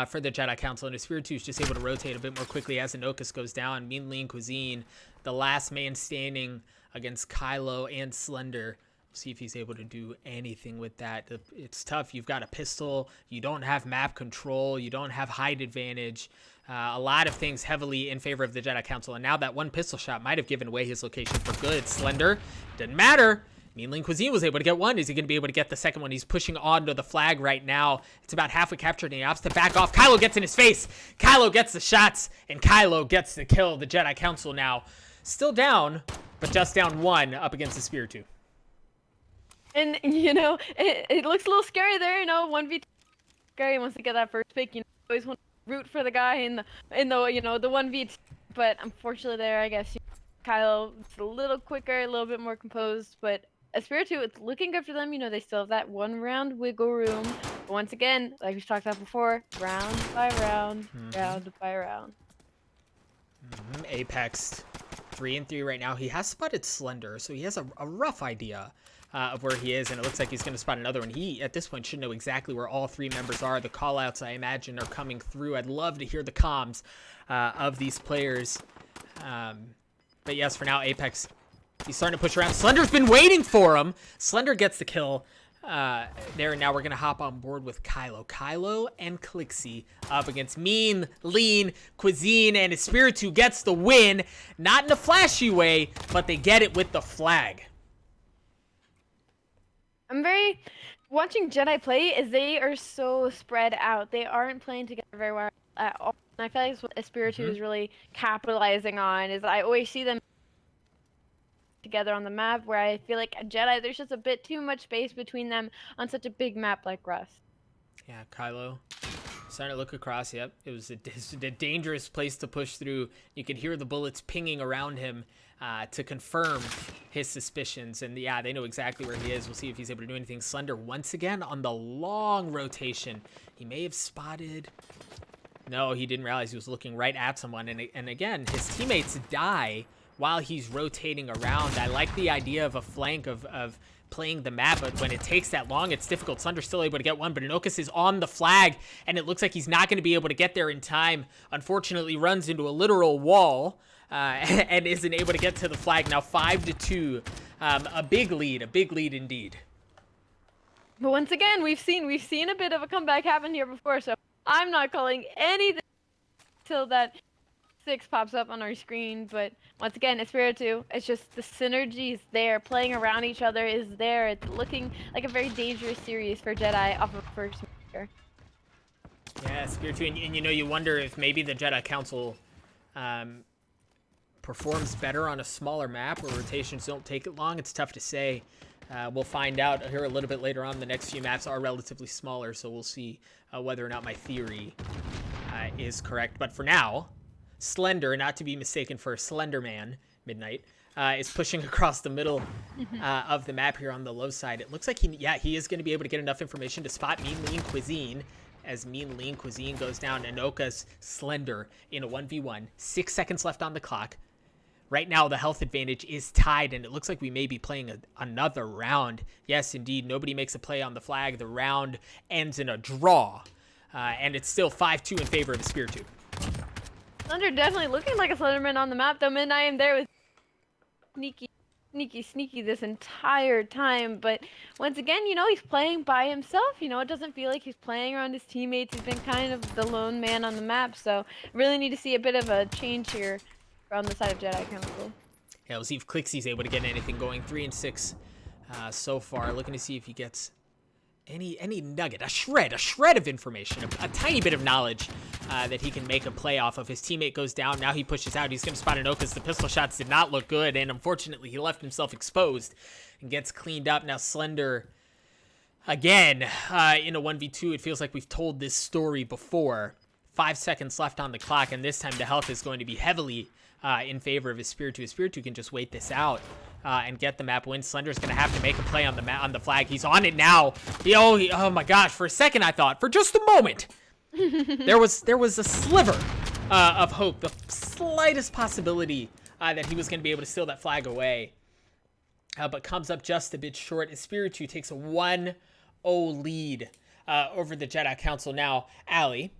For the Jedi Council, and Espiritu is just able to rotate a bit more quickly as Anokus goes down. Mean Lean Cuisine, the last man standing against Kylo and Slender. We'll see if he's able to do anything with that. It's tough. You've got a pistol. You don't have map control. You don't have height advantage. A lot of things heavily in favor of the Jedi Council, and now that one pistol shot might have given away his location for good. Slender, didn't matter. Mean Lean Cuisine was able to get one. Is he going to be able to get the second one? He's pushing onto the flag right now. It's about halfway captured, and he opts to back off. Kylo gets in his face. Kylo gets the shots, and Kylo gets the kill. The Jedi Council now still down, but just down one up against the Espiritu. And, you know, it looks a little scary there, you know, 1v2. Scary wants to get that first pick, you know, always want to root for the guy in the you know, the 1v2. But unfortunately there, I guess, Kylo is a little quicker, a little bit more composed, but Espiritu, it's looking good for them. You know, they still have that one round wiggle room. But once again, like we've talked about before, round by round, round by round. Apex 3-3 right now. He has spotted Slender, so he has a rough idea of where he is, and it looks like he's going to spot another one. He, at this point, should know exactly where all three members are. The callouts, I imagine, are coming through. I'd love to hear the comms of these players. But yes, for now, Apex, he's starting to push around. Slender's been waiting for him. Slender gets the kill there, and now we're going to hop on board with Kylo. Kylo and Clixie up against Mean Lean Cuisine, and Espiritu gets the win. Not in a flashy way, but they get it with the flag. I'm very watching Jedi play is they are so spread out. They aren't playing together very well at all. And I feel like that's what Espiritu is really capitalizing on. Is I always see them together on the map, where I feel like a Jedi, there's just a bit too much space between them on such a big map like Rust. Yeah, Kylo starting to look across. Yep, it was a dangerous place to push through. You could hear the bullets pinging around him to confirm his suspicions. And yeah, they know exactly where he is. We'll see if he's able to do anything. Slender once again on the long rotation. He may have spotted. No, he didn't realize he was looking right at someone. And again, his teammates die while he's rotating around. I like the idea of a flank of playing the map, but when it takes that long, it's difficult. Slender's still able to get one, but Anokus is on the flag, and it looks like he's not going to be able to get there in time. Unfortunately, runs into a literal wall and isn't able to get to the flag. Now 5-2, a big lead indeed. But once again, we've seen a bit of a comeback happen here before, so I'm not calling anything till that 6 pops up on our screen. But once again, Espiritu, it's just the synergy is there. Playing around each other is there. It's looking like a very dangerous series for Jedi off of first meter. Yeah, Espiritu, and you know, you wonder if maybe the Jedi Council performs better on a smaller map where rotations don't take it long. It's tough to say. We'll find out here a little bit later on. The next few maps are relatively smaller, so we'll see whether or not my theory is correct. But for now, Slender, not to be mistaken for Slender Man Midnight, is pushing across the middle of the map here on the low side. It looks like he is going to be able to get enough information to spot Mean Lean Cuisine. As Mean Lean Cuisine goes down, Anoka's Slender in a 1v1. 6 seconds left on the clock. Right now, the health advantage is tied, and it looks like we may be playing another round. Yes, indeed, nobody makes a play on the flag. The round ends in a draw, and it's still 5-2 in favor of Espiritu. Slender definitely looking like a Slenderman on the map, though. Midnight, I am there with sneaky this entire time. But once again, you know, he's playing by himself. You know, it doesn't feel like he's playing around his teammates. He's been kind of the lone man on the map, so really need to see a bit of a change here on the side of Jedi Council. Yeah, we'll see if Clixie's able to get anything going. 3-6 so far. Looking to see if he gets any nugget, a shred of information, a tiny bit of knowledge that he can make a play off of. His teammate goes down. Now he pushes out. He's going to spot Anokas. The pistol shots did not look good, and unfortunately, he left himself exposed and gets cleaned up. Now Slender, again, in a 1v2, it feels like we've told this story before. 5 seconds left on the clock, and this time the health is going to be heavily in favor of Espiritu. Espiritu can just wait this out and get the map win. Slender's going to have to make a play on the flag. He's on it now. Oh my gosh, for a second I thought, for just a moment, there was a sliver of hope, the slightest possibility that he was going to be able to steal that flag away. But comes up just a bit short. Espiritu takes a 1-0 lead over the Jedi Council. Now, Allie,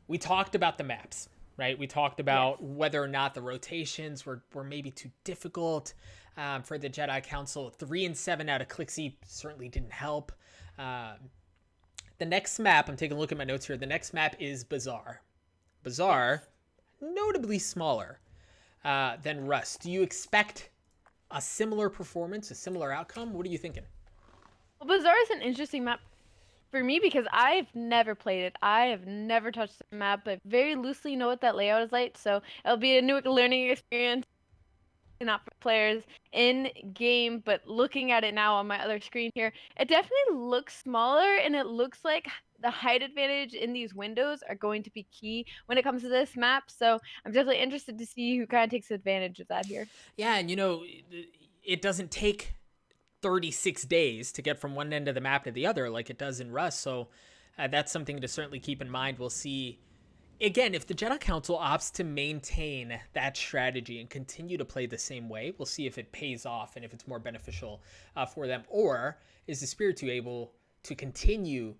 we talked about the maps, right? We talked about whether or not the rotations were maybe too difficult for the Jedi Council. 3 and 7 out of Clixie certainly didn't help. The next map, I'm taking a look at my notes here. The next map is Bazaar. Bazaar, notably smaller than Rust. Do you expect a similar performance, a similar outcome? What are you thinking? Well, Bazaar is an interesting map for me because I've never played it. I have never touched the map, but very loosely know what that layout is like. So it'll be a new learning experience, not for players in game, but looking at it now on my other screen here, it definitely looks smaller, and it looks like the height advantage in these windows are going to be key when it comes to this map. So I'm definitely interested to see who kind of takes advantage of that here. Yeah, and it doesn't take 36 days to get from one end of the map to the other like it does in Rust. So that's something to certainly keep in mind. We'll see. Again, if the Jedi Council opts to maintain that strategy and continue to play the same way, we'll see if it pays off and if it's more beneficial for them. Or is the Espiritu able to continue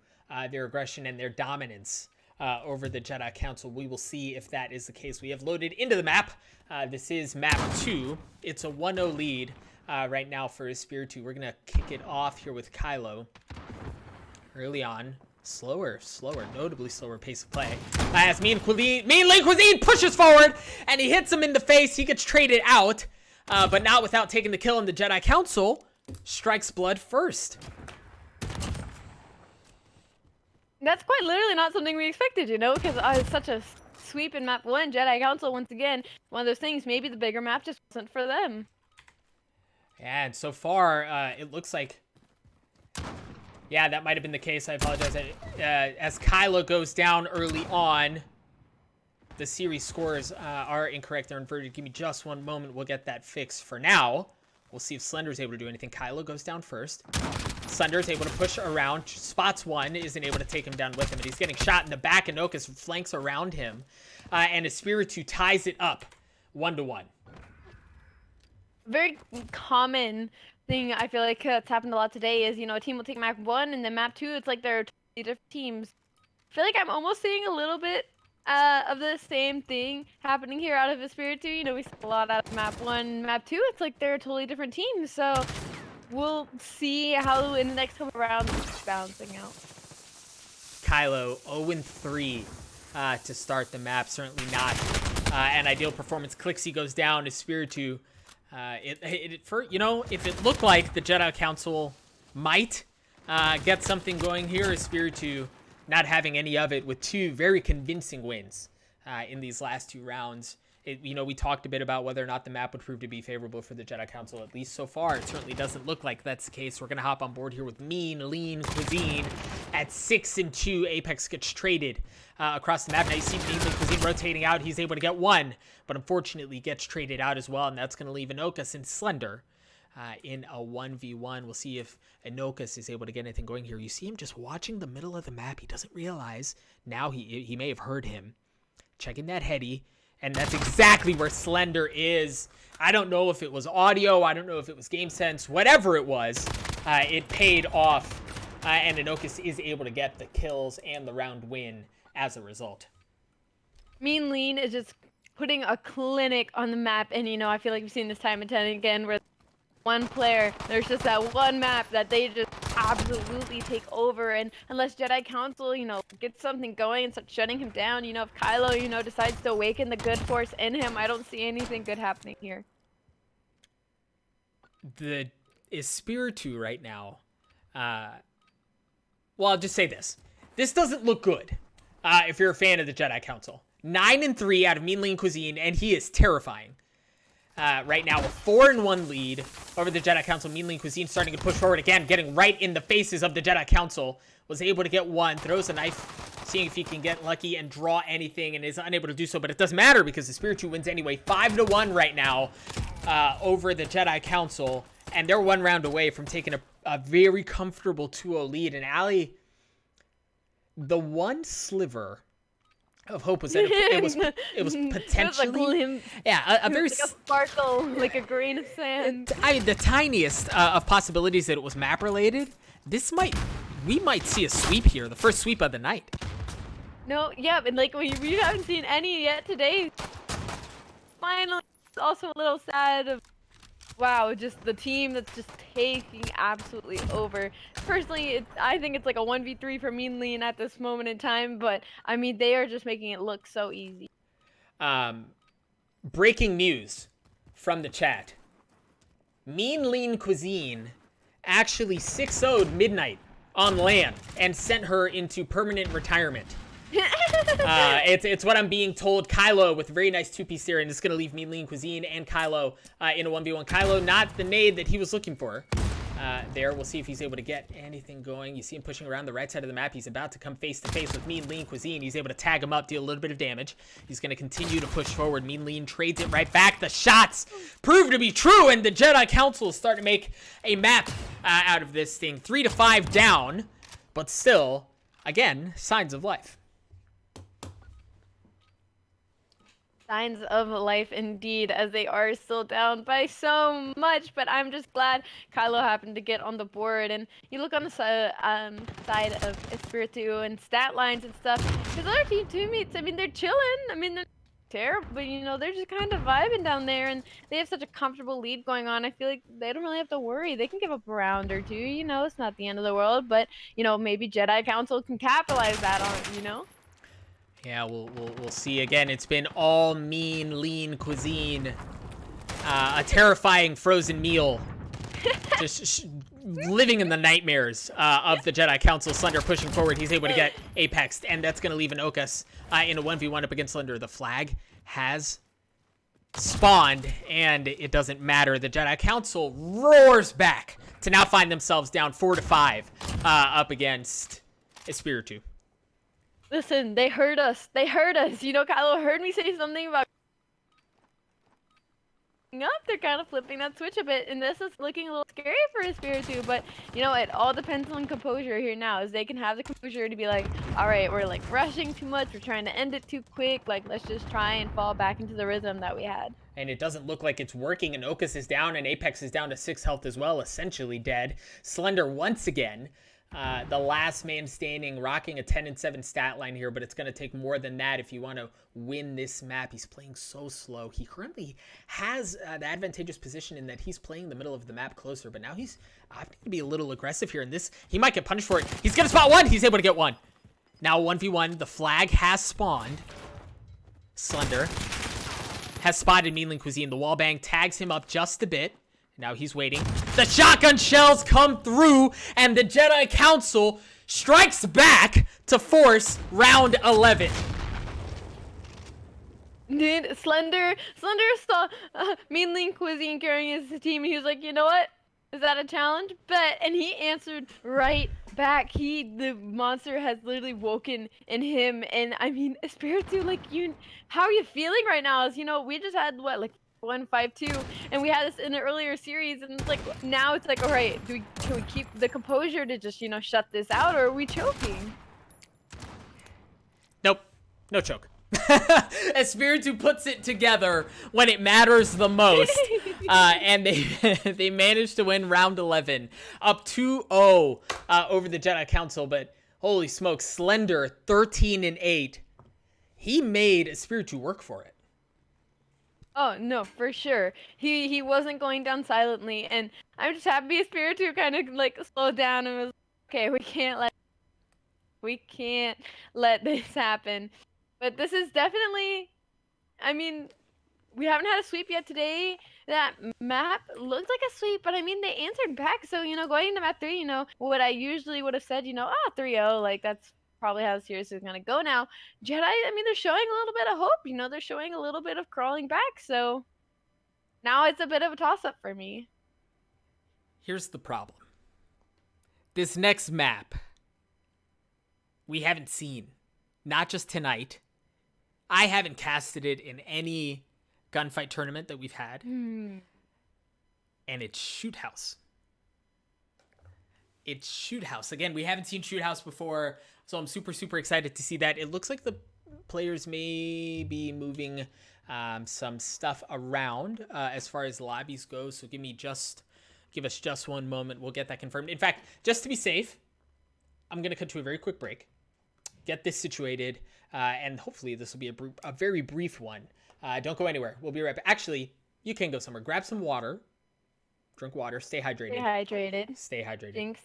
their aggression and their dominance over the Jedi Council? We will see if that is the case. We have loaded into the map. This is map 2. It's a 1-0 lead right now for Espiritu. We're going to kick it off here with Kylo early on. Slower, notably slower pace of play. As Mean Lean Cuisine pushes forward, and he hits him in the face. He gets traded out, but not without taking the kill, and the Jedi Council strikes blood first. That's quite literally not something we expected, because it's such a sweep in map 1. Jedi Council, once again, one of those things, maybe the bigger map just wasn't for them. Yeah, and so far, it looks like... Yeah, that might have been the case. I apologize. As Kylo goes down early on, the series scores are incorrect. They're inverted. Give me just one moment. We'll get that fixed. For now, we'll see if Slender's able to do anything. Kylo goes down first. Slender's able to push around. Spots one. Isn't able to take him down with him. And he's getting shot in the back. Anokas flanks around him. And Espiritu ties it up 1-1. Very common thing I feel like that's happened a lot today is, a team will take map 1 and then map 2, it's like they're totally different teams. I feel like I'm almost seeing a little bit of the same thing happening here out of Espiritu. We see a lot out of map 1, map 2, it's like they're totally different teams. So we'll see how in the next couple rounds it's balancing out. Kylo 0-3 to start the map. Certainly not an ideal performance. Clixie goes down. Espiritu. If it looked like the Jedi Council might get something going here, Espiritu not having any of it with 2 very convincing wins in these last 2 rounds. We talked a bit about whether or not the map would prove to be favorable for the Jedi Council, at least so far. It certainly doesn't look like that's the case. We're going to hop on board here with Mean Lean Cuisine at 6-2. Apex gets traded across the map. Now you see Mean Lean Cuisine rotating out. He's able to get 1, but unfortunately gets traded out as well, and that's going to leave Anokas and Slender in a 1v1. We'll see if Anokas is able to get anything going here. You see him just watching the middle of the map. He doesn't realize. Now he may have heard him. Checking that heady. And that's exactly where Slender is. I don't know if it was audio. I don't know if it was game sense. Whatever it was, it paid off. And Anokas is able to get the kills and the round win as a result. Mean Lean is just putting a clinic on the map. And, I feel like we've seen this time and time again where one player, there's just that one map that they just absolutely take over. And unless Jedi Council, gets something going and starts shutting him down, if Kylo, decides to awaken the good force in him, I don't see anything good happening here. The Espiritu right now, Well, I'll just say this. This doesn't look good if you're a fan of the Jedi Council. 9-3 out of Mean Lean Cuisine, and he is terrifying. Right now, a 4-1 lead over the Jedi Council. Mean Lean Cuisine starting to push forward again, getting right in the faces of the Jedi Council. Was able to get one, throws a knife, seeing if he can get lucky and draw anything, and is unable to do so. But it doesn't matter because the Spiritu wins anyway. 5-1 right now over the Jedi Council, and they're one round away from taking a very comfortable 2-0 lead. And Allie, the one sliver of hope was that it was potentially a very like a sparkle, like a grain of sand. I mean, the tiniest of possibilities that it was map related. We might see a sweep here, the first sweep of the night. No, yeah, and like we haven't seen any yet today. Finally, it's also a little sad of, wow, just the team that's just taking absolutely over. Personally, I think it's like a 1v3 for Mean Lean at this moment in time, but I mean, they are just making it look so easy. Breaking news from the chat. Mean Lean Cuisine actually 6-0'd Midnight on LAN and sent her into permanent retirement. It's what I'm being told. Kylo with a very nice 2-piece there, and it's going to leave Mean Lean Cuisine and Kylo in a 1v1. Kylo, not the nade that he was looking for there. We'll see if he's able to get anything going. You see him pushing around the right side of the map. He's about to come face-to-face with Mean Lean Cuisine. He's able to tag him up, deal a little bit of damage. He's going to continue to push forward. Mean Lean trades it right back. The shots prove to be true, and the Jedi Council is starting to make a map out of this thing. 3-5 down, but still, again, signs of life. Signs of life indeed, as they are still down by so much, but I'm just glad Kylo happened to get on the board. And you look on the side of Espiritu and stat lines and stuff, his other teammates, I mean, they're chilling. I mean, they're terrible, but you know, they're just kind of vibing down there, and they have such a comfortable lead going on. I feel like they don't really have to worry. They can give up a round or two, you know, it's not the end of the world, but you know, maybe Jedi Council can capitalize that on it, you know? Yeah, we'll see. Again, it's been all Mean Lean Cuisine. A terrifying frozen meal. Just living in the nightmares of the Jedi Council. Slender pushing forward. He's able to get Apexed, and that's going to leave an Okas in a 1v1 up against Slender. The flag has spawned, and it doesn't matter. The Jedi Council roars back to now find themselves down 4-5 up against Espiritu. Listen, they heard us. They heard us. You know, Kylo heard me say something about up. They're kind of flipping that switch a bit, and this is looking a little scary for Espiritu, but you know, it all depends on composure here now, as they can have the composure to be like, all right, we're like rushing too much, we're trying to end it too quick, like let's just try and fall back into the rhythm that we had. And it doesn't look like it's working, and Okas is down, and Apex is down to 6 health as well, essentially dead. Slender once again, the last man standing, rocking a 10-7 stat line here, but it's going to take more than that if you want to win this map. He's playing so slow. He currently has the advantageous position in that he's playing the middle of the map closer, but now he's opting to be a little aggressive here, and this, he might get punished for it. He's going to spot one. He's able to get one. Now 1v1. The flag has spawned. Slender has spotted Mean Lean Cuisine. The wallbang tags him up just a bit. Now he's waiting. The shotgun shells come through, and the Jedi Council strikes back to force round 11. Dude, Slender saw Mean Lean Cuisine carrying his team, and he was like, you know what? Is that a challenge? Bet. And he answered right back. The monster has literally woken in him, and I mean, Espiritu, like, how are you feeling right now? As you know, we just had, what, like, 1-5-2, and we had this in an earlier series, and it's like now it's like, all right, can we keep the composure to just, you know, shut this out, or are we choking? Nope, no choke. Espiritu puts it together when it matters the most, and they managed to win round 11, up 2-0 over the Jedi Council. But holy smokes, Slender 13-8. He made Espiritu work for it. Oh, no, for sure. He wasn't going down silently, and I'm just happy Espiritu kind of, like, slowed down and was, okay, we can't let this happen. But this is definitely, I mean, we haven't had a sweep yet today. That map looked like a sweep, but I mean, they answered back. So, going into map 3, what I usually would have said, 3-0, like, that's probably how the series is going to go now. Jedi, I mean, they're showing a little bit of hope, they're showing a little bit of crawling back. So now it's a bit of a toss-up for me. Here's the problem. This next map, we haven't seen. Not just tonight. I haven't casted it in any gunfight tournament that we've had. And it's Shoot House. It's Shoot House. Again, we haven't seen Shoot House before, so I'm super, super excited to see that. It looks like the players may be moving some stuff around as far as lobbies go, so give us just one moment. We'll get that confirmed. In fact, just to be safe, I'm going to cut to a very quick break, get this situated, and hopefully this will be a very brief one. Don't go anywhere. We'll be right back. Actually, you can go somewhere. Grab some water. Drink water. Stay hydrated. Stay hydrated. Jinx.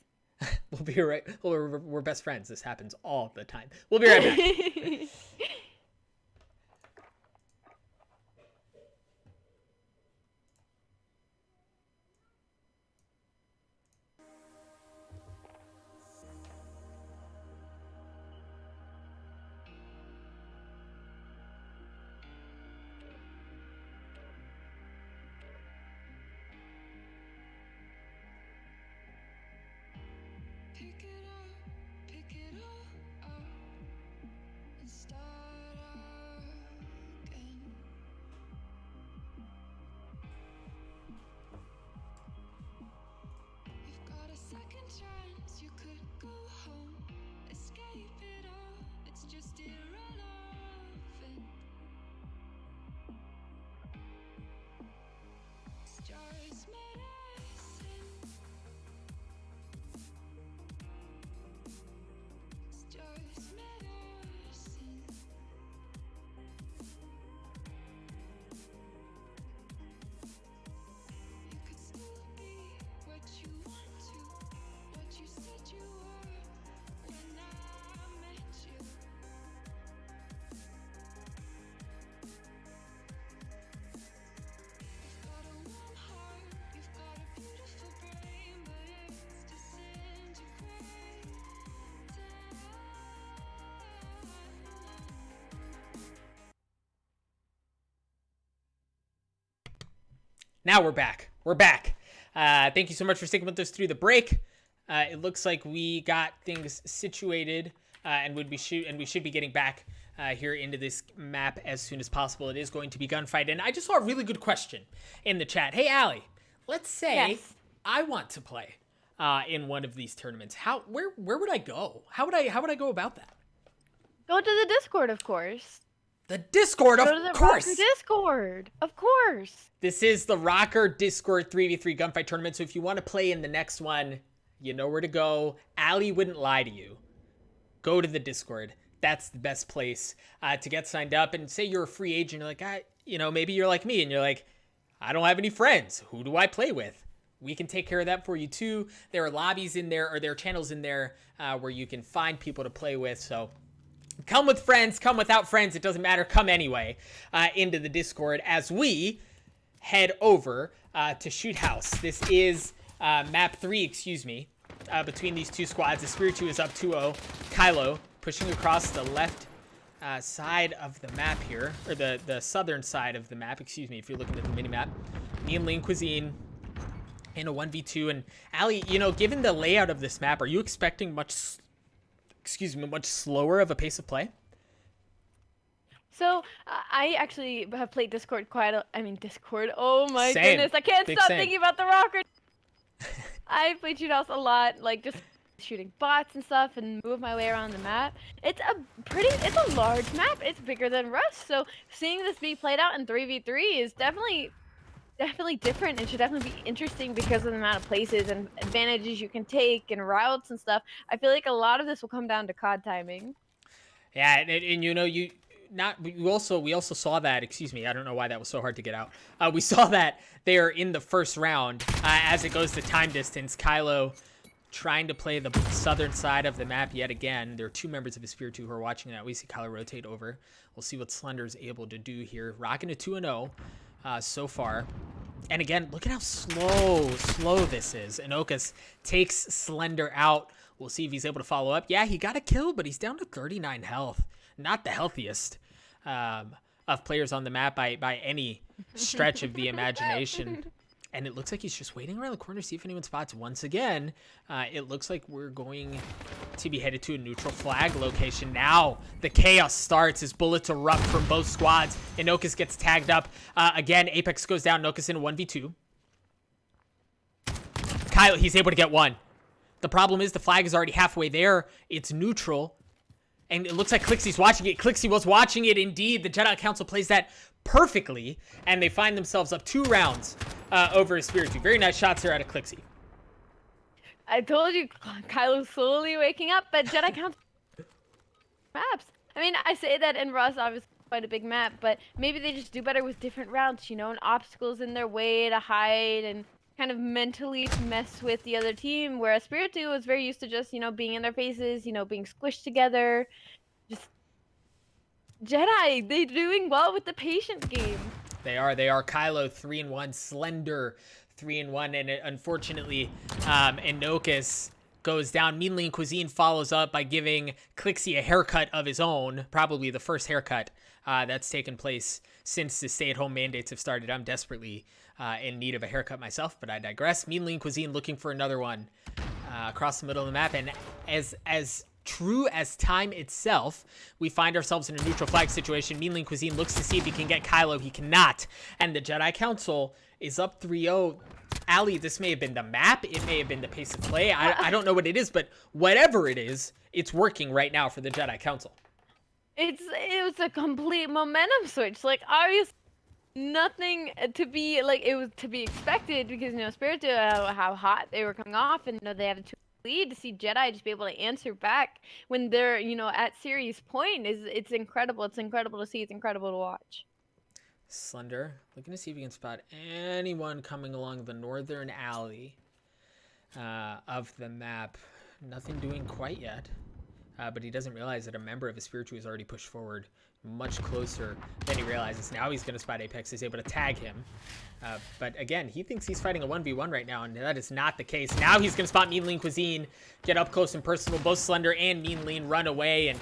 We'll be right. We're best friends. This happens all the time. We'll be right back. Pick it all up and start again. You've got a second chance, you could go home, escape it all, it's just irrelevant. It's just medicine. It's just medicine. You could still be what you want to, what you said you were when I met you. You've got a warm heart, you've got a beautiful brain, but it's disintegrating. Now we're back. We're back. Thank you so much for sticking with us through the break. It looks like we got things situated, and we should be getting back here into this map as soon as possible. It is going to be Gunfight, and I just saw a really good question in the chat. Hey, Allie, let's say Yes. I want to play in one of these tournaments. Where would I go? How would I go about that? Go to the Discord, of course. The Discord, Go to the of course. Røkkr Discord, of course. This is the Røkkr Discord 3v3 Gunfight tournament, so if you want to play in the next one, you know where to go. Allie wouldn't lie to you. Go to the Discord. That's the best place to get signed up. And say you're a free agent, you're like, maybe you're like me, and you're like, I don't have any friends. Who do I play with? We can take care of that for you too. There are lobbies in there, or there are channels in there where you can find people to play with. So come with friends, come without friends, it doesn't matter. Come anyway into the Discord as we head over to Shoot House. This is map 3, between these two squads. The Spiritu is up 2-0. Kylo pushing across the left side of the map here, or the southern side of the map, if you're looking at the mini-map. Me and Lean Cuisine in a 1v2. And Allie, given the layout of this map, are you expecting much slower of a pace of play? So I actually have played Discord Discord. Oh my Same. goodness, I can't Big stop same. thinking about the Røkkr. I've played Shoot House a lot, like just shooting bots and stuff and move my way around the map. It's a large map. It's bigger than Rust. So seeing this be played out in 3v3 is definitely different. It should definitely be interesting because of the amount of places and advantages you can take and routes and stuff. I feel like a lot of this will come down to COD timing. Yeah, and we also saw that, I don't know why that was so hard to get out. We saw that there in the first round, as it goes to time distance, Kylo trying to play the southern side of the map yet again. There are 2 members of Espiritu who are watching that. We see Kylo rotate over. We'll see what Slender's able to do here. Rocking a 2-0 so far. And again, look at how slow this is. Inokus takes Slender out. We'll see if he's able to follow up. Yeah, he got a kill, but he's down to 39 health. Not the healthiest of players on the map by any stretch of the imagination. And it looks like he's just waiting around the corner to see if anyone spots. Once again, it looks like we're going to be headed to a neutral flag location. Now the chaos starts as bullets erupt from both squads. Inokus gets tagged up. Again, Apex goes down. Inokus in a 1v2. Kylo, he's able to get one. The problem is the flag is already halfway there. It's neutral. And it looks like Clixie's watching it. Clixie was watching it indeed. The Jedi Council plays that perfectly. And they find themselves up 2 rounds over Espiritu. Very nice shots there out of Clixie. I told you, Kylo's slowly waking up, but Jedi Council maps. I mean, I say that, and Ross obviously quite a big map, but maybe they just do better with different routes, you know, and obstacles in their way to hide and kind of mentally mess with the other team, whereas Spiritu was very used to just, you know, being in their faces, you know, being squished together. Just Jedi, they're doing well with the patient game. They are. Kylo 3-1, Slender 3-1, and unfortunately, Inokus goes down. Mean Lean Cuisine follows up by giving Clixie a haircut of his own, probably the first haircut that's taken place since the stay-at-home mandates have started. I'm desperately in need of a haircut myself, but I digress. Mean Lean Cuisine looking for another one across the middle of the map, and as true as time itself, we find ourselves in a neutral flag situation. Mean Lean Cuisine looks to see if he can get Kylo. He cannot, and the Jedi Council is up 3-0. Ali, this may have been the map. It may have been the pace of play. I don't know what it is, but whatever it is, it's working right now for the Jedi Council. It was a complete momentum switch. Like, obviously, nothing to be, like, it was to be expected because, you know, Spiritu, how hot they were coming off, and, you know, they have a 2 lead. To see Jedi just be able to answer back when they're, you know, at series point it's incredible. It's incredible to see. It's incredible to watch. Slender looking to see if he can spot anyone coming along the northern alley of the map. Nothing doing quite yet, but he doesn't realize that a member of his Spiritu has already pushed forward much closer than he realizes. Now he's going to spot Apex. He's able to tag him. But again, he thinks he's fighting a 1v1 right now, and that is not the case. Now he's going to spot Mean Lean Cuisine, get up close and personal. Both Slender and Mean Lean run away, and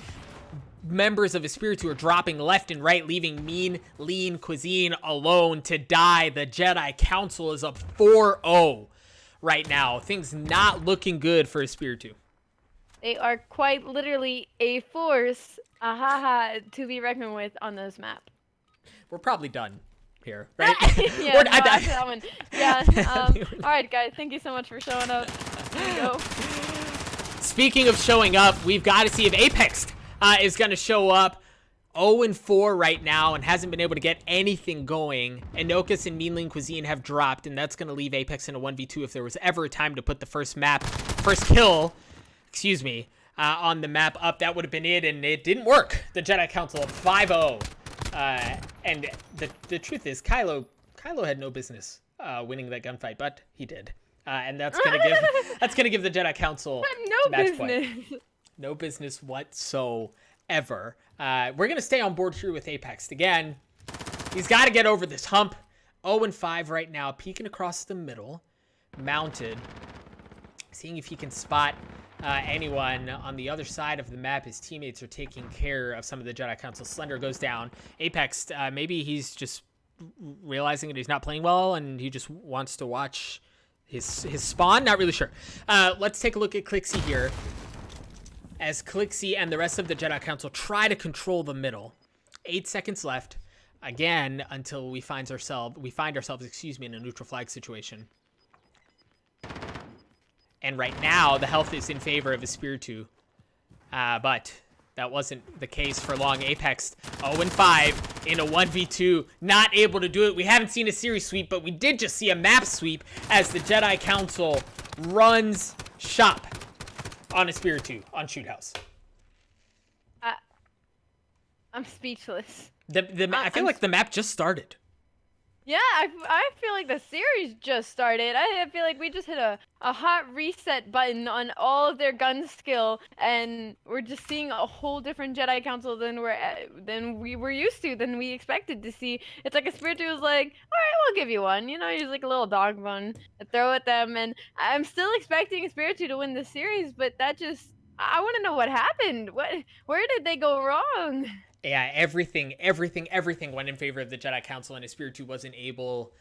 members of his Spiritu are dropping left and right, leaving Mean Lean Cuisine alone to die. The Jedi Council is up 4-0 right now. Things not looking good for his Spiritu. They are quite literally a force to be reckoned with on this map. We're probably done here, right? Yeah, no, after that one. Yeah. All right, guys. Thank you so much for showing up. Here we go. Speaking of showing up, we've got to see if Apex is going to show up. 0-4 right now and hasn't been able to get anything going. Inokus and Mean Lean Cuisine have dropped, and that's going to leave Apex in a 1v2 if there was ever a time to put the first kill, on the map up. That would have been it, and it didn't work. The Jedi Council 5-0. And the truth is, Kylo had no business winning that gunfight, but he did. And that's gonna give the Jedi Council no match business. Point. No business whatsoever. We're gonna stay on board here with Apex again. He's got to get over this hump. 0-5 right now, peeking across the middle, mounted, seeing if he can spot anyone on the other side of the map. His teammates are taking care of some of the Jedi Council. Slender goes down. Apex, maybe he's just realizing that he's not playing well and he just wants to watch his spawn. Not really sure. Let's take a look at Clixie here, as Clixie and the rest of the Jedi Council try to control the middle. 8 seconds left again until we find ourselves in a neutral flag situation. And right now, the health is in favor of Espiritu. But that wasn't the case for long. Apex 0-5 in a 1v2. Not able to do it. We haven't seen a series sweep, but we did just see a map sweep as the Jedi Council runs shop on Espiritu on Shoot House. I'm speechless. I feel like the map just started. Yeah, I feel like the series just started. I feel like we just hit a hot reset button on all of their gun skill, and we're just seeing a whole different Jedi Council than we were used to, than we expected to see. It's like a Spiritu was like, all right, we'll give you one. You know, he's like a little dog bone to throw at them, and I'm still expecting a Spiritu to win the series, but that just I want to know what happened. Where did they go wrong? Yeah, everything went in favor of the Jedi Council, and Espiritu wasn't able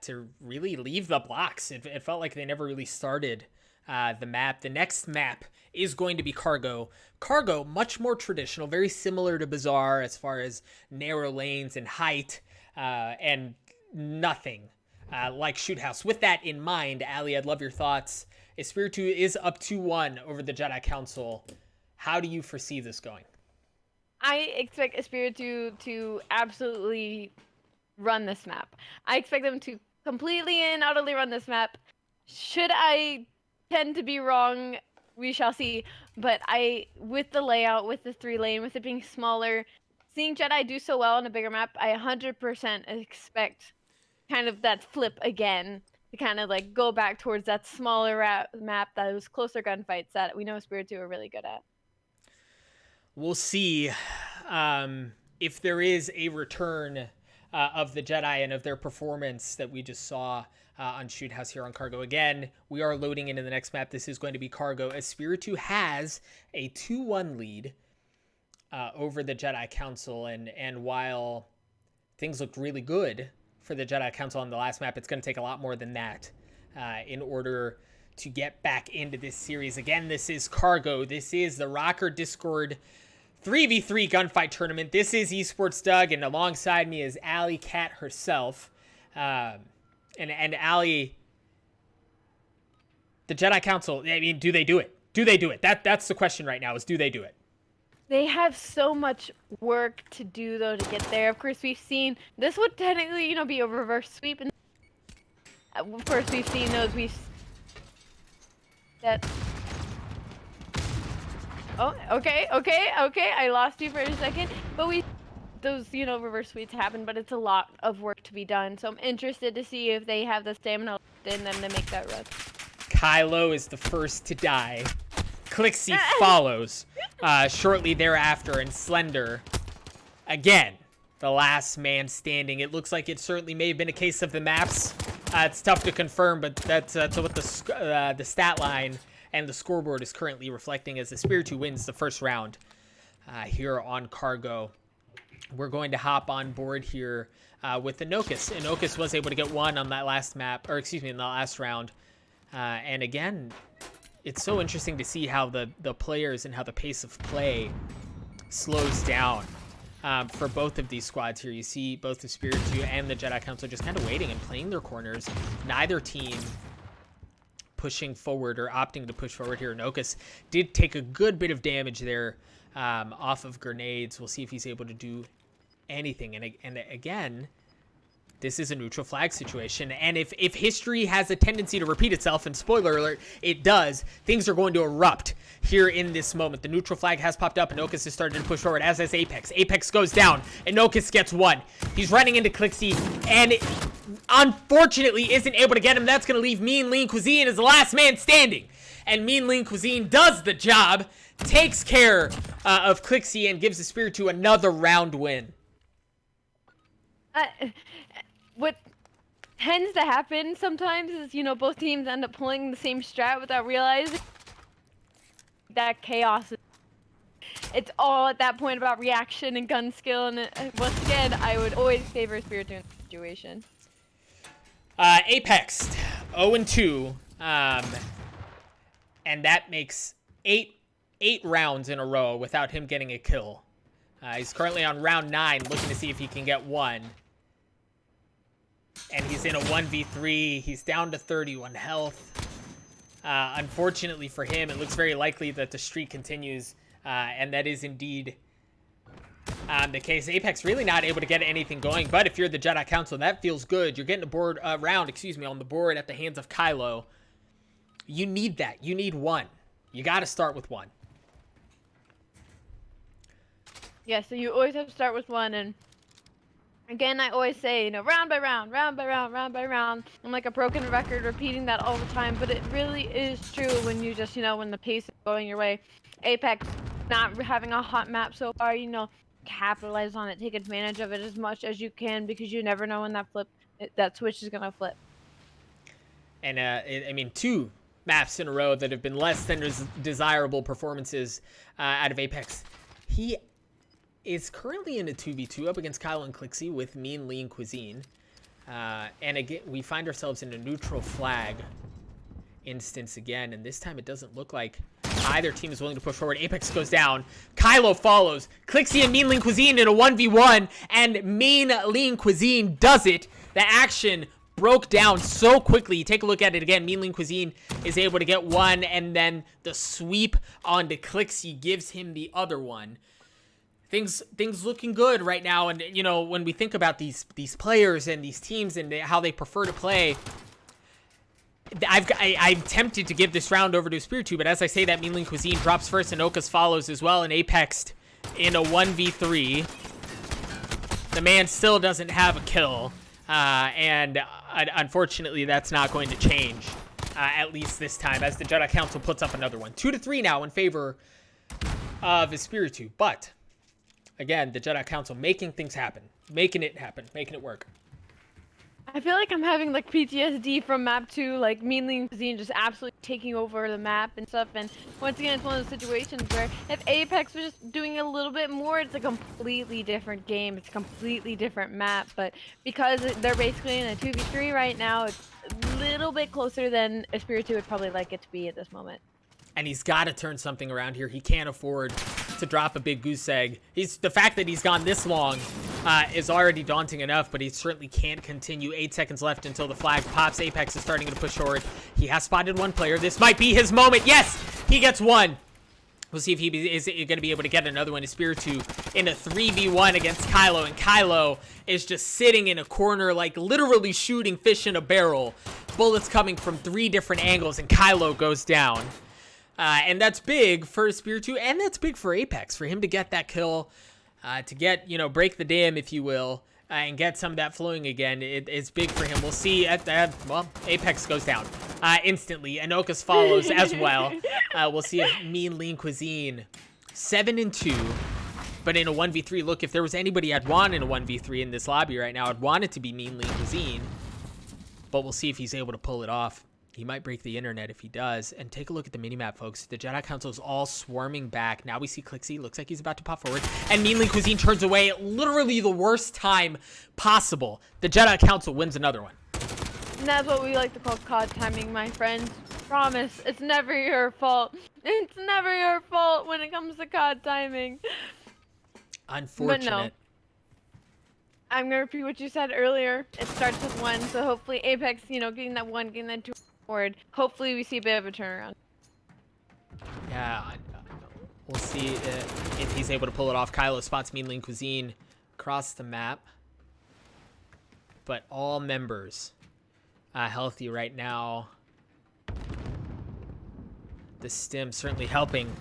to really leave the blocks. It felt like they never really started the map. The next map is going to be Cargo. Cargo, much more traditional, very similar to Bazaar as far as narrow lanes and height, and nothing like Shoot House. With that in mind, Ali, I'd love your thoughts. Espiritu is up 2-1 over the Jedi Council. How do you foresee this going? I expect Espiritu to absolutely run this map. I expect them to completely and utterly run this map. Should I tend to be wrong, we shall see. But with the layout, with the 3-lane, with it being smaller, seeing Jedi do so well on a bigger map, I 100% expect kind of that flip again to kind of like go back towards that smaller map, those closer gunfights that we know Espiritu are really good at. We'll see if there is a return of the Jedi and of their performance that we just saw on Shoot House here on Cargo. Again, we are loading into the next map. This is going to be Cargo. Espiritu has a 2-1 lead over the Jedi Council, and while things looked really good for the Jedi Council on the last map, it's going to take a lot more than that in order to get back into this series. Again, this is Cargo. This is the Røkkr Discord 3v3 gunfight tournament. This is Esports Doug, and alongside me is Ali Cat herself. And Ali, the Jedi Council, I mean, do they do it? Do they do it? That's the question right now, is do they do it? They have so much work to do, though, to get there. Of course, we've seen this would technically, you know, be a reverse sweep. And of course, we've seen those. Oh, okay. I lost you for a second, but those, you know, reverse sweeps happen, but it's a lot of work to be done. So I'm interested to see if they have the stamina in them to make that run. Kylo is the first to die. Clixie follows shortly thereafter, and Slender, again, the last man standing. It looks like it certainly may have been a case of the maps. It's tough to confirm, but that's what the stat line and the scoreboard is currently reflecting, as Espiritu wins the first round here on Cargo. We're going to hop on board here with Inokus. Inokus was able to get one on that last map, or excuse me, in the last round. And again, it's so interesting to see how the players and how the pace of play slows down for both of these squads here. You see both the Espiritu and the Jedi Council just kind of waiting and playing their corners. Neither team pushing forward or opting to push forward here. Inokus did take a good bit of damage there off of grenades. We'll see if he's able to do anything. And again, this is a neutral flag situation, and if history has a tendency to repeat itself, and spoiler alert, it does, things are going to erupt here in this moment. The neutral flag has popped up, and Inokus has started to push forward, as has Apex. Apex goes down, and Inokus gets one. He's running into Clixie, and unfortunately isn't able to get him. That's going to leave Mean Lean Cuisine as the last man standing, and Mean Lean Cuisine does the job, takes care of Clixie, and gives the Espiritu another round win. What tends to happen sometimes is, you know, both teams end up pulling the same strat without realizing that chaos. It's all at that point about reaction and gun skill, and once again, I would always favor Espiritu in this situation. Apex 0-2, and that makes eight rounds in a row without him getting a kill. He's currently on round 9, looking to see if he can get one. And he's in a 1v3. He's down to 31 health. Unfortunately for him, it looks very likely that the streak continues, and that is indeed the case. Apex really not able to get anything going, but if you're the Jedi Council, that feels good. You're getting a round on the board at the hands of Kylo. You need that. You need one. You got to start with one. Yeah, so you always have to start with one, and Again, I always say, round by round, round by round, round by round. I'm like a broken record repeating that all the time, but it really is true when you just, when the pace is going your way. Apex not having a hot map so far, capitalize on it, take advantage of it as much as you can because you never know when that switch is going to flip. And, I mean, 2 maps in a row that have been less than desirable performances out of Apex. He is currently in a 2v2 up against Kylo and Clixie with Mean Lean Cuisine. And again, we find ourselves in a neutral flag instance again, and this time it doesn't look like either team is willing to push forward. Apex goes down. Kylo follows. Clixie and Mean Lean Cuisine in a 1v1, and Mean Lean Cuisine does it. The action broke down so quickly. Take a look at it again. Mean Lean Cuisine is able to get one, and then the sweep onto Clixie gives him the other one. Things looking good right now, and when we think about these players and these teams and how they prefer to play, I'm tempted to give this round over to Spiritu, but as I say that, Mean Lean Cuisine drops first and Okas follows as well, and Apex in a 1v3. The man still doesn't have a kill, and unfortunately that's not going to change, at least this time, as the Jedi Council puts up another one. 2-3 now in favor of Spiritu, but again, the Jedi Council making things happen, making it work. I feel like I'm having like PTSD from map 2, like Mean Lean Cuisine just absolutely taking over the map and stuff. And once again, it's one of those situations where if Apex was just doing a little bit more, it's a completely different game. It's a completely different map. But because they're basically in a 2v3 right now, it's a little bit closer than Espiritu would probably like it to be at this moment. And he's got to turn something around here. He can't afford to drop a big goose egg. The fact that he's gone this long is already daunting enough, but he certainly can't continue. 8 seconds left until the flag pops. Apex is starting to push forward. He has spotted one player. This might be his moment. Yes, he gets one. We'll see if he is going to be able to get another one. Espiritu in a 3v1 against Kylo, and Kylo is just sitting in a corner, like literally shooting fish in a barrel. Bullets coming from 3 different angles, and Kylo goes down. And that's big for Spiritu, and that's big for Apex, for him to get that kill, to get, break the dam, if you will, and get some of that flowing again. It's big for him. We'll see well, Apex goes down instantly. Anokas follows as well. We'll see if Mean Lean Cuisine, 7-2, but in a 1v3. Look, if there was anybody I'd want in a 1v3 in this lobby right now, I'd want it to be Mean Lean Cuisine, but we'll see if he's able to pull it off. He might break the internet if he does. And take a look at the minimap, folks. The Jedi Council is all swarming back. Now we see Clixie. Looks like he's about to pop forward. And Mean Lean Cuisine turns away at literally the worst time possible. The Jedi Council wins another one. And that's what we like to call COD timing, my friends. Promise, it's never your fault. It's never your fault when it comes to COD timing. Unfortunate. But no. I'm going to repeat what you said earlier. It starts with 1, so hopefully Apex, getting that 1, getting that 2 forward. Hopefully we see a bit of a turnaround. Yeah, we'll see if he's able to pull it off. Kylo spots Mean Lean Cuisine across the map. But all members healthy right now. The stim certainly helping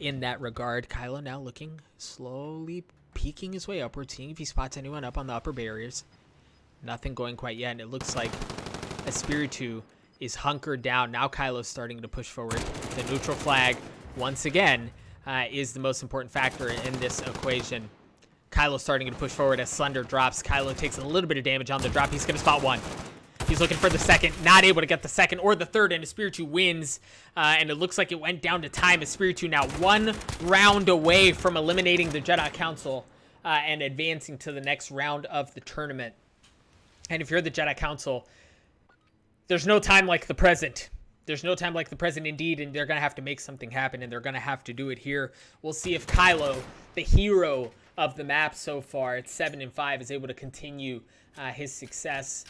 in that regard. Kylo now looking, slowly peeking his way upward, seeing if he spots anyone up on the upper barriers. Nothing going quite yet, and it looks like Espiritu is hunkered down. Now Kylo's starting to push forward. The neutral flag, once again, is the most important factor in this equation. Kylo starting to push forward as Slender drops. Kylo takes a little bit of damage on the drop. He's going to spot 1. He's looking for the second, not able to get the second or the third, and Espiritu wins. And it looks like it went down to time. Espiritu now 1 round away from eliminating the Jedi Council and advancing to the next round of the tournament. And if you're the Jedi Council, there's no time like the present. There's no time like the present indeed, and they're going to have to make something happen, and they're going to have to do it here. We'll see if Kylo, the hero of the map so far at 7-5, is able to continue his success.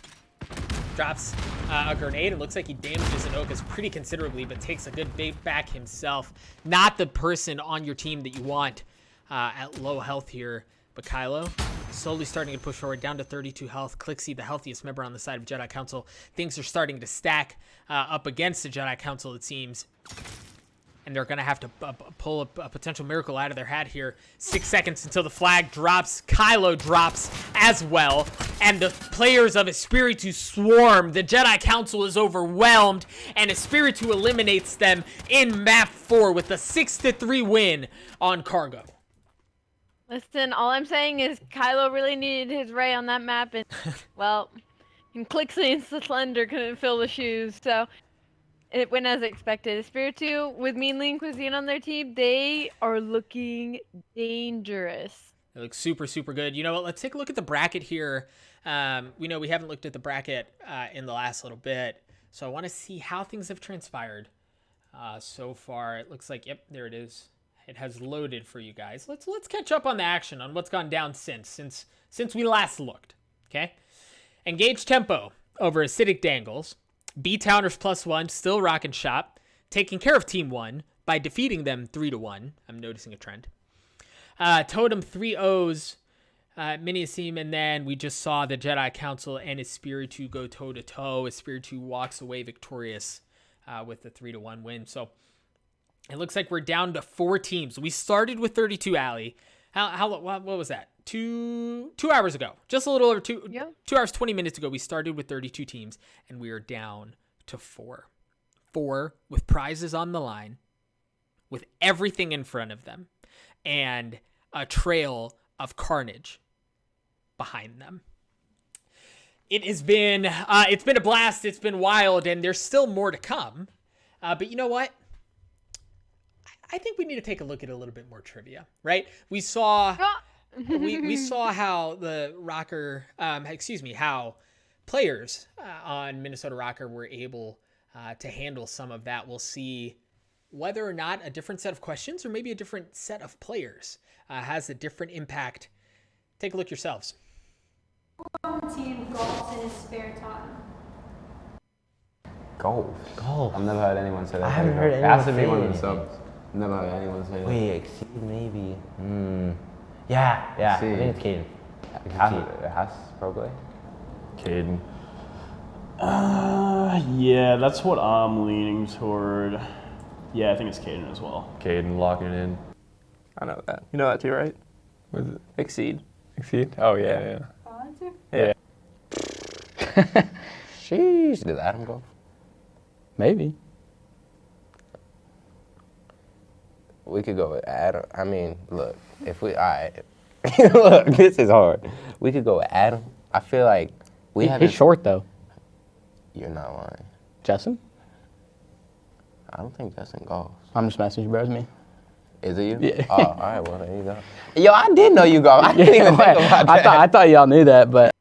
Drops a grenade, and looks like he damages Anokas pretty considerably, but takes a good bait back himself. Not the person on your team that you want at low health here, but Kylo slowly starting to push forward down to 32 health. Clixie, the healthiest member on the side of Jedi Council. Things are starting to stack up against the Jedi Council, it seems. and they're going to have to pull a potential miracle out of their hat here. 6 seconds until the flag drops. Kylo drops as well, and the players of Espiritu swarm. The Jedi Council is overwhelmed, and Espiritu eliminates them in map 4 with a 6-3 win on Cargo. Listen, all I'm saying is Kylo really needed his ray on that map, and, well, and Clixion's the Slender couldn't fill the shoes, so it went as expected. Espiritu, with Mean Lean Cuisine on their team, they are looking dangerous. They look super, super good. You know what? Let's take a look at the bracket here. We know we haven't looked at the bracket in the last little bit, so I want to see how things have transpired so far. It looks like, yep, there it is. It has loaded for you guys. Let's catch up on the action on what's gone down since we last looked. Okay, Engage Tempo over Acidic Dangles. B-Towners +1 still rocking shop, taking care of Team 1 by defeating them 3-1. I'm noticing a trend. Totem 3-0s, Miniasim, and then we just saw the Jedi Council and Espiritu go toe-to-toe. Espiritu walks away victorious with the 3-1 win. So it looks like we're down to 4 teams. We started with 32, Allie. What was that? 2 hours ago. Just a little over 2 hours, 20 minutes ago, we started with 32 teams, and we are down to 4. 4 with prizes on the line, with everything in front of them, and a trail of carnage behind them. It has been, it's been a blast. It's been wild, and there's still more to come. But you know what? I think we need to take a look at a little bit more trivia, right? We saw we saw how the Røkkr, how players on Minnesota Røkkr were able to handle some of that. We'll see whether or not a different set of questions or maybe a different set of players has a different impact. Take a look yourselves. Team golfs in his spare time. Golf. Golf. I've never heard anyone say that. I haven't heard It has to anyone be one say of the anything. subs. Never heard anyone say that. Wait, Exceed maybe. Yeah. I think it's Caden. It has probably. Caden. Yeah, that's what I'm leaning toward. Yeah, I think it's Caden as well. Caden locking it in. I know that. You know that too, right? What is it? Exceed. Exceed? Oh, yeah. Yeah. Sheesh. Did Adam go? Maybe. We could go with Adam. I mean, look, if we, all right. Look, this is hard. We could go with Adam. I feel like we haven't. He's short, though. You're not lying. Justin? I don't think Justin golfs. I'm just messing you, bros. Me. Is it you? Yeah. Oh, all right. Well, there you go. Yo, I did know you golf. I didn't even think about that. I thought y'all knew that, but.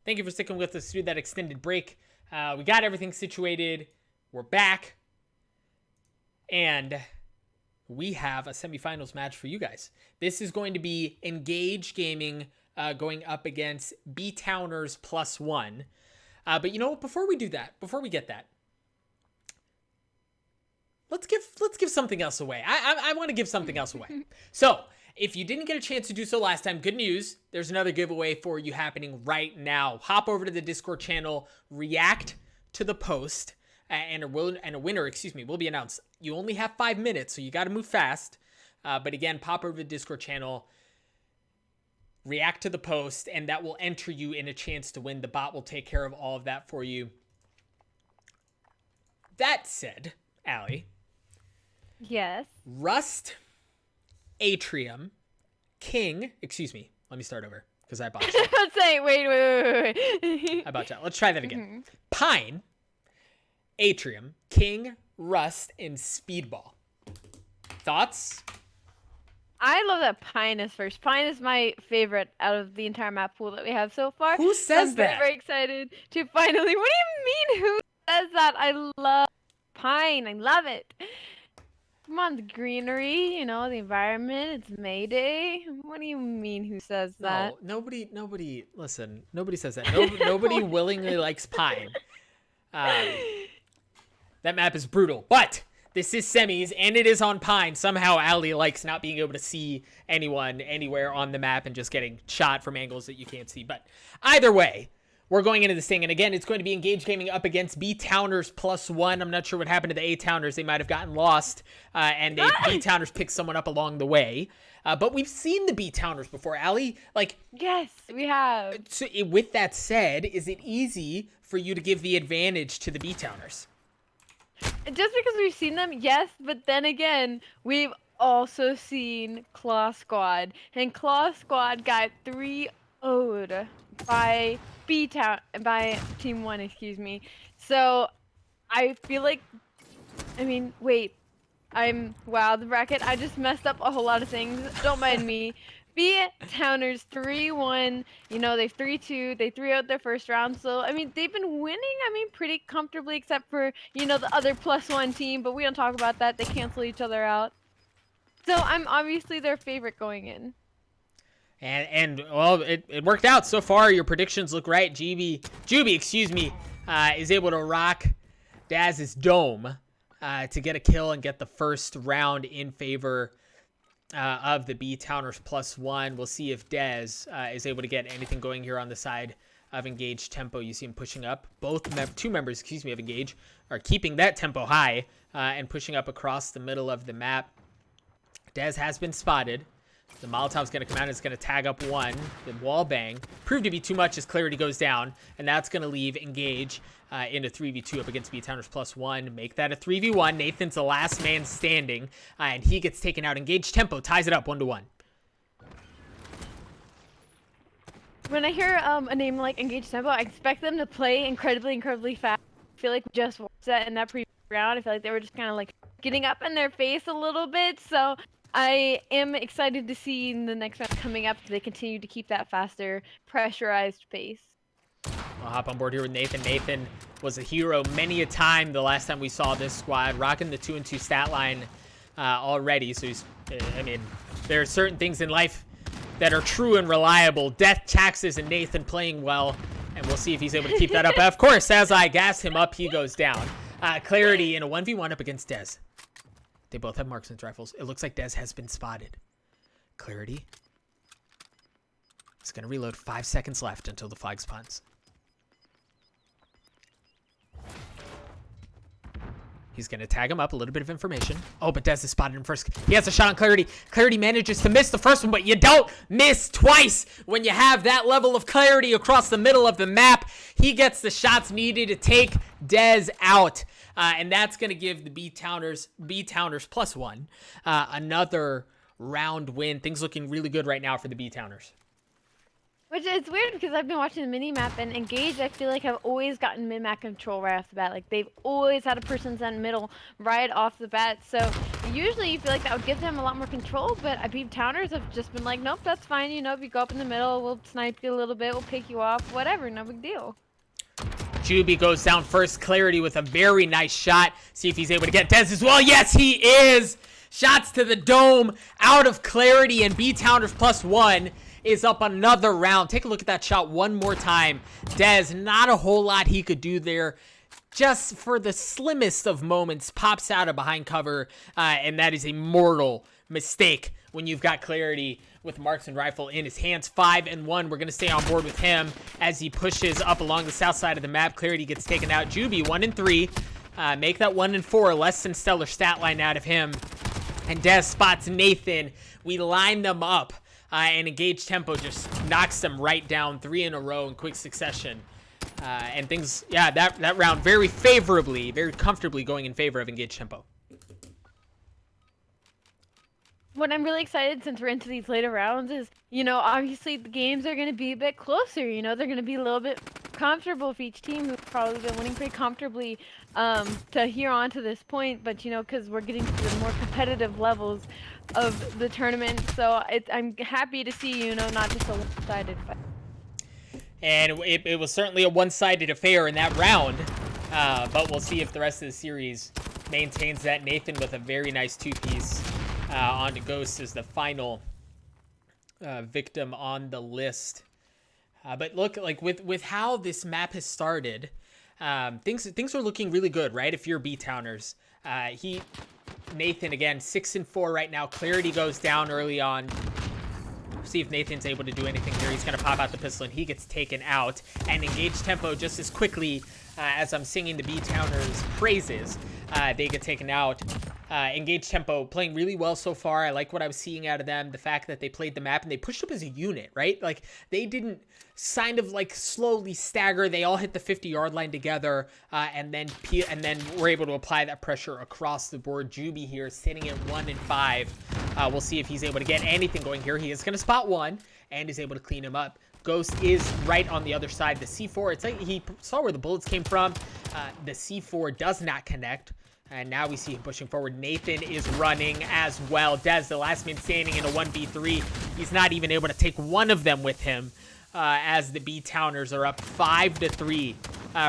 Thank you for sticking with us through that extended break. We got everything situated. We're back. And we have a semifinals match for you guys. This is going to be Engage Gaming going up against B-Towners +1. But you know what? Before we do that, before we get that, let's give something else away. I want to give something else away. So if you didn't get a chance to do so last time, good news. There's another giveaway for you happening right now. Hop over to the Discord channel, react to the post, and a winner, will be announced. You only have 5 minutes, so you got to move fast. But again, pop over to the Discord channel, react to the post, and that will enter you in a chance to win. The bot will take care of all of that for you. That said, Allie. Yes. Rust, Atrium, King, let me start over because I botched it. Let's say, wait. I botched it. Let's try that again. Pine, Atrium, King, Rust, and Speedball. Thoughts? I love that Pine is first. Pine is my favorite out of the entire map pool that we have so far. Who says I'm that? Very excited to finally. What do you mean? Who says that? I love Pine. I love it. Come on, the greenery, the environment. It's May Day. What do you mean? Who says that? No, nobody. Listen, nobody says that. Nobody willingly likes Pine. That map is brutal, but this is semis, and it is on Pine. Somehow, Allie likes not being able to see anyone anywhere on the map and just getting shot from angles that you can't see. But either way, we're going into this thing. And again, it's going to be Engage Gaming up against B-Towners +1. I'm not sure what happened to the A-Towners. They might have gotten lost, and the B-Towners picked someone up along the way. But we've seen the B-Towners before, Allie. Yes, we have. So with that said, is it easy for you to give the advantage to the B-Towners? Just because we've seen them, yes, but then again, we've also seen Claw Squad, and Claw Squad got 3-0'd by by Team 1, So I feel like, wow, the bracket, I just messed up a whole lot of things. Don't mind me. B-Towners 3-1, they've 3-2, they 3-0'd their first round, so, they've been winning, pretty comfortably, except for, the other +1 team, but we don't talk about that, they cancel each other out. So I'm obviously their favorite going in. And well, it worked out so far. Your predictions look right. Juby, is able to rock Daz's dome to get a kill and get the first round in favor of the B-Towners +1. We'll see if Daz is able to get anything going here on the side of Engage tempo. You see him pushing up. Two members, of Engage are keeping that tempo high and pushing up across the middle of the map. Daz has been spotted. The Molotov's going to come out and it's going to tag up one. The wall bang proved to be too much as Clarity goes down, and that's going to leave Engage into 3v2 up against B-Towners +1. Make that a 3v1. Nathan's the last man standing, and he gets taken out. Engage tempo ties it up 1-1. When I hear a name like Engage Tempo, I expect them to play incredibly fast. I feel like we just watched that in that previous round. I feel like they were just kind of getting up in their face a little bit, so I am excited to see in the next round coming up if they continue to keep that faster, pressurized pace. I'll hop on board here with Nathan. Nathan was a hero many a time the last time we saw this squad, rocking the 2-2 stat line already. So he's, there are certain things in life that are true and reliable. Death, Taxes, and Nathan playing well, and we'll see if he's able to keep that up. Of course, as I gas him up, he goes down. Clarity in a 1v1 up against Dez. They both have marksman's rifles. It looks like Dez has been spotted. Clarity is going to reload. 5 seconds left until the flag spawns. He's going to tag him up, a little bit of information. Oh, but Dez has spotted him first. He has a shot on Clarity. Clarity manages to miss the first one, but you don't miss twice when you have that level of clarity across the middle of the map. He gets the shots needed to take Dez out. And that's going to give the B-Towners +1 another round win. Things looking really good right now for the B-Towners. Which is weird because I've been watching the mini-map, and Engage, I feel like, have always gotten mid-map control right off the bat. They've always had a person in middle right off the bat. So usually you feel like that would give them a lot more control, but I believe Towners have just been like, nope, that's fine. You know, if you go up in the middle, we'll snipe you a little bit, we'll pick you off, whatever, no big deal. Juby goes down first. Clarity with a very nice shot. See if he's able to get Dez as well. Yes, he is. Shots to the dome out of Clarity, and B-Towners +1 is up another round. Take a look at that shot one more time. Dez, not a whole lot he could do there. Just for the slimmest of moments, pops out of behind cover, and that is a mortal mistake when you've got Clarity with marksman rifle in his hands. 5-1. We're going to stay on board with him as he pushes up along the south side of the map. Clarity gets taken out. Juby, 1-3. Make that 1-4. Less than stellar stat line out of him. And Dez spots Nathan. We line them up, and Engage Tempo just knocks them right down 3 in a row in quick succession. And things, yeah, that round very favorably, very comfortably going in favor of Engage Tempo. What I'm really excited since we're into these later rounds is, you know, obviously the games are going to be a bit closer. You know, they're going to be a little bit comfortable for each team who's probably been winning pretty comfortably to here on to this point. But, you know, because we're getting to the more competitive levels of the tournament. So I'm happy to see, you know, not just a one-sided fight. And it was certainly a one-sided affair in that round. But we'll see if the rest of the series maintains that. Nathan with a very nice two-piece. On to Ghost as the final victim on the list. But look, like with how this map has started, things are looking really good, right? If you're B-Towners. Nathan again, 6-4 right now. Clarity goes down early on. See if Nathan's able to do anything here. He's going to pop out the pistol and he gets taken out. And Engage Tempo just as quickly as I'm singing the B-Towners praises. They get taken out. Engage Tempo playing really well so far. I like what I was seeing out of them. The fact that they played the map and they pushed up as a unit, right? Like they didn't kind of like slowly stagger. They all hit the 50-yard line together, and then we're able to apply that pressure across the board. Juby here sitting at 1-5. We'll see if he's able to get anything going here. He is going to spot one and is able to clean him up. Ghost is right on the other side. The C4, it's like he saw where the bullets came from. The C4 does not connect. And now we see him pushing forward. Nathan is running as well. Dez, the last man standing in a 1v3. He's not even able to take one of them with him as the B-Towners are up 5-3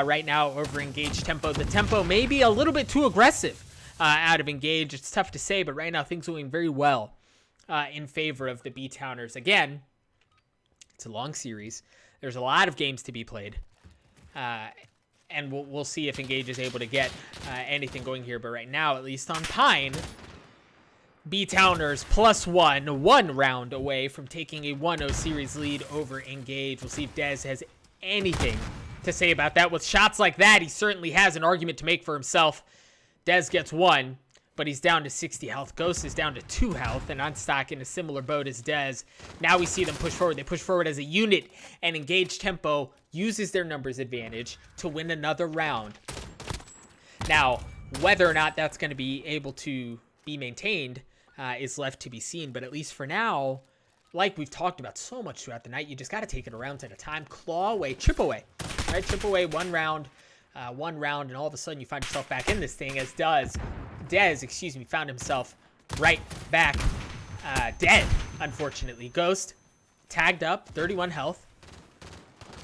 right now over Engage Tempo. The tempo may be a little bit too aggressive out of Engage. It's tough to say, but right now things are going very well in favor of the B-Towners. Again, it's a long series. There's a lot of games to be played. And we'll see if Engage is able to get anything going here. But right now, at least on Pine, B-Towners +1, 1 round away from taking a 1-0 series lead over Engage. We'll see if Dez has anything to say about that. With shots like that, he certainly has an argument to make for himself. Dez gets 1, but he's down to 60 health. Ghost is down to 2 health, and Unstock in a similar boat as Dez. Now we see them push forward. They push forward as a unit, and Engage Tempo uses their numbers advantage to win another round. Now, whether or not that's going to be able to be maintained is left to be seen, but at least for now, like we've talked about so much throughout the night, you just got to take it a round at a time. Claw away, chip away, right? Chip away one round, and all of a sudden you find yourself back in this thing as Dez, found himself right back dead, unfortunately. Ghost tagged up, 31 health.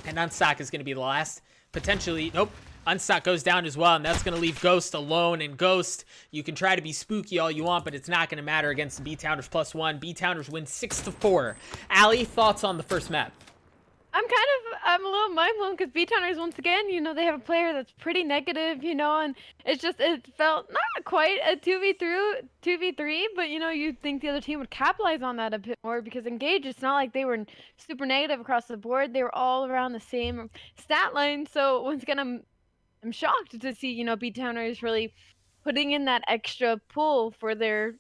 And Unstock is going to be the last, potentially. Nope. Unstock goes down as well, and that's going to leave Ghost alone. And Ghost, you can try to be spooky all you want, but it's not going to matter against the B-Towners +1. B-Towners win 6-4. Allie, thoughts on the first map? I'm a little mind blown because B-Towners, once again, you know, they have a player that's pretty negative, you know, and it felt not quite a 2v3, but, you know, you'd think the other team would capitalize on that a bit more because Engage, it's not like they were super negative across the board. They were all around the same stat line. So once again, I'm shocked to see, you know, B-Towners really putting in that extra pull for their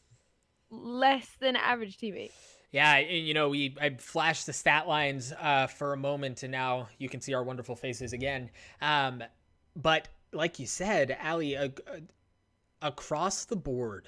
less than average teammate. Yeah, you know, I flashed the stat lines for a moment, and now you can see our wonderful faces again. But like you said, Allie, across the board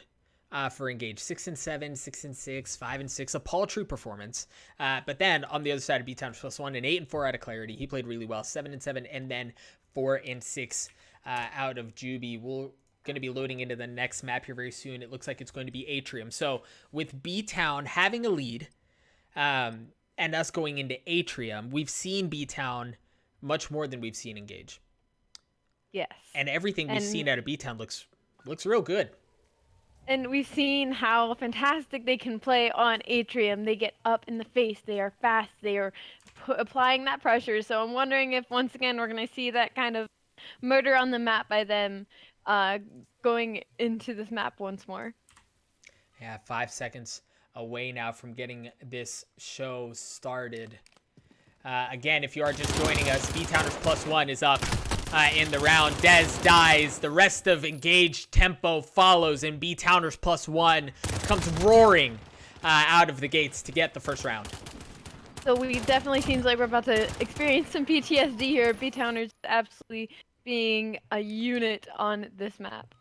for Engage, 6-7, 6-6, 5-6, a paltry performance. But then on the other side of B-Towners +1, an 8-4 out of Clarity. He played really well, 7-7, and then 4-6 out of Juby. going to be loading into the next map here very soon. It looks like it's going to be Atrium. So with B-Town having a lead and us going into Atrium, we've seen B-Town much more than we've seen Engage. Yes. And everything we've seen out of B-Town looks real good. And we've seen how fantastic they can play on Atrium. They get up in the face. They are fast. They are applying that pressure. So I'm wondering if once again we're going to see that kind of murder on the map by them going into this map once more. Yeah, 5 seconds away now from getting this show started. Again, if you are just joining us, B-Towners +1 is up in the round. Dez dies. The rest of Engage Tempo follows, and B-Towners +1 comes roaring out of the gates to get the first round. So we definitely seems like we're about to experience some PTSD here. B-Towners absolutely being a unit on this map.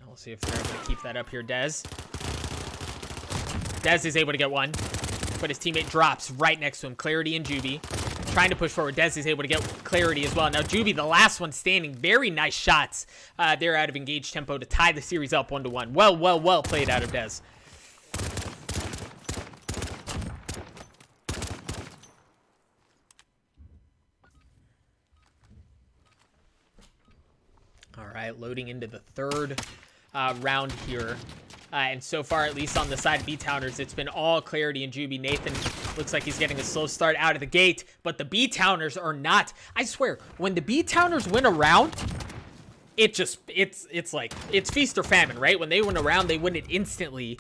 We'll see if they're able to keep that up here. Dez is able to get one, but his teammate drops right next to him. Clarity and Juby trying to push forward. Dez is able to get Clarity as well. Now Juby, the last one standing. Very nice shots there out of Engage Tempo to tie the series up 1-1. Well played out of Dez. All right, loading into the third round here. And so far, at least on the side of B-Towners, it's been all Clarity and Juby. Nathan looks like he's getting a slow start out of the gate, but the B-Towners are not. I swear, when the B-Towners win a round, it's like, it's feast or famine, right? When they win a round, they win it instantly.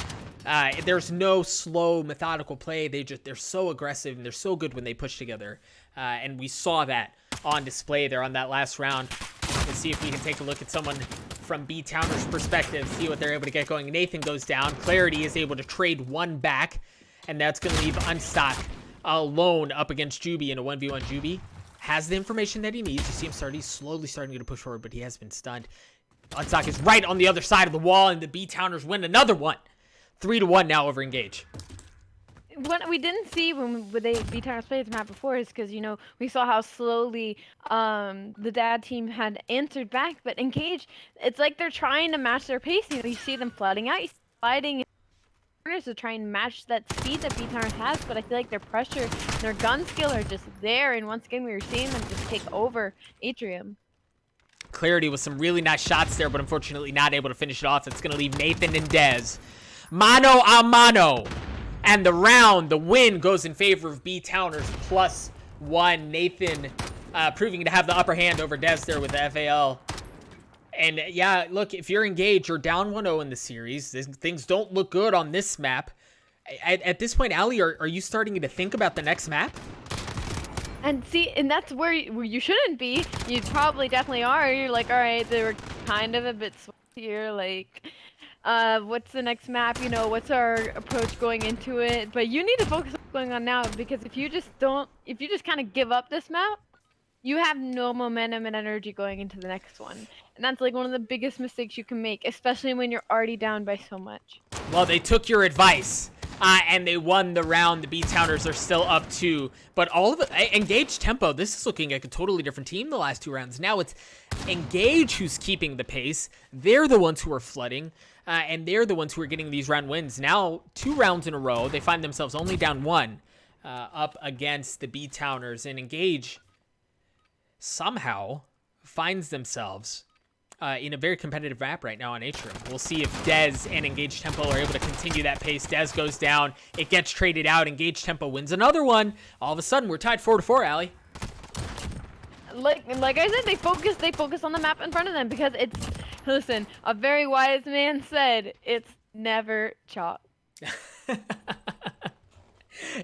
There's no slow, methodical play. They're so aggressive, and they're so good when they push together. And we saw that on display there on that last round. Let's see if we can take a look at someone from B-Towners' perspective, see what they're able to get going. Nathan goes down. Clarity is able to trade one back, and that's going to leave Unstock alone up against Juby in a 1v1. Juby has the information that he needs. You see him slowly starting to push forward, but he has been stunned. Unstock is right on the other side of the wall, and the B-Towners win another one. 3-1 now over Engage. What we didn't see when they B-Towners played the map before is because, you know, we saw how slowly the dad team had answered back, but Engage, it's like they're trying to match their pace. You know, you see them flooding out, you see them sliding in corners to try and match that speed that B-Towners has, but I feel like their pressure and their gun skill are just there, and once again we were seeing them just take over Atrium. Clarity with some really nice shots there, but unfortunately not able to finish it off. It's going to leave Nathan and Dez mano a mano. And the win goes in favor of B-Towners +1. Nathan proving to have the upper hand over Dez there with the FAL. And yeah, look, if you're Engaged, you're down 1-0 in the series. Things don't look good on this map. At this point, Ali, are you starting to think about the next map? And see, and that's where you shouldn't be. You probably definitely are. You're like, all right, they were kind of a bit here, like... what's the next map, you know, what's our approach going into it, but you need to focus on what's going on now, because if you just kind of give up this map, you have no momentum and energy going into the next one, and that's like one of the biggest mistakes you can make, especially when you're already down by so much. Well, they took your advice, and they won the round. The B-Towners are still up 2, but all of it, Engage Tempo, this is looking like a totally different team the last 2 rounds. Now it's Engage who's keeping the pace. They're the ones who are flooding. And they're the ones who are getting these round wins. Now, 2 rounds in a row, they find themselves only down 1 up against the B-Towners. And Engage somehow finds themselves in a very competitive map right now on Atrium. We'll see if Dez and Engage Tempo are able to continue that pace. Dez goes down. It gets traded out. Engage Tempo wins another one. All of a sudden, we're tied 4-4, Ali. Like I said, they focus on the map in front of them, because it's, listen, a very wise man said, it's never chalk.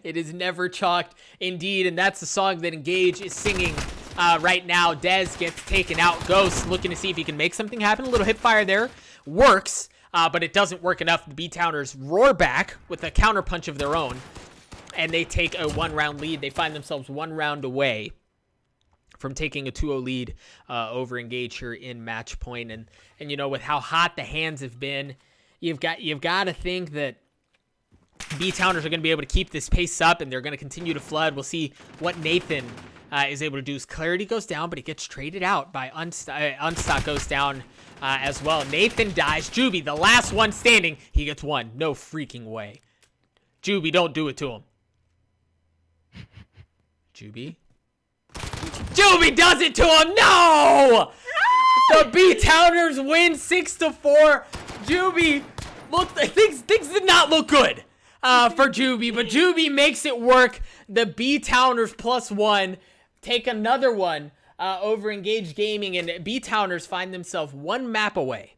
It is never chalked, indeed, and that's the song that Engage is singing right now. Dez gets taken out. Ghost looking to see if he can make something happen. A little hip fire there. Works, but it doesn't work enough. The B-Towners roar back with a counter punch of their own, and they take a 1-round lead. They find themselves 1 round away from taking a 2-0 lead over Engage here in match point. And you know, with how hot the hands have been, you've got to think that B-Towners are going to be able to keep this pace up, and they're going to continue to flood. We'll see what Nathan is able to do is Clarity goes down, but he gets traded out by Unstock goes down as well. Nathan dies. Juby, the last one standing, he gets one. No freaking way. Juby, don't do it to him. Juby? Juby does it to him! No! The B-Towners win 6-4. Juby, things did not look good for Juby, but Juby makes it work. The B-Towners +1 take another one over Engage Gaming, and B-Towners find themselves one map away.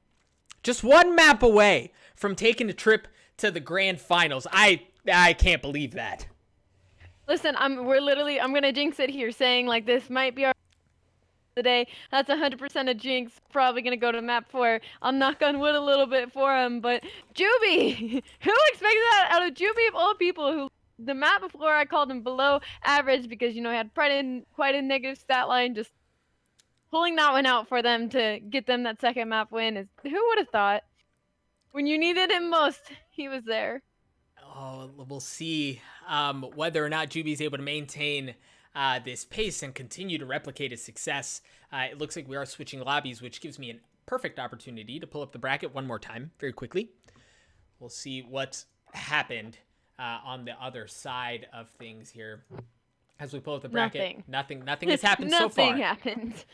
Just one map away from taking a trip to the grand finals. I can't believe that. Listen, I'm gonna jinx it here, saying like this might be our today. That's 100% a jinx. Probably gonna go to map 4. I'll knock on wood a little bit for him, but Juby, who expected that out of Juby of all people? Who the map before I called him below average because he had quite a negative stat line. Just pulling that one out for them to get them that second map win is who would have thought? When you needed him most, he was there. Oh, we'll see whether or not Juby's able to maintain this pace and continue to replicate his success. It looks like we are switching lobbies, which gives me a perfect opportunity to pull up the bracket one more time very quickly. We'll see what happened on the other side of things here. As we pull up the bracket, nothing has happened so far. Nothing happened.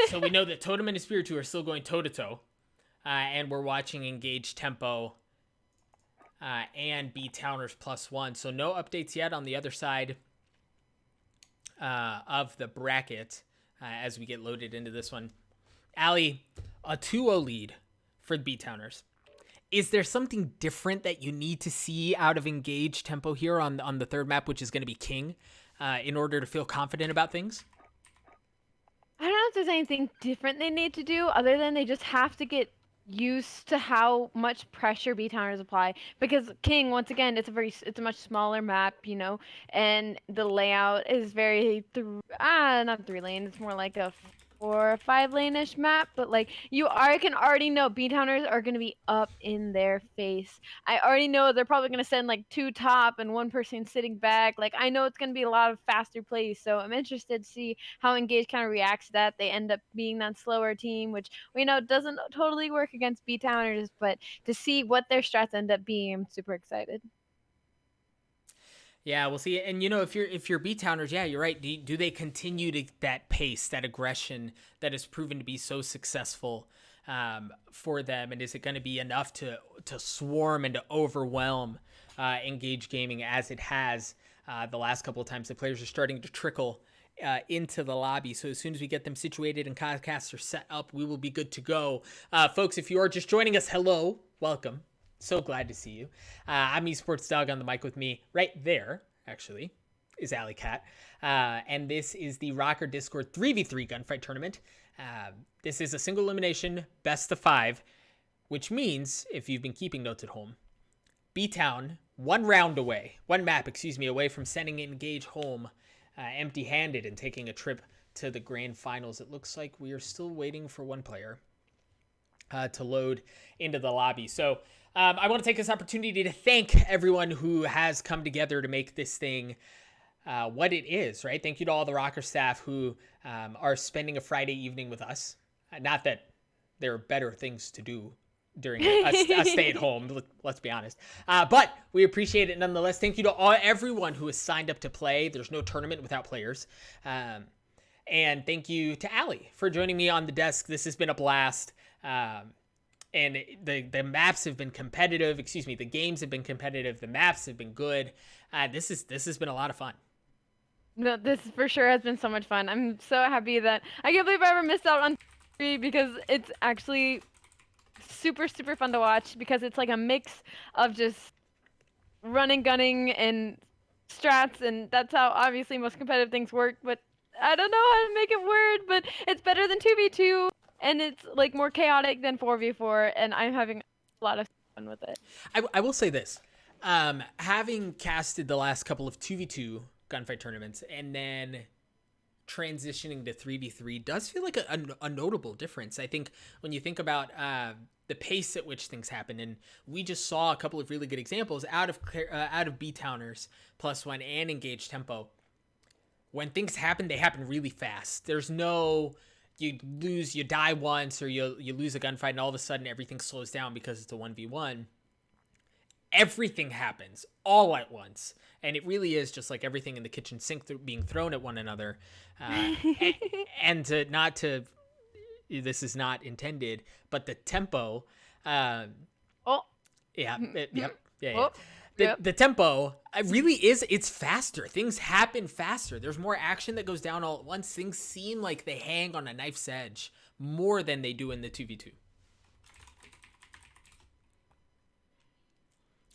So we know that Totem and Espiritu are still going toe-to-toe. And we're watching Engage Tempo and B-Towners +1. So no updates yet on the other side of the bracket as we get loaded into this one. Allie, a 2-0 lead for the B-Towners. Is there something different that you need to see out of Engage Tempo here on the third map, which is going to be King, in order to feel confident about things? I don't know if there's anything different they need to do other than they just have to get used to how much pressure B-Towners apply, because King, once again, it's a much smaller map, and the layout is very not 3-lane, it's more like a 4 or 5-lane-ish map, but like I can already know B-Towners are going to be up in their face. I already know they're probably going to send like 2 top and 1 person sitting back. Like I know it's going to be a lot of faster plays, so I'm interested to see how Engage kind of reacts to that. They end up being that slower team, which we know doesn't totally work against B-Towners, but to see what their strats end up being, I'm super excited. Yeah, we'll see. And if you're B-Towners, yeah, you're right. Do they continue to that pace, that aggression that has proven to be so successful for them? And is it going to be enough to swarm and to overwhelm Engage Gaming as it has the last couple of times? The players are starting to trickle into the lobby. So as soon as we get them situated and podcasts are set up, we will be good to go. Folks, if you are just joining us, hello, welcome. So glad to see you. I'm Esports Dog. On the mic with me right there, actually, is Alley Cat. And this is the Røkkr Discord 3v3 gunfight tournament. This is a single elimination best of 5, which means, if you've been keeping notes at home, B-Town one map away from sending Engage home empty-handed and taking a trip to the grand finals. It looks like we are still waiting for one player to load into the lobby. So I want to take this opportunity to thank everyone who has come together to make this thing what it is, right? Thank you to all the Røkkr staff who are spending a Friday evening with us. Not that there are better things to do during a stay at home, let's be honest. But we appreciate it nonetheless. Thank you to everyone who has signed up to play. There's no tournament without players. And thank you to Allie for joining me on the desk. This has been a blast. And the maps have been competitive. The games have been competitive. The maps have been good. This has been a lot of fun. No, this for sure has been so much fun. I'm so happy that I can't believe I ever missed out on 3 because it's actually super, super fun to watch because it's like a mix of just running, gunning, and strats, and that's how obviously most competitive things work. But I don't know how to make it work, but it's better than 2v2. And it's like more chaotic than 4v4, and I'm having a lot of fun with it. I will say this. Having casted the last couple of 2v2 gunfight tournaments and then transitioning to 3v3 does feel like a notable difference. I think when you think about the pace at which things happen, and we just saw a couple of really good examples out of B-Towners +1 and Engage Tempo. when things happen, they happen really fast. There's no you die once, or you lose a gunfight, and all of a sudden everything slows down because it's a 1v1. Everything happens all at once, and it really is just like everything in the kitchen sink being thrown at one another. And this is not intended, but the tempo. The tempo really is. It's faster. Things happen faster. There's more action that goes down all at once. Things seem like they hang on a knife's edge more than they do in the 2v2.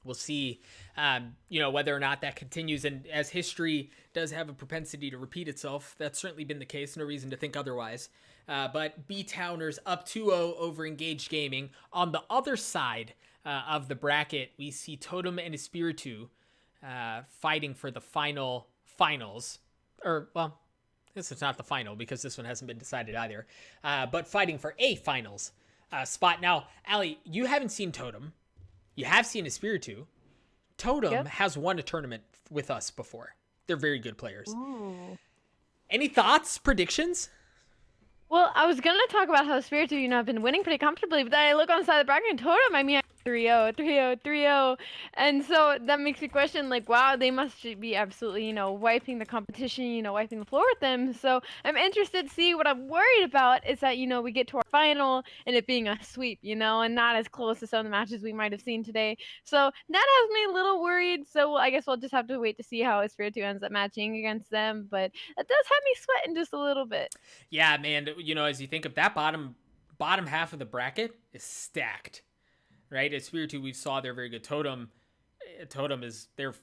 We'll see, whether or not that continues. And as history does have a propensity to repeat itself, that's certainly been the case. No reason to think otherwise. But B-Towners up 2-0 over Engaged Gaming. On the other side of the bracket, we see Totem and Espiritu fighting for the finals. This is not the final because this one hasn't been decided either. But fighting for a finals spot. Now, Ali, you haven't seen Totem. You have seen Espiritu. Totem has won a tournament with us before. They're very good players. Ooh. Any thoughts, predictions? Well, I was going to talk about how Spiritu, have been winning pretty comfortably, but then I look on the side of the bracket and Totem, 3-0, 3-0, 3-0. And so that makes me question, wow, they must be absolutely, wiping the competition, wiping the floor with them. So I'm interested to see. What I'm worried about is that, we get to our final and it being a sweep, and not as close to some of the matches we might have seen today. So that has me a little worried. So I guess we'll just have to wait to see how Spiritu ends up matching against them. But it does have me sweating just a little bit. Yeah, man. As you think of that bottom half of the bracket is stacked. Right, at Spiritu, we saw they're very good. Totem is they're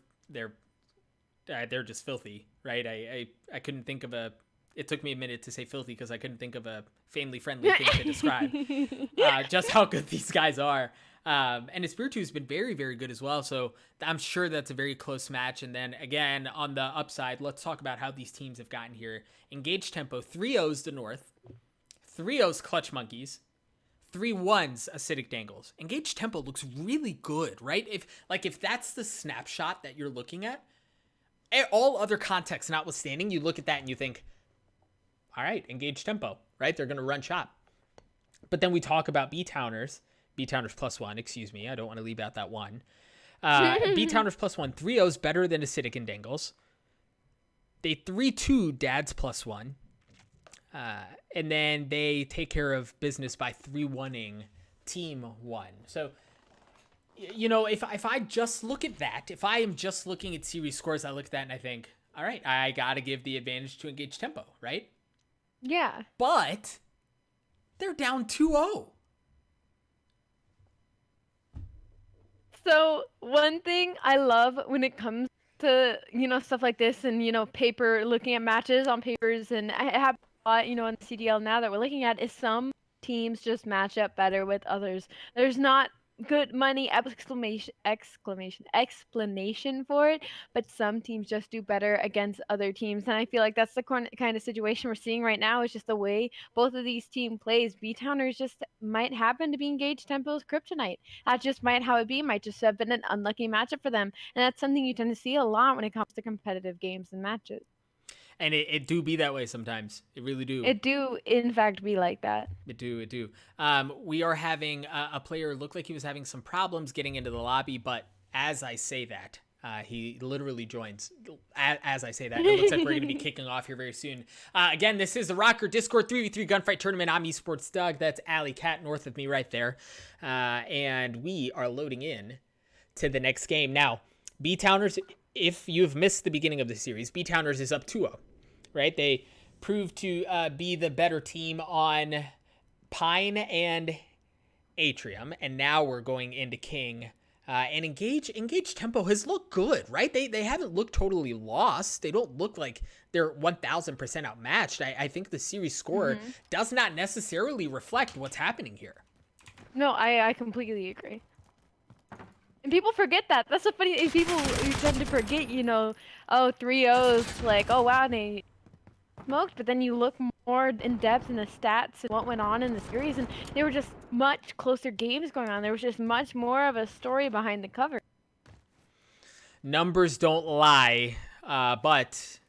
just filthy, right? I couldn't think of it took me a minute to say filthy because I couldn't think of a family-friendly thing to describe just how good these guys are. And Espiritu has been very, very good as well. So I'm sure that's a very close match. And then again, on the upside, let's talk about how these teams have gotten here. Engaged Tempo, 3-0's the North, 3-0's Clutch Monkeys, 3-1's Acidic Dangles. Engaged Tempo looks really good, right? If that's the snapshot that you're looking at, all other context notwithstanding, you look at that and you think, all right, Engaged Tempo, right? They're going to run shop. But then we talk about B-Towners +1, excuse me. I don't want to leave out that one. B-Towners +1, 3-0's better than Acidic and Dangles. They 3-2 Dads +1. And then they take care of business by 3-1ing Team 1. So, if I just look at that, if I am just looking at series scores, I look at that and I think, all right, I got to give the advantage to Engaged Tempo, right? Yeah. But they're down 2-0. So one thing I love when it comes to, stuff like this and, looking at matches on papers, and I have a lot, in the CDL now that we're looking at, is some teams just match up better with others. There's not good money explanation for it, but some teams just do better against other teams, and I feel like that's the kind of situation we're seeing right now. Is just the way both of these team plays. B-Towners just might happen to be Engaged Tempo's kryptonite. That just might how it be. Might just have been an unlucky matchup for them, and that's something you tend to see a lot when it comes to competitive games and matches. And it do be that way sometimes. It really do. It do, in fact, be like that. It do. We are having a player look like he was having some problems getting into the lobby, but as I say that, he literally joins. As I say that, it looks like we're going to be kicking off here very soon. Again, this is the Røkkr Discord 3v3 Gunfight Tournament. I'm Esports Doug. That's Alley Cat north of me right there. And we are loading in to the next game. Now, B-Towners, if you've missed the beginning of the series, B-Towners is up 2-0, right? They proved to be the better team on Pine and Atrium, and now we're going into King. And Engage Tempo has looked good, right? They haven't looked totally lost. They don't look like they're 1,000% outmatched. I think the series score does not necessarily reflect what's happening here. No, I completely agree. And people forget that. That's so funny. People tend to forget, 3-0's like, oh wow, they smoked. But then you look more in depth in the stats and what went on in the series, and they were just much closer games going on. There was just much more of a story behind the cover. Numbers don't lie, but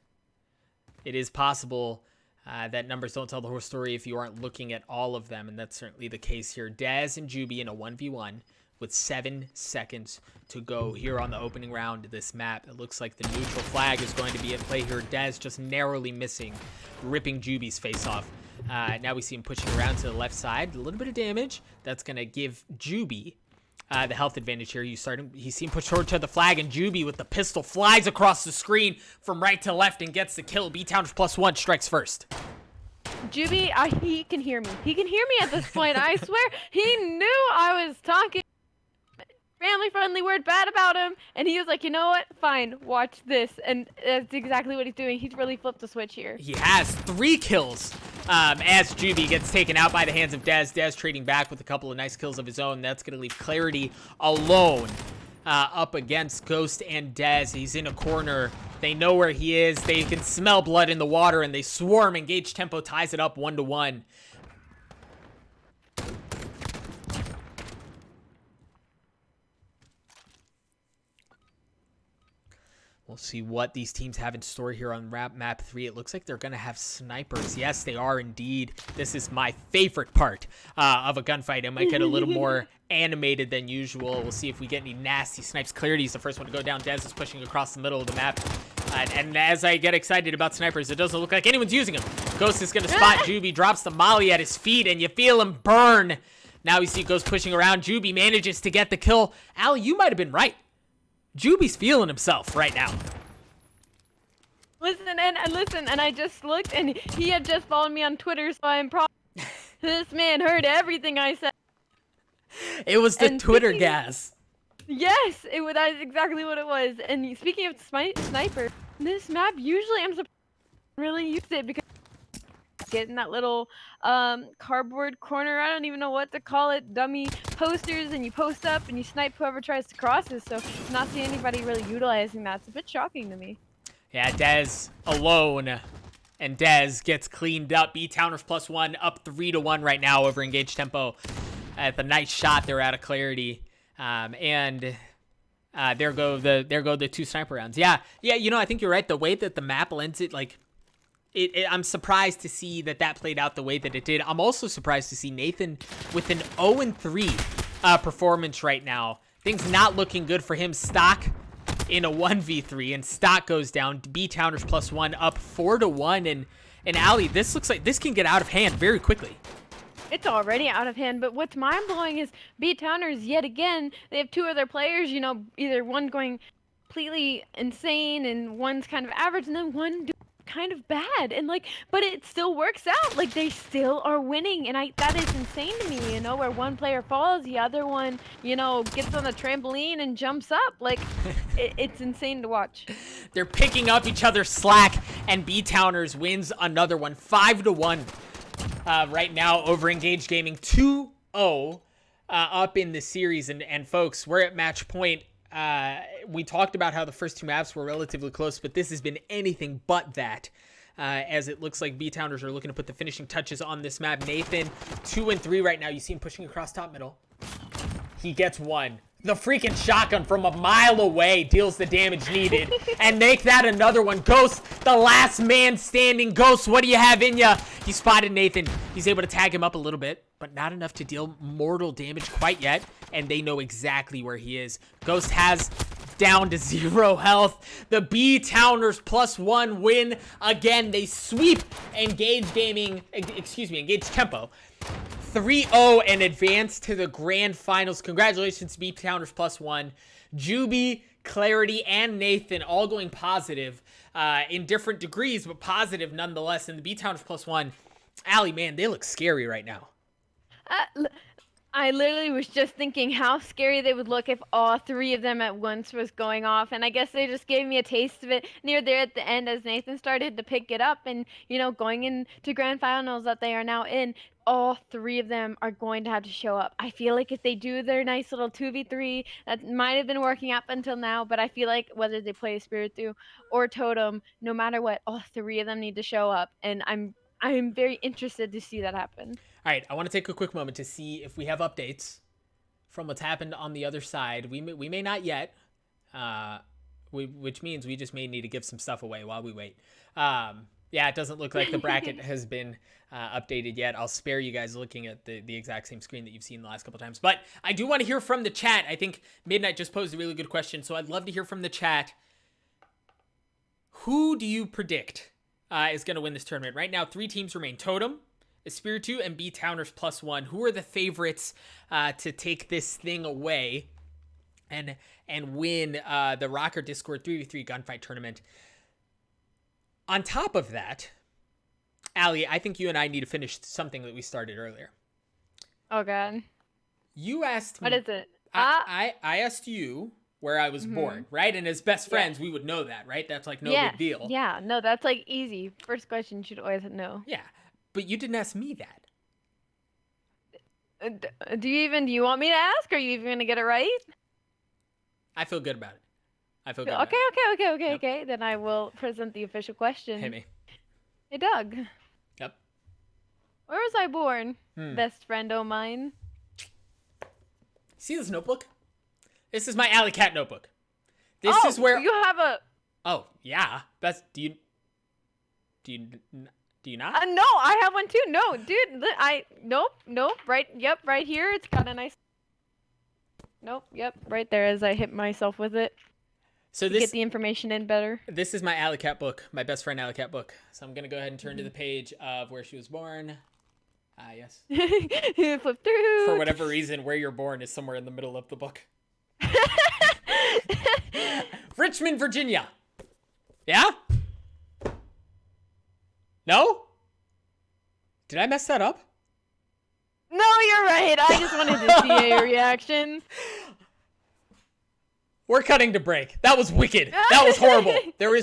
it is possible that numbers don't tell the whole story if you aren't looking at all of them, and that's certainly the case here. Dez and Juby in a 1v1 with 7 seconds to go here on the opening round of this map. It looks like the neutral flag is going to be at play here. Dez just narrowly missing, ripping Juby's face off. Now we see him pushing around to the left side. A little bit of damage. That's going to give Juby the health advantage here. He's seen pushed forward to the flag, and Juby with the pistol flies across the screen from right to left and gets the kill. B-Towners +1 strikes first. Juby, he can hear me. He can hear me at this point. I swear. He knew I was talking family-friendly word bad about him, and he was like, you know what? Fine, watch this. And that's exactly what he's doing. He's really flipped the switch here. He has 3 kills as Juby gets taken out by the hands of Dez. Dez trading back with a couple of nice kills of his own. That's going to leave Clarity alone up against Ghost and Dez. He's in a corner. They know where he is. They can smell blood in the water, and they swarm. Engage Tempo ties it up 1-1. We'll see what these teams have in store here on map 3. It looks like they're going to have snipers. Yes, they are indeed. This is my favorite part of a gunfight. It might get a little more animated than usual. We'll see if we get any nasty snipes. Clarity's the first one to go down. Dez is pushing across the middle of the map. And as I get excited about snipers, it doesn't look like anyone's using them. Ghost is going to spot Juby, drops the molly at his feet, and you feel him burn. Now we see Ghost pushing around. Juby manages to get the kill. Al, you might have been right. Juby's feeling himself right now. Listen, and I just looked, and he had just followed me on Twitter, so I'm probably... This man heard everything I said. It was the Twitter gas. Yes, that's exactly what it was. And speaking of sniper, this map, usually I'm surprised I really use it because get in that little cardboard corner. I don't even know what to call it. Dummy posters, and you post up and you snipe whoever tries to cross it. So not seeing anybody really utilizing that. It's a bit shocking to me. Yeah, Dez alone, and Dez gets cleaned up. B-Towners +1 up 3-1 right now over Engage Tempo. At the nice shot there out of Clarity, and there go the 2 sniper rounds. Yeah. You know, I think you're right. The way that the map lends it, like. I'm surprised to see that played out the way that it did. I'm also surprised to see Nathan with an 0-3 performance right now. Things not looking good for him. Stock in a 1v3, and Stock goes down. B-Towners +1 up 4-1. And Ali, this looks like this can get out of hand very quickly. It's already out of hand, but what's mind-blowing is B-Towners, yet again, they have 2 other players, you know, either one going completely insane and one's kind of average, and then one kind of bad, and like, but it still works out. Like, they still are winning, and that is insane to me, you know, where one player falls, the other one, you know, gets on the trampoline and jumps up. Like, it's insane to watch. They're picking up each other's slack, and B-Towners wins another one, 5-1 right now over Engage Gaming, 2-0 up in the series, and folks, we're at match point. We talked about how the first 2 maps were relatively close, but this has been anything but that, as it looks like B-Towners are looking to put the finishing touches on this map. Nathan, 2-3 right now. You see him pushing across top middle. He gets 1. The freaking shotgun from a mile away deals the damage needed, and make that another one. Ghost, the last man standing. Ghost, what do you have in ya? He spotted Nathan. He's able to tag him up a little bit, but not enough to deal mortal damage quite yet, and they know exactly where he is. Ghost has down to 0 health. The B-Towners +1 win again. They sweep Engage Tempo 3-0 and advance to the grand finals. Congratulations, B-Towners +1. Juby, Clarity, and Nathan all going positive in different degrees, but positive nonetheless. And the B-Towners +1, Allie, man, they look scary right now. I literally was just thinking how scary they would look if all 3 of them at once was going off, and I guess they just gave me a taste of it near there at the end as Nathan started to pick it up, and, you know, going into grand finals that they are now in, all 3 of them are going to have to show up. I feel like if they do their nice little 2v3, that might have been working up until now, but I feel like whether they play Spirit through or Totem, no matter what, all 3 of them need to show up, and I'm very interested to see that happen. All right, I want to take a quick moment to see if we have updates from what's happened on the other side. We may not yet, which means we just may need to give some stuff away while we wait. Yeah, it doesn't look like the bracket has been updated yet. I'll spare you guys looking at the exact same screen that you've seen the last couple times. But I do want to hear from the chat. I think Midnight just posed a really good question, so I'd love to hear from the chat. Who do you predict is going to win this tournament? Right now, 3 teams remain: Totem, Espiritu, and B-Towners +1. Who are the favorites to take this thing away and win the Røkkr Discord 3v3 gunfight tournament? On top of that, Allie, I think you and I need to finish something that we started earlier. Oh god. You asked me. What is it? I asked you where I was born, right? And as best friends, we would know that, right? That's like no big deal. Yeah, no, that's like easy. First question you should always know. Yeah, but you didn't ask me that. Do you want me to ask? Or are you even gonna get it right? I feel good about it. I feel good. Okay. Then I will present the official question. Hit me. Hey, Doug. Yep. Where was I born? Best friend o' mine. See this notebook? This is my Alley Cat notebook. This is where you have a. Oh yeah, that's do you not? No, I have one too. No, dude, nope. Right here. It's got a nice. Nope, yep, right there as I hit myself with it. So get the information in better. This is my Alley Cat book, my best friend Alley Cat book. So I'm gonna go ahead and turn to the page of where she was born. Yes. Flip through. For whatever reason, where you're born is somewhere in the middle of the book. Richmond, Virginia. Yeah? No? Did I mess that up? No, you're right. I just wanted to see a reaction. We're cutting to break. That was wicked. That was horrible. There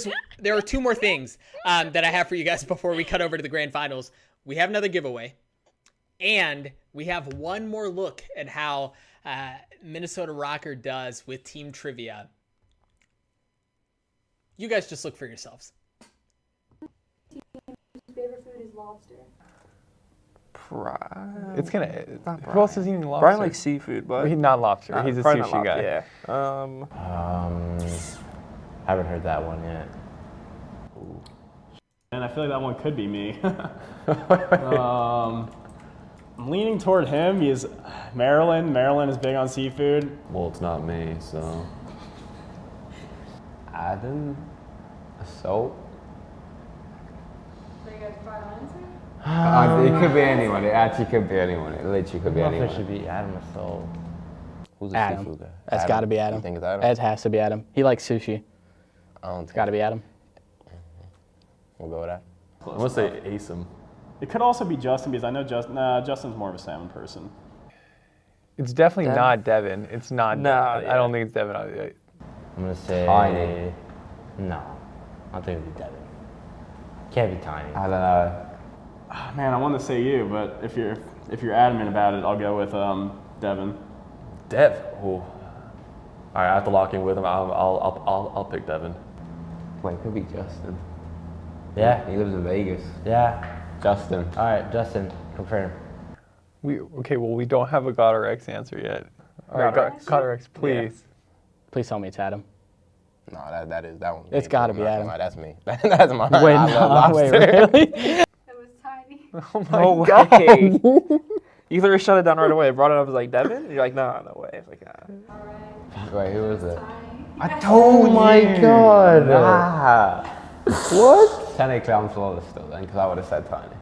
are 2 more things that I have for you guys before we cut over to the grand finals. We have another giveaway, and we have one more look at how Minnesota Røkkr does with team trivia. You guys just look for yourselves. Favorite food is lobster. It's gonna. Who else is eating lobster? Brian likes seafood, but he's not lobster. He's a sushi guy. Yeah. Haven't heard that one yet. And I feel like that one could be me. I'm leaning toward him. He's Maryland. Maryland is big on seafood. Well, it's not me, so. Adam, soap. So you guys final answer? It could be anyone. It actually could be anyone. It literally could be I don't know anyone. if it should be Adam or Soul. Who's a Adam. seafood guy? That's got to be Adam. You think it's Adam? It has to be Adam. He likes sushi. I don't It's think got to be Adam. We'll go with that. I'm gonna say Asim. It could also be Justin because I know Justin's more of a salmon person. It's definitely not Devin. It's not. No, I don't think it's Devin. I'm gonna say. Tiny. No, I don't think it'd be Devin. Can't be Tiny. I don't know. Oh, man, I want to say you, but if you're adamant about it, I'll go with Devin. Dev. Oh. All right, I have to lock in with him. I'll pick Devin. Wait, it could be Justin. Yeah. He lives in Vegas. Yeah. Justin. All right, Justin, confirm. Well, we don't have a God or X answer yet. All right, God or X, please. Please tell me it's Adam. No, that one. It's gotta be Adam. That's me. That's mine. Wait, I love lobster. really? That was tiny. Oh my God. You literally shut it down right away. Brought it up as like Devin. And you're like, no way. It's like, All right. Wait, who was it? Tiny. Oh my God. Ah. What? Technically, I'm flawless still then, because I would have said Tiny.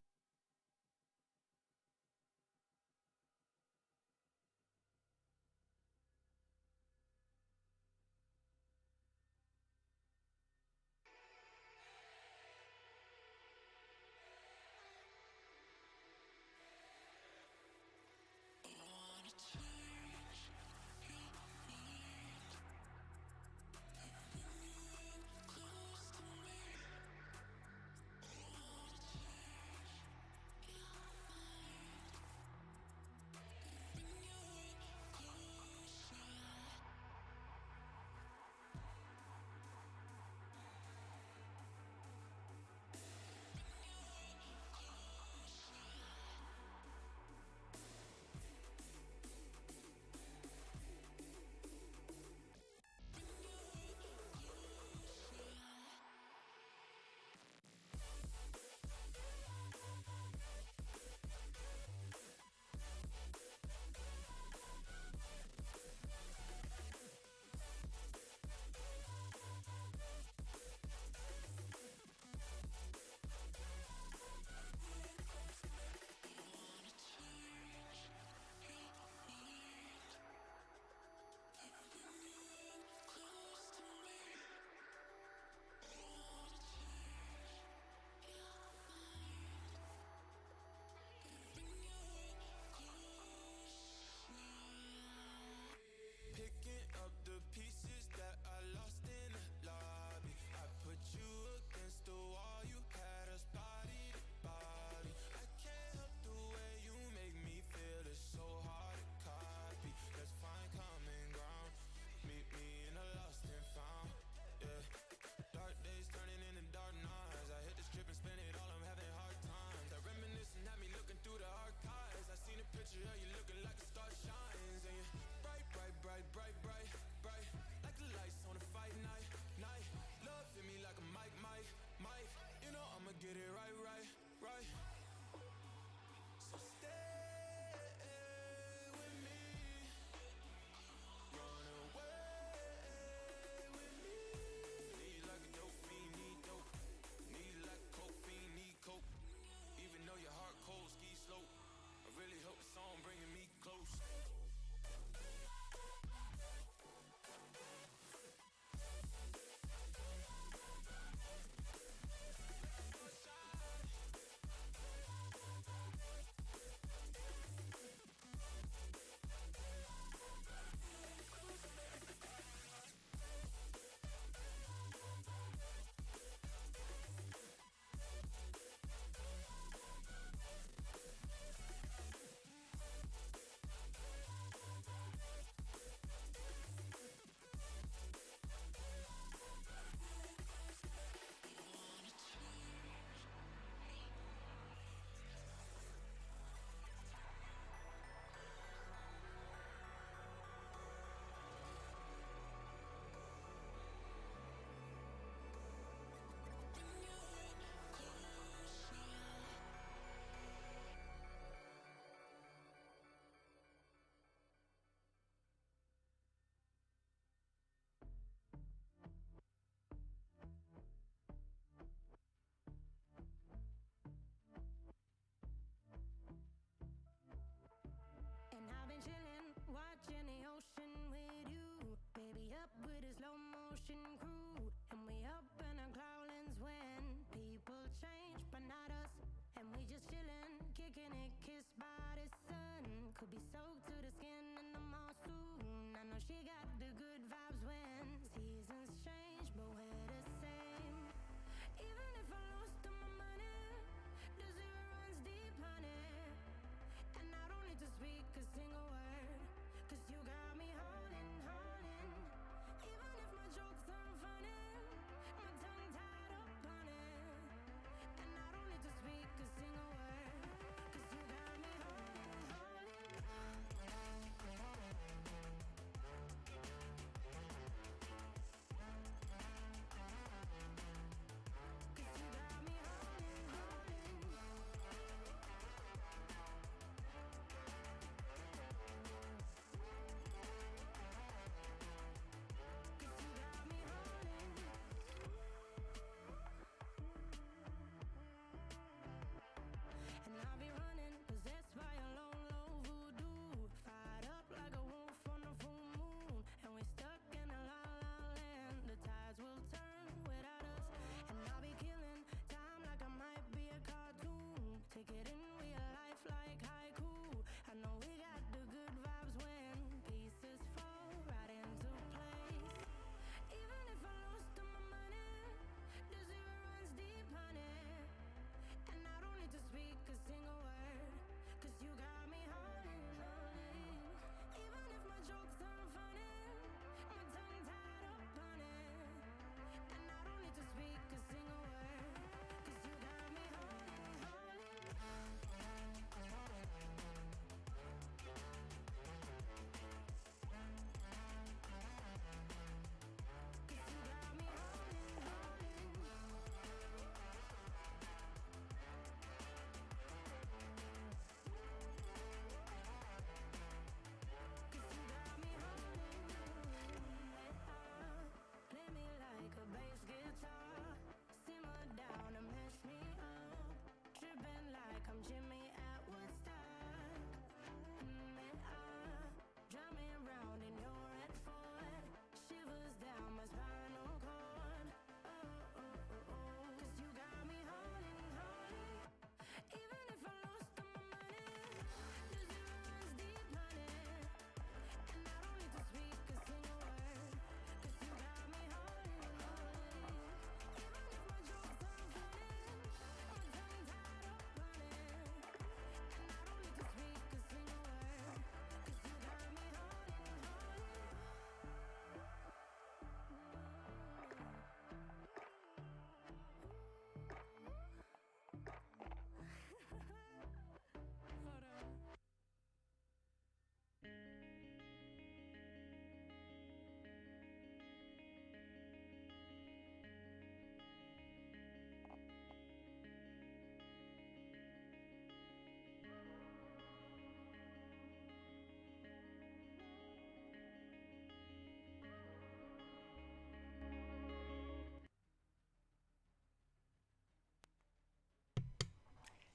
just chillin', kicking it, kissed by the sun. Could be soaked to the skin in the monsoon. I know she got the good vibes when seasons change, but we're the same. Even if I lost all my money, the zero runs deep, honey. And I don't need to speak a single word, 'cause you got me holding, holding. Even if my jokes aren't funny, my tongue tied up on it. And I don't need to speak a single word, 'cause you got me holding, holding. And I'll be running, possessed by a low, low voodoo. Fired up like a wolf on a full moon. And we're stuck in a la la land. The tides will turn without us. And I'll be killing time like I might be a cartoon. Take it in real life like haiku. I know we got the good vibes when pieces fall right into place. Even if I lost all my money, the zero runs deep, honey. And I don't need to speak a single word, 'cause you got me holding, holding. Even if my jokes aren't funny, my tongue tied up on it. And I don't need to speak a single word, 'cause you got me holding, holding. Play me like a bass guitar, simmer down and mess me up, tripping like I'm Jimmy at Woodstock. Drumming round in your red Ford, shivers down my spinal cord. Oh, 'cause you got me holding, holding. Even if I lost all my money, the zero runs deep, honey. And I don't need to speak a single word, 'cause you got me holding, holding. Even if my jokes aren't funny, my tongue tied up on it. And I don't need to speak a single word, 'cause you got me holding, holding. Hold on.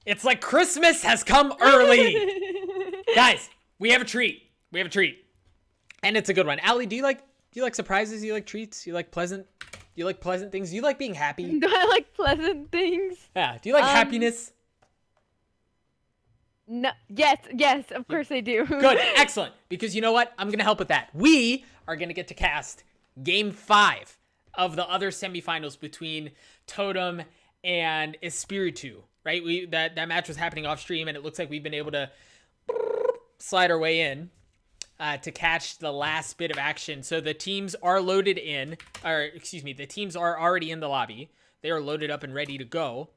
It's like Christmas has come early. Guys, we have a treat. We have a treat. And it's a good one. Allie, do you like surprises? Do you like treats? You like pleasant things? Do you like being happy? Do I like pleasant things? Yeah. Do you like happiness? No. Yes, of course I do. Good. Excellent. Because you know what? I'm going to help with that. We are going to get to cast Game 5 of the other semifinals between Totem and Espiritu, right? That match was happening off stream, and it looks like we've been able to slide our way in to catch the last bit of action. So the teams are loaded in, or excuse me, the teams are already in the lobby. They are loaded up and ready to go.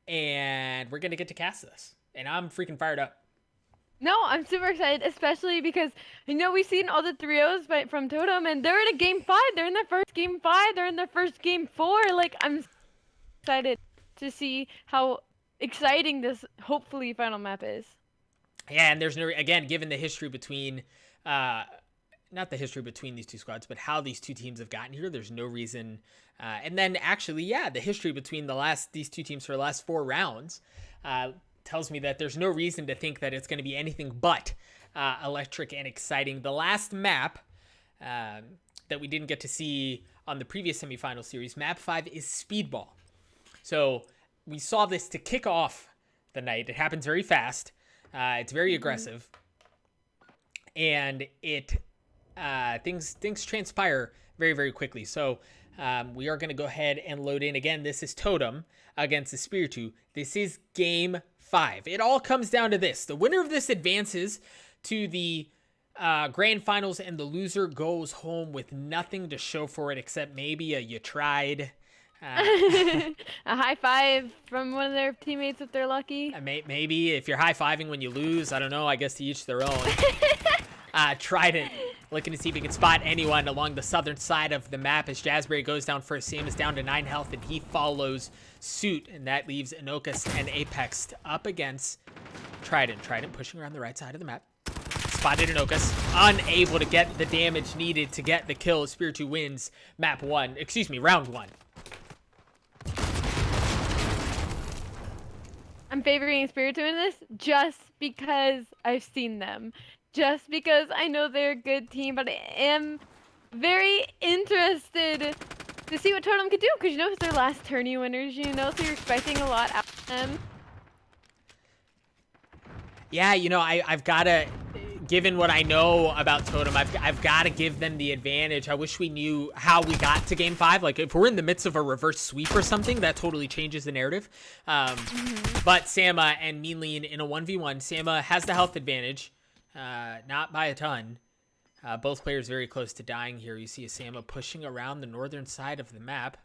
And we're going to get to cast this. And I'm freaking fired up. No, I'm super excited, especially because, we've seen all the trios from Totem, and they're in a Game 5. They're in their first Game 5. They're in their first Game 4. Like, I'm excited to see how exciting this, hopefully, final map is. Yeah, and there's no, again, given the history between, not the history between these two squads, but how these two teams have gotten here, there's no reason. And then actually, yeah, the history between these two teams for the last 4 rounds tells me that there's no reason to think that it's going to be anything but electric and exciting. The last map that we didn't get to see on the previous semifinal series, map 5, is speedball. So we saw this to kick off the night. It happens very fast. It's very aggressive, and it things transpire very, very quickly. So we are going to go ahead and load in again. This is Totem against the Spiritu. This is game 5. It all comes down to this: the winner of this advances to the grand finals, and the loser goes home with nothing to show for it except maybe a "you tried." A high five from one of their teammates if they're lucky. Maybe if you're high-fiving when you lose, I don't know. I guess to each their own. Trident looking to see if he can spot anyone along the southern side of the map as Jazzberry goes down first. Sam is down to 9 health, and he follows suit, and that leaves Inokus and Apex up against Trident. Trident pushing around the right side of the map. Spotted Inokus, unable to get the damage needed to get the kill. Spiritu wins round 1. I'm favoring Spiritu in this just because I've seen them. Just because I know they're a good team, but I am very interested to see what Totem could do, because it's their last tourney winners, so you're expecting a lot out of them. Yeah, I've got to, given what I know about Totem, I've got to give them the advantage. I wish we knew how we got to game 5. Like, if we're in the midst of a reverse sweep or something, that totally changes the narrative. But Sama and Meanlean in a 1v1. Sama has the health advantage, not by a ton. Both players very close to dying here. You see a Sama pushing around the northern side of the map.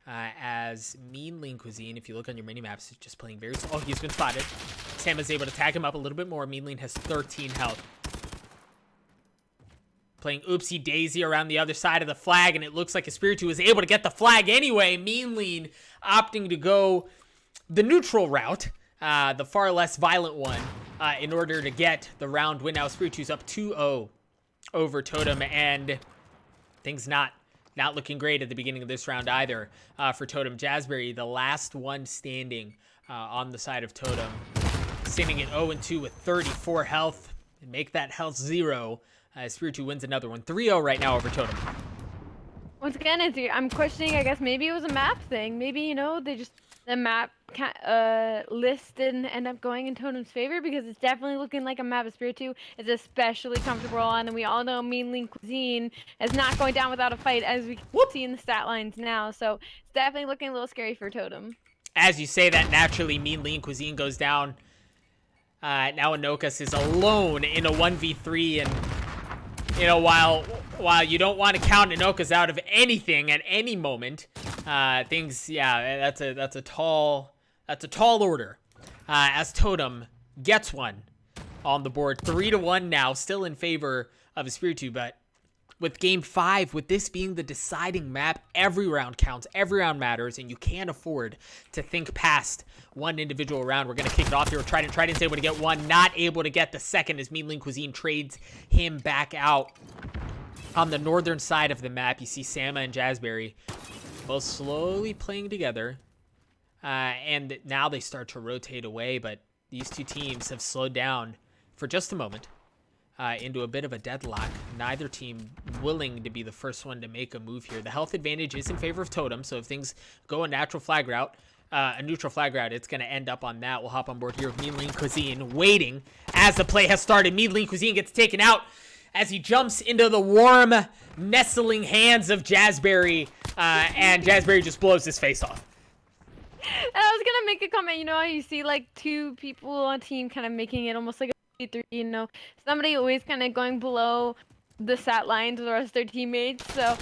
As Meanlean Cuisine, if you look on your mini-maps, is just playing very slow. Oh, he's been spotted. Sama's able to tag him up a little bit more. Meanlean has 13 health. Playing oopsie daisy around the other side of the flag, and it looks like Espiritu was able to get the flag anyway. Meanlean opting to go the neutral route, the far less violent one, in order to get the round win. Now Espiritu's up 2-0 over Totem, and things not looking great at the beginning of this round either for Totem. Jazzberry, the last one standing on the side of Totem, sitting at 0-2 with 34 health, and make that health 0. Spiritu wins another one. 3-0 right now over Totem. Once again, I'm questioning, I guess maybe it was a map thing. Maybe, the map list didn't end up going in Totem's favor, because it's definitely looking like a map Spiritu is especially comfortable on, and we all know Meanlean Cuisine is not going down without a fight, as we can see in the stat lines now. So it's definitely looking a little scary for Totem. As you say that, naturally, Meanlean Cuisine goes down. Now Inokus is alone in a 1v3, and while you don't want to count Inokus out of anything at any moment, things, yeah, that's a tall order. As Totem gets one on the board, 3-1 now, still in favor of Espiritu, but with game 5, with this being the deciding map, every round counts, every round matters, and you can't afford to think past one individual round. We're going to kick it off here with Trident. Trident's able to get one, not able to get the second as Meanlean Cuisine trades him back out. On the northern side of the map, you see Sama and Jazzberry both slowly playing together, and now they start to rotate away, but these two teams have slowed down for just a moment into a bit of a deadlock. Neither team willing to be the first one to make a move here. The health advantage is in favor of Totem, so if things go a neutral flag route, it's going to end up on that. We'll hop on board here with Meanlean Cuisine, waiting as the play has started. Meanlean Cuisine gets taken out as he jumps into the warm, nestling hands of Jazzberry, and Jazzberry just blows his face off. And I was gonna make a comment, how you see like two people on a team kind of making it almost like a 3, somebody always kind of going below the stat lines of the rest of their teammates. So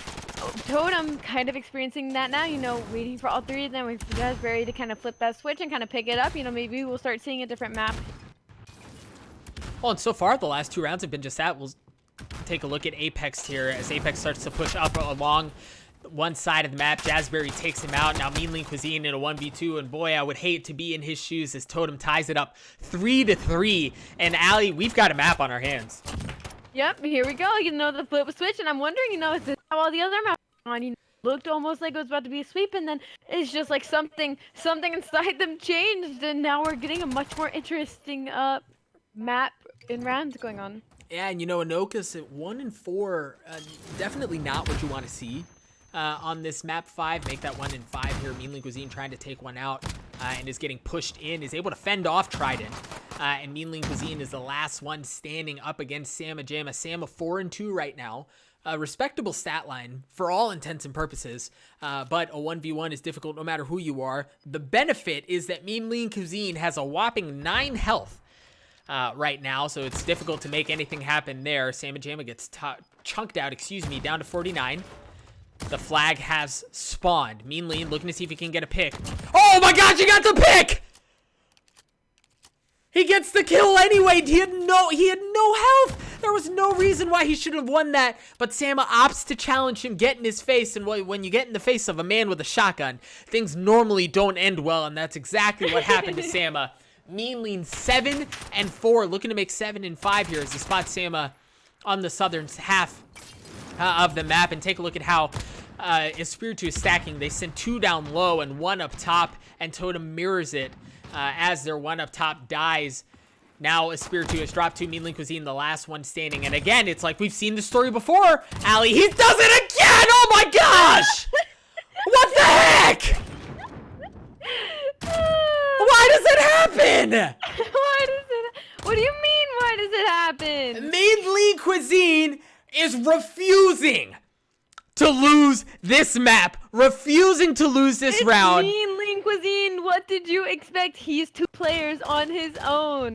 Totem kind of experiencing that now, waiting for all three of them, waiting for Jazzberry to kind of flip that switch and kind of pick it up. Maybe we'll start seeing a different map. Well, and so far the last 2 rounds have been just that. We'll take a look at Apex here as Apex starts to push up along one side of the map. Jazzberry takes him out. Now Meanlean Cuisine in a 1v2, and boy, I would hate to be in his shoes as Totem ties it up 3-3. And Allie, we've got a map on our hands. Yep, here we go. The flip switch, and I'm wondering, is this how all the other maps are on? Looked almost like it was about to be a sweep, and then it's just like something inside them changed, and now we're getting a much more interesting map and rounds going on. Yeah, and Inokus at 1-4, definitely not what you want to see on this map 5. Make that 1-5 here. Meanlean Cuisine trying to take one out. and is getting pushed in, is able to fend off Trident. And Mean Lean Cuisine is the last one standing up against Sama Jamma. Sama 4-2 right now. A respectable stat line for all intents and purposes, but a 1v1 is difficult no matter who you are. The benefit is that Mean Lean Cuisine has a whopping 9 health right now, so it's difficult to make anything happen there. Sama Jamma gets chunked out, down to 49. The flag has spawned. Mean Lean looking to see if he can get a pick. Oh my gosh, he got the pick! He gets the kill anyway. He had no health. There was no reason why he should have won that. But Sama opts to challenge him, get in his face. And when you get in the face of a man with a shotgun, things normally don't end well. And that's exactly what happened to Sama. Mean Lean 7-4, looking to make 7-5 here as he spots Sama on the southern half of the map. And take a look at how Espiritu is stacking. They send 2 down low and 1 up top. And Totem mirrors it. As their 1 up top dies. Now Espiritu has dropped to Mean Lean Cuisine, the last one standing. And again, it's like we've seen the story before. Ali, he does it again! Oh my gosh! What the heck? Why does it happen? What do you mean, why does it happen? Mean Lean Cuisine is refusing to lose this map. Refusing to lose this round. Mean Lean Cuisine, what did you expect? He's 2 players on his own.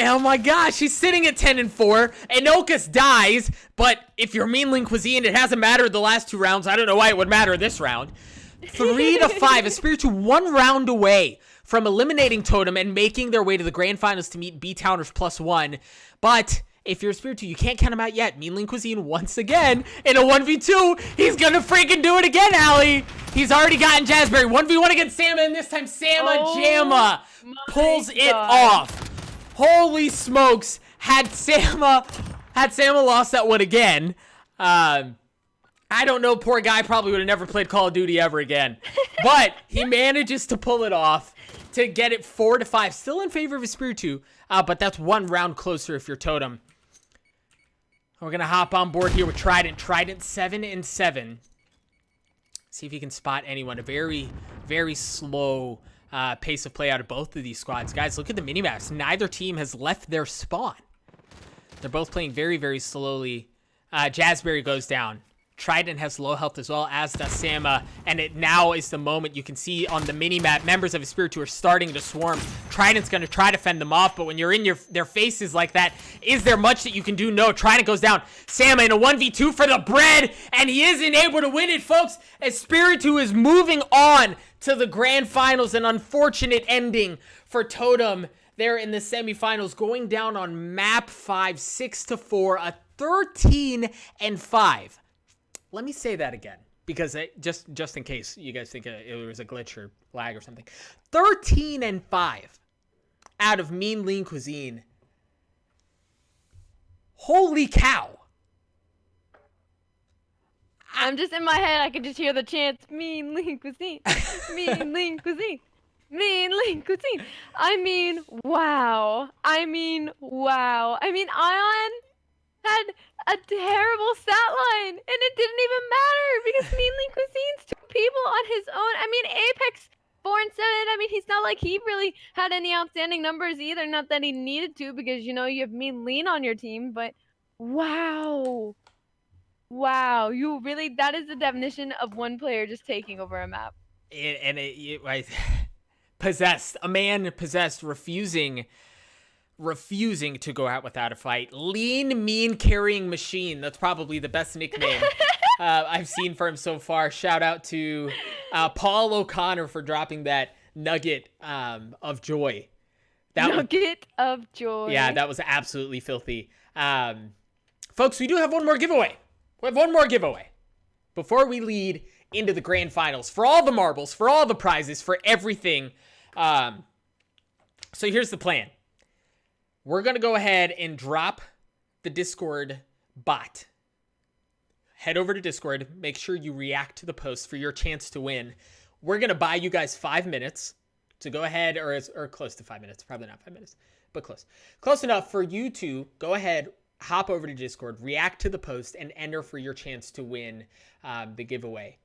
Oh my gosh, he's sitting at 10-4. Enokas dies, but if you're Mean Lean Cuisine, it hasn't mattered the last 2 rounds. I don't know why it would matter this round. 3-5. Espiritu 1 round away from eliminating Totem and making their way to the grand finals to meet B-Towners +1. But if you're Espiritu, you can't count him out yet. Mean Lean Cuisine once again in a 1v2. He's gonna freaking do it again, Ali. He's already gotten Jazzberry. 1v1 against Sama, and this time Sama Jamma pulls it off. Holy smokes. Had Sama lost that one again, I don't know, poor guy probably would have never played Call of Duty ever again. But he manages to pull it off to get it 4-5. Still in favor of Espiritu, but that's 1 round closer if you're Totem. We're going to hop on board here with Trident. Trident 7-7. See if he can spot anyone. A very, very slow pace of play out of both of these squads. Guys, look at the minimaps. Neither team has left their spawn. They're both playing very, very slowly. Jazzberry goes down. Trident has low health as well, as does Sama, and it now is the moment. You can see on the mini-map, members of Espiritu are starting to swarm. Trident's going to try to fend them off, but when you're in their faces like that, is there much that you can do? No, Trident goes down. Sama in a 1v2 for the bread, and he isn't able to win it, folks. Espiritu is moving on to the grand finals. An unfortunate ending for Totem there in the semifinals, going down on map 5, 6-4, a 13-5. Let me say that again, because just in case you guys think it was a glitch or lag or something. 13-5 out of Mean Lean Cuisine. Holy cow. I'm just in my head, I can just hear the chants, Mean Lean Cuisine, Mean Lean Cuisine, Mean Lean Cuisine. I mean, wow. Ion had a terrible stat line, and it didn't even matter because Mean Lean Cuisine's 2 people on his own. I mean, Apex 4-7. I mean, he's not like he really had any outstanding numbers either. Not that he needed to, because you know you have Mean Lean on your team. But wow, you really, that is the definition of one player just taking over a map. Possessed, a man possessed, refusing to go out without a fight. Lean, mean, carrying machine. That's probably the best nickname I've seen for him so far. Shout out to Paul O'Connor for dropping that nugget of joy. Nugget of joy. Yeah, that was absolutely filthy. Folks, we do have one more giveaway. We have one more giveaway before we lead into the grand finals. For all the marbles, for all the prizes, for everything. So here's the plan. We're going to go ahead and drop the Discord bot. Head over to Discord. Make sure you react to the post for your chance to win. We're going to buy you guys 5 minutes to go ahead, or close to 5 minutes. Probably not 5 minutes, but close. Close enough for you to go ahead, hop over to Discord, react to the post, and enter for your chance to win the giveaway.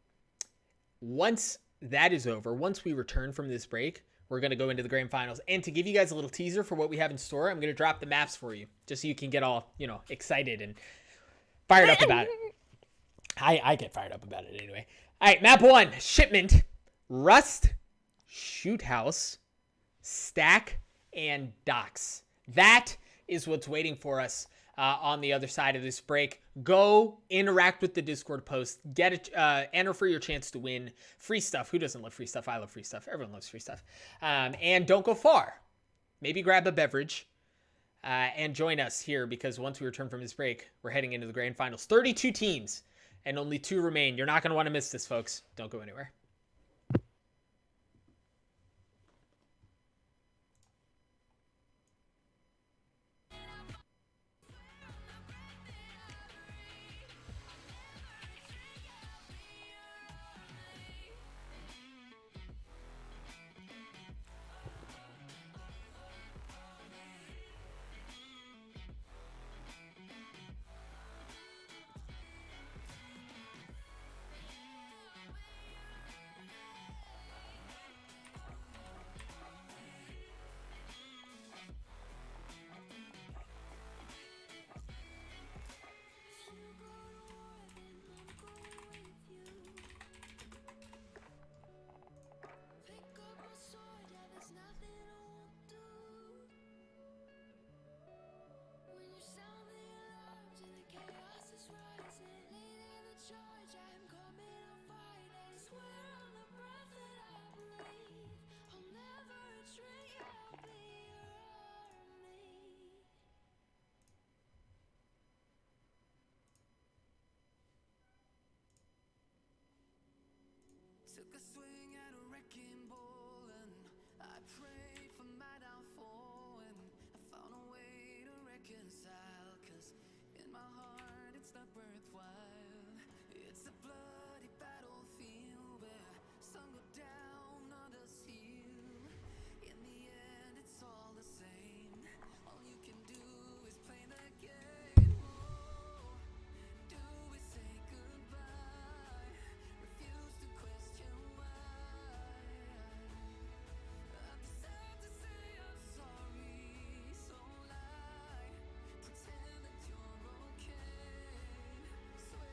Once that is over. Once we return from this break, we're going to go into the grand finals. And to give you guys a little teaser for what we have in store, I'm going to drop the maps for you just so you can get all, excited and fired up about it. I get fired up about it anyway. All right, map 1, Shipment, Rust, Shoot House, Stack, and Docks. That is what's waiting for us on the other side of this break. Go interact with the Discord post. Enter for your chance to win free stuff. Who doesn't love free stuff? I love free stuff. Everyone loves free stuff. And don't go far. Maybe grab a beverage and join us here, because once we return from this break, we're heading into the grand finals. 32 teams and only 2 remain. You're not going to want to miss this, folks. Don't go anywhere. Took a swing at a wrecking ball and I prayed for my downfall, and I found a way to reconcile, 'cause in my heart it's not worthwhile. It's a bloody battlefield where some go down, others heal. In the end it's all the same. All you can do is play the game. Oh, do we say goodbye? Refuse to question why. I deserve to say I'm sorry, so lie. Pretend that you're okay. Swear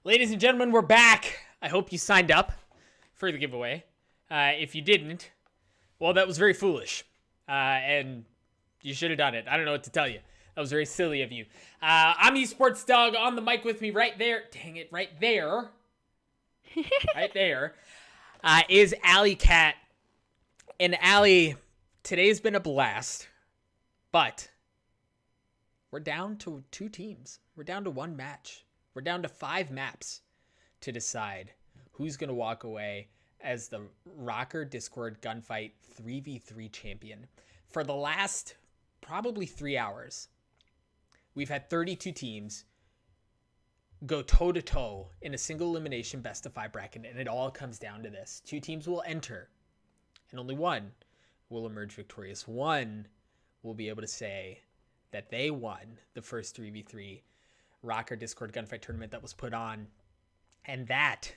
Ladies and gentlemen, we're back. I hope you signed up for the giveaway. If you didn't, well, that was very foolish. And you should have done it. I don't know what to tell you. That was very silly of you. I'm Esports Doug. On the mic with me right there. Dang it, right there. Right there. Is Alley Cat. And Alley, today's been a blast. But we're down to 2 teams. We're down to 1 match. We're down to 5 maps to decide who's going to walk away as the Røkkr Discord Gunfight 3v3 champion. For the last probably 3 hours, we've had 32 teams go toe-to-toe in a single elimination best-of-5 bracket, and it all comes down to this. 2 teams will enter, and only 1 will emerge victorious. 1 will be able to say that they won the first 3v3 Røkkr Discord Gunfight tournament that was put on, and that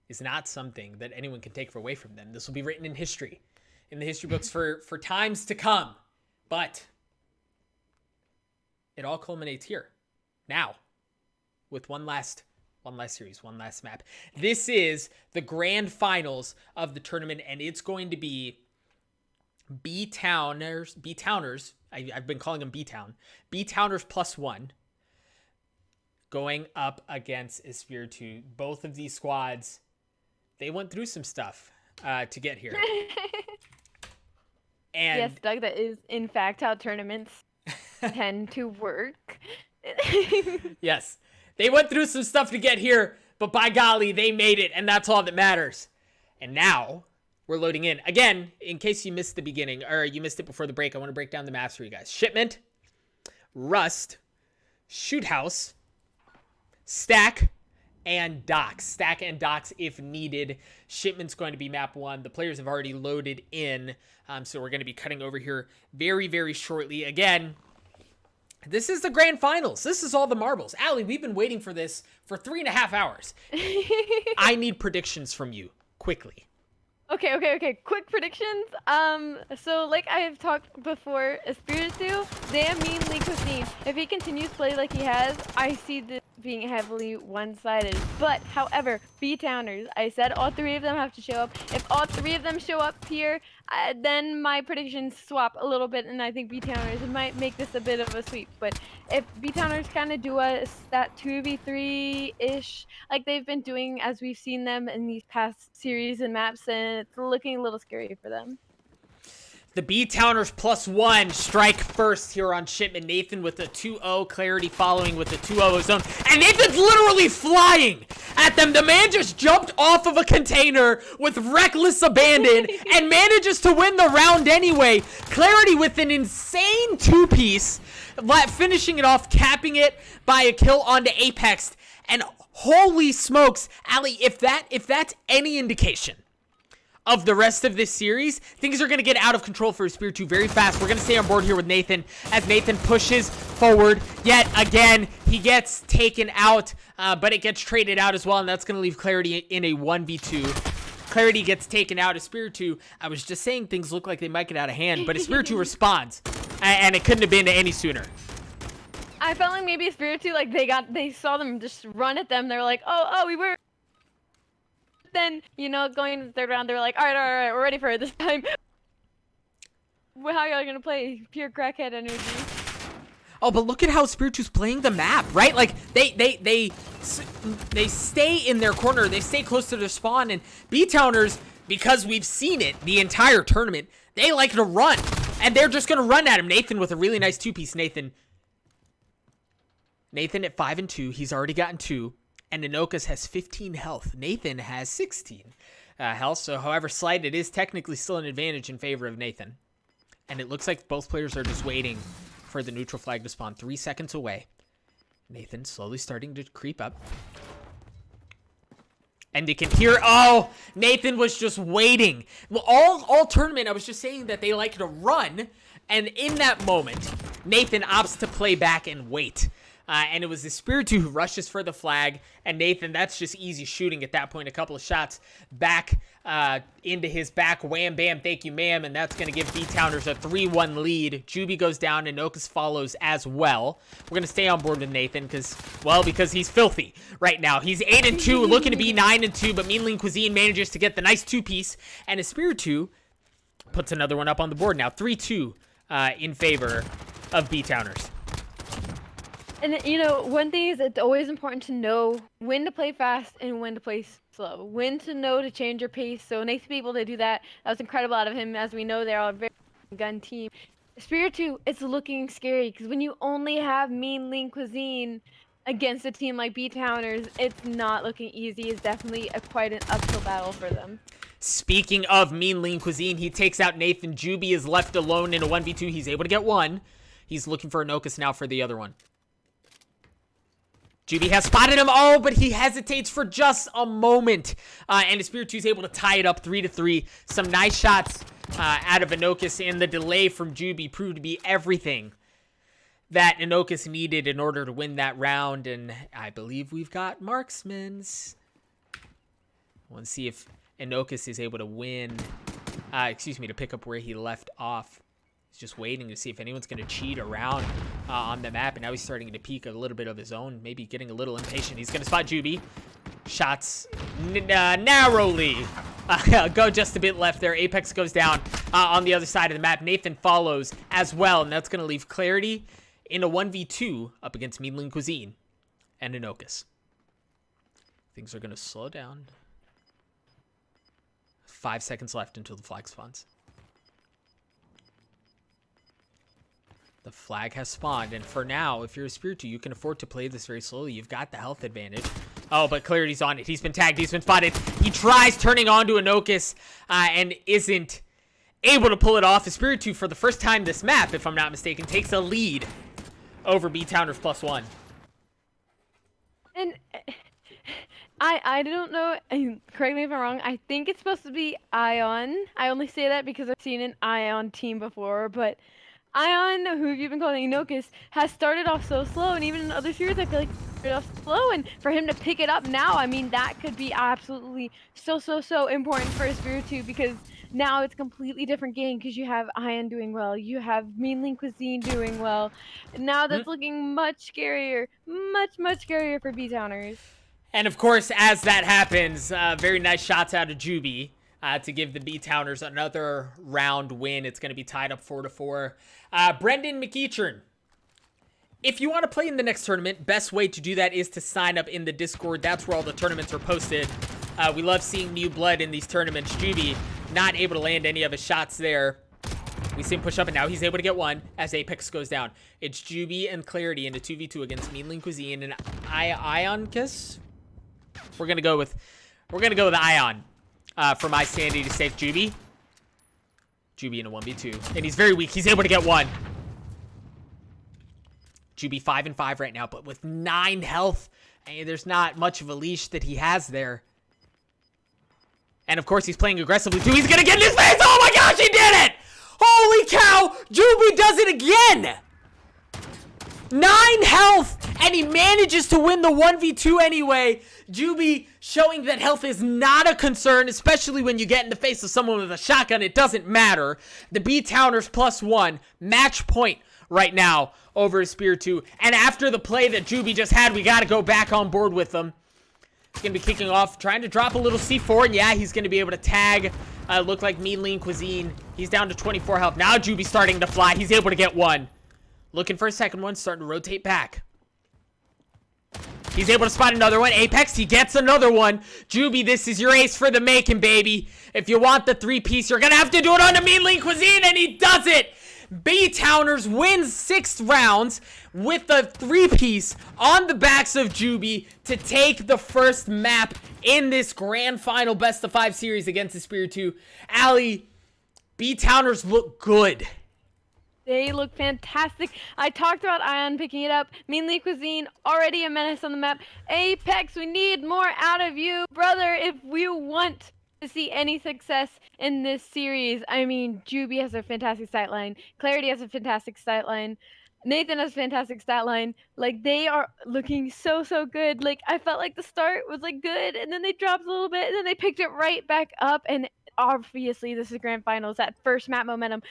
is not something that anyone can take away from them. This will be written in history, in the history books for times to come. But it all culminates here, now, with one last series, one last map. This is the grand finals of the tournament, and it's going to be B-Towners. I've been calling them B-Town. B-Towners +1 going up against Espiritu. Both of these squads, they went through some stuff to get here. And yes, Doug, that is in fact how tournaments tend to work. yes, they went through some stuff to get here, but by golly, they made it, and that's all that matters. And now we're loading in. Again, in case you missed the beginning, or you missed it before the break, I want to break down the maps for you guys. Shipment, Rust, Shoot House, Stack, and Docks. Stack and Docks if needed. Shipment's going to be map 1. The players have already loaded in, so we're going to be cutting over here very, very shortly. Again, this is the grand finals. This is all the marbles. Allie, we've been waiting for this for 3.5 hours. I need predictions from you, quickly. Okay. Quick predictions. So like I have talked before, Espiritu, they have mean League Cuisine. If he continues to play like he has, I see this being heavily one-sided. But, however, B-Towners, I said all 3 of them have to show up. If all 3 of them show up here, then my predictions swap a little bit, and I think B-Towners might make this a bit of a sweep. But if B-Towners kind of do that 2v3-ish, like they've been doing as we've seen them in these past series and maps, and it's looking a little scary for them. The B-Towners +1 strike first here on Shipment. Nathan with a 2-0, Clarity following with a 2-0 his own. And Nathan's literally flying at them. The man just jumped off of a container with reckless abandon and manages to win the round anyway. Clarity with an insane 2-piece, finishing it off, capping it by a kill onto Apex. And holy smokes, Ali, if that's any indication of the rest of this series, things are going to get out of control for Espiritu very fast. We're going to stay on board here with Nathan as Nathan pushes forward. Yet again, he gets taken out, but it gets traded out as well, and that's going to leave Clarity in a 1v2. Clarity gets taken out. Espiritu, I was just saying things look like they might get out of hand, but Espiritu responds, and it couldn't have been any sooner. I felt like maybe Espiritu, like they saw them just run at them. They're like, oh, we were. Then, going to the 3rd round, they're like, all right, we're ready for it this time. How are y'all gonna play? Pure crackhead energy. Oh, but look at how Espiritu's playing the map, right? Like, they stay in their corner. They stay close to their spawn, and B-Towners, because we've seen it the entire tournament, they like to run, and they're just gonna run at him. Nathan with a really nice 2-piece. Nathan at 5 and 2. He's already gotten 2. And Inokas has 15 health. Nathan has 16 health. So, however slight, it is technically still an advantage in favor of Nathan. And it looks like both players are just waiting for the neutral flag to spawn. 3 seconds away. Nathan slowly starting to creep up. And you can hear, oh, Nathan was just waiting. Well, all tournament, I was just saying that they like to run. And in that moment, Nathan opts to play back and wait. And it was the Spiritu who rushes for the flag, and Nathan, that's just easy shooting at that point. A couple of shots back into his back. Wham, bam, thank you, ma'am. And that's going to give B-Towners a 3-1 lead. Juby goes down, and Nokus follows as well. We're going to stay on board with Nathan because he's filthy right now. He's 8-2, looking to be 9-2, but Mean Lean Cuisine manages to get the nice 2-piece, and Espiritu puts another one up on the board now. 3-2 in favor of B-Towners. And, you know, one thing is it's always important to know when to play fast and when to play slow. When to know to change your pace. So nice to be able to do that. That was incredible out of him. As we know, they're all a very gun team. Spiritu, it's looking scary because when you only have Mean Lean Cuisine against a team like B-Towners, it's not looking easy. It's definitely quite an uphill battle for them. Speaking of Mean Lean Cuisine, he takes out Nathan. Juby is left alone in a 1v2. He's able to get one. He's looking for Anokus now for the other one. Juby has spotted him. Oh, but he hesitates for just a moment. And Espiritu's able to tie it up 3-3. Some nice shots out of Anokus, and the delay from Juby proved to be everything that Anokus needed in order to win that round. And I believe we've got marksmans. I want to see if Anokus is able to win. To pick up where he left off. He's just waiting to see if anyone's going to cheat around on the map, and now he's starting to peek a little bit of his own, maybe getting a little impatient. He's going to spot Juby. Shots narrowly go just a bit left there. Apex goes down on the other side of the map. Nathan follows as well, and that's going to leave Clarity in a 1v2 up against Mean Lean Cuisine and Anokus. Things are going to slow down. 5 seconds left until the flag spawns. The flag has spawned, and for now, if you're a Spiritu, you can afford to play this very slowly. You've got the health advantage. Oh, but Clarity's on it. He's been tagged. He's been spotted. He tries turning onto Anokus and isn't able to pull it off. Espiritu, for the first time this map, if I'm not mistaken, takes a lead over B-Towners +1. And I don't know, correct me if I'm wrong, I think it's supposed to be Ion. I only say that because I've seen an Ion team before, but Ion, who you've been calling Anokus, has started off so slow, and even in other series, I feel like he started off slow, and for him to pick it up now, I mean, that could be absolutely so important for Espiritu, because now it's a completely different game, because you have Ion doing well, you have Mean Lean Cuisine doing well, and now that's looking much scarier, much scarier for B-Towners. And of course, as that happens, very nice shots out of Juby. To give the B-Towners another round win. It's going to be tied up 4-4. Brendan McEachern, if you want to play in the next tournament, best way to do that is to sign up in the Discord. That's where all the tournaments are posted. We love seeing new blood in these tournaments. Juby not able to land any of his shots there. We see him push up, and now he's able to get one as Apex goes down. It's Juby and Clarity in a 2v2 against Mean Lean Cuisine and Ion Kiss. We're gonna go with Ion. For my sanity to save Juby. Juby in a 1v2. And he's very weak. He's able to get one. Juby 5-5 right now, but with 9 health. And there's not much of a leash that he has there. And of course, he's playing aggressively too. He's gonna get in his face! Oh my gosh, he did it! Holy cow! Juby does it again! 9 health! And he manages to win the 1v2 anyway. Juby showing that health is not a concern, especially when you get in the face of someone with a shotgun. It doesn't matter. The B-Towners +1, match point right now over Espiritu. And after the play that Juby just had, we got to go back on board with them. He's going to be kicking off, trying to drop a little C4. And yeah, he's going to be able to tag, look like Mean Lean Cuisine. He's down to 24 health. Now Juby's starting to fly. He's able to get one. Looking for a second one, starting to rotate back. He's able to spot another one. Apex, he gets another one. Juby, this is your ace for the making, baby. If you want the 3-piece, you're going to have to do it on the Mean Lean Cuisine, and he does it. B-Towners wins 6 rounds with the 3-piece on the backs of Juby to take the first map in this grand final best-of-5 series against Espiritu. Ali, B-Towners look good. They look fantastic. I talked about Ion picking it up. Mean Lean Cuisine, already a menace on the map. Apex, we need more out of you, brother, if we want to see any success in this series. I mean, Juby has a fantastic sight line. Clarity has a fantastic sight line. Nathan has fantastic stat line. Like, they are looking so good. Like, I felt like the start was like good, and then they dropped a little bit, and then they picked it right back up. And obviously, this is grand finals. That first map momentum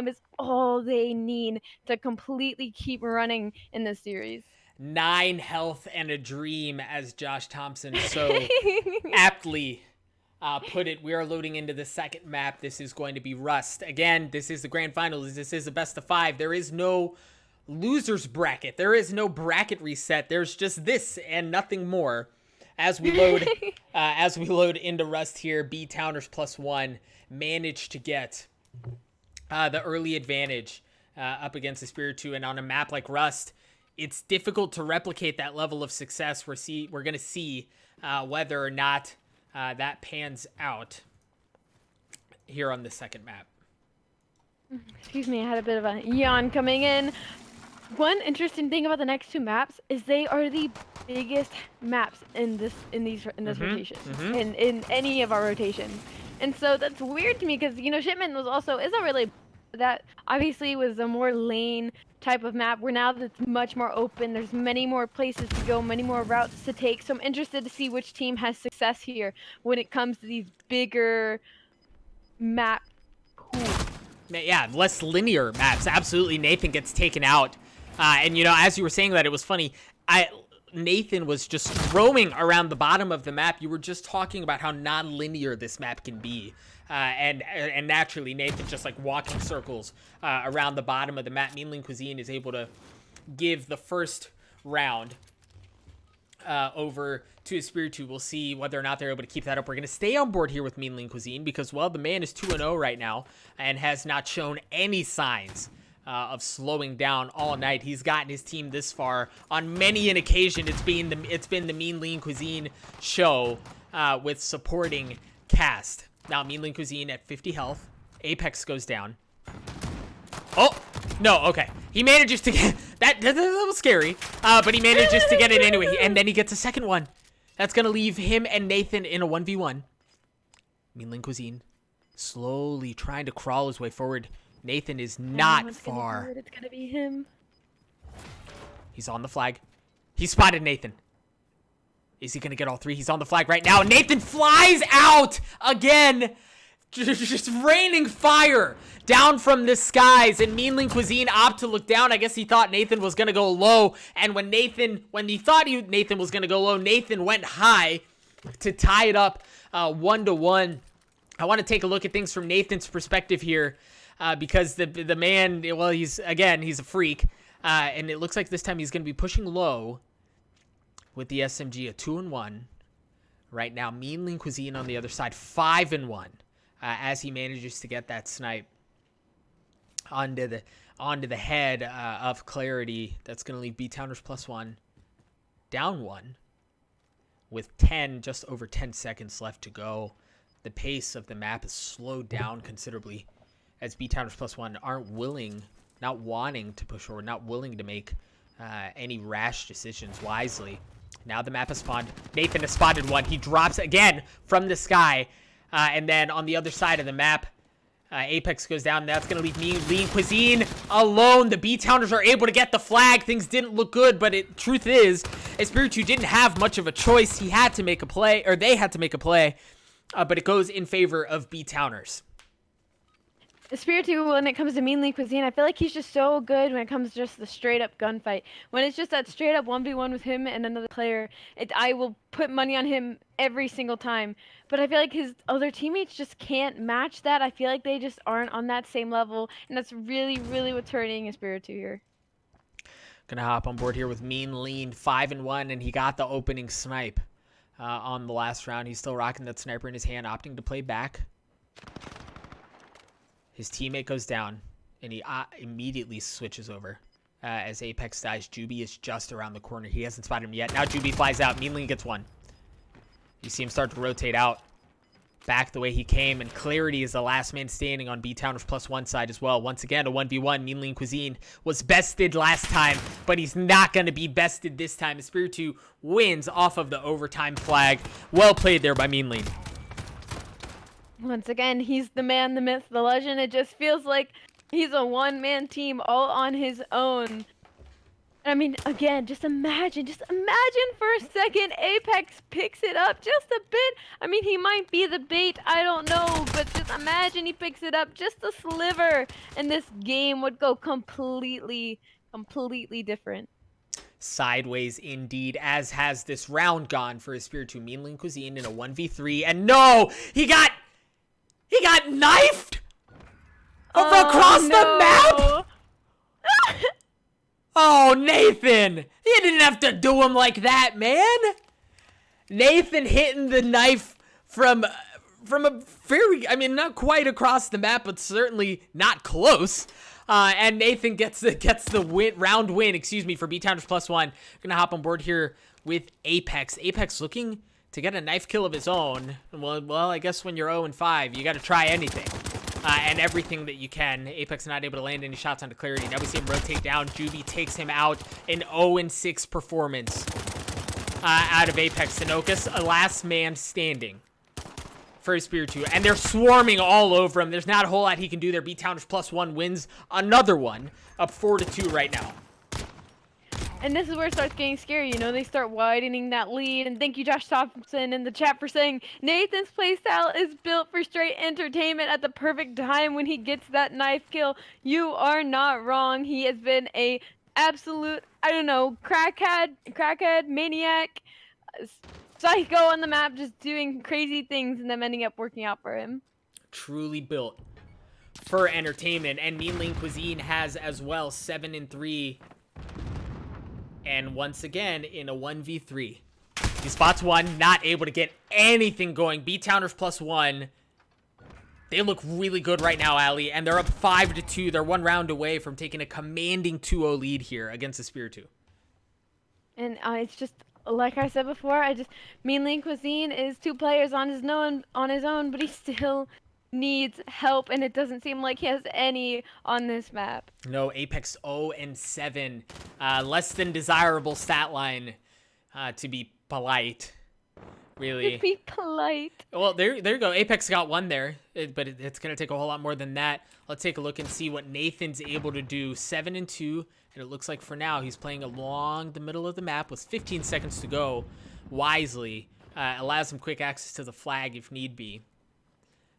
is all they need to completely keep running in this series. 9 health and a dream, as Josh Thompson so aptly put it. We are loading into the second map. This is going to be Rust. Again, this is the grand finals. This is a best of 5. There is no losers bracket. There is no bracket reset. There's just this and nothing more. As we load into Rust here, B-Towners +1 managed to get the early advantage up against the Spirit 2, and on a map like Rust, it's difficult to replicate that level of success. We're going to see whether or not that pans out here on the second map. Excuse me, I had a bit of a yawn coming in. One interesting thing about the next 2 maps is they are the biggest maps in this rotation, in any of our rotations, and so that's weird to me because Shipment isn't really that. Obviously, was a more lane type of map where now that's much more open. There's many more places to go, many more routes to take. So I'm interested to see which team has success here when it comes to these bigger map pools. Yeah, less linear maps. Absolutely, Nathan gets taken out. And, as you were saying that, it was funny. Nathan was just roaming around the bottom of the map. You were just talking about how non-linear this map can be. And naturally, Nathan just like walking circles around the bottom of the map. Mean Lean Cuisine is able to give the first round over to Espiritu. We'll see whether or not they're able to keep that up. We're going to stay on board here with Mean Lean Cuisine because, well, the man is 2-0 right now and has not shown any signs of slowing down all night. He's gotten his team this far on many an occasion. It's been the Mean Lean Cuisine show with supporting cast. Now Mean Lean Cuisine at 50 health. Apex goes down. Oh no, okay. He manages to get that was scary, but he manages to get it anyway, and then he gets a second one. That's gonna leave him and Nathan in a 1v1. Mean Lean Cuisine slowly trying to crawl his way forward. Nathan is not far. It's gonna be him. He's on the flag. He spotted Nathan. Is he gonna get all 3? He's on the flag right now. Nathan flies out again. Just raining fire down from the skies, and Mean Lean Cuisine opt to look down. I guess he thought Nathan was gonna go low, and when he thought Nathan was gonna go low, Nathan went high to tie it up 1-1. I want to take a look at things from Nathan's perspective here. Because the man, well, he's a freak, and it looks like this time he's going to be pushing low with the SMG, a 2-1. Right now, Mean Lean Cuisine on the other side, 5-1, as he manages to get that snipe onto the head of Clarity. That's going to leave B-Towners +1, down 1, with just over 10 seconds left to go. The pace of the map has slowed down considerably, as B-Towners +1 not wanting to push forward, not willing to make any rash decisions wisely. Now the map has spawned. Nathan has spotted one. He drops again from the sky. And then on the other side of the map, Apex goes down. That's going to leave Mean Lean Cuisine alone. The B-Towners are able to get the flag. Things didn't look good, but truth is, Espiritu didn't have much of a choice. He had to make a play, or they had to make a play, but it goes in favor of B-Towners. Espiritu, when it comes to Mean Lean Cuisine, I feel like he's just so good when it comes to just the straight-up gunfight. When it's just that straight-up 1v1 with him and another player, I will put money on him every single time. But I feel like his other teammates just can't match that. I feel like they just aren't on that same level, and that's really, really what's hurting Espiritu here. Gonna hop on board here with Mean Lean, 5-1, and he got the opening snipe on the last round. He's still rocking that sniper in his hand, opting to play back. His teammate goes down, and he immediately switches over. As Apex dies, Juby is just around the corner. He hasn't spotted him yet. Now Juby flies out. Mean Lean gets one. You see him start to rotate out back the way he came, and Clarity is the last man standing on B-Towners +1 side as well. Once again, a 1v1. Mean Lean Cuisine was bested last time, but he's not going to be bested this time. Espiritu wins off of the overtime flag. Well played there by Mean Lean. Once again, he's the man, the myth, the legend. It just feels like He's a one-man team all on his own. I mean, again, just imagine for a second Apex picks it up just a bit. I mean, he might be the bait, I don't know, but just imagine he picks it up just a sliver, and this game would go completely different. Sideways indeed, as has this round gone for Espiritu. Mean Lean Cuisine in a 1v3, and no! He got knifed across the map? Oh, Nathan! You didn't have to do him like that, man! Nathan hitting the knife from a very, I mean, not quite across the map, but certainly not close. And Nathan gets the round win, for B-Towners +1. Gonna hop on board here with Apex. Apex looking to get a knife kill of his own. Well, I guess when you're 0-5, you gotta try anything. And everything that you can. Apex not able to land any shots onto Clarity. Now we see him rotate down. Juby takes him out. An 0-6 performance out of Apex. Sanokas, a last man standing for Espiritu. And they're swarming all over him. There's not a whole lot he can do there. B-Towners +1 wins another one. Up 4-2 right now. And this is where it starts getting scary, you know, they start widening that lead. And thank you, Josh Thompson, in the chat for saying Nathan's playstyle is built for straight entertainment at the perfect time when he gets that knife kill. You are not wrong. He has been a absolute, I don't know, crackhead, maniac, psycho on the map, just doing crazy things and them ending up working out for him. Truly built for entertainment. And Mean Lean Cuisine has as well 7-3. And once again, in a 1v3. He spots one, not able to get anything going. B-Towners +1. They look really good right now, Ali. And they're up 5-2. They're one round away from taking a commanding 2-0 lead here against Espiritu. And it's just, like I said before, Mean Lean Cuisine is 2 players on his own, but he still needs help, and it doesn't seem like he has any on this map. No, Apex 0-7. Less than desirable stat line, to be polite. Really. To be polite. Well, there you go. Apex got one there, but it's going to take a whole lot more than that. Let's take a look and see what Nathan's able to do. 7-2, and it looks like for now he's playing along the middle of the map with 15 seconds to go. Wisely. Allows him quick access to the flag if need be.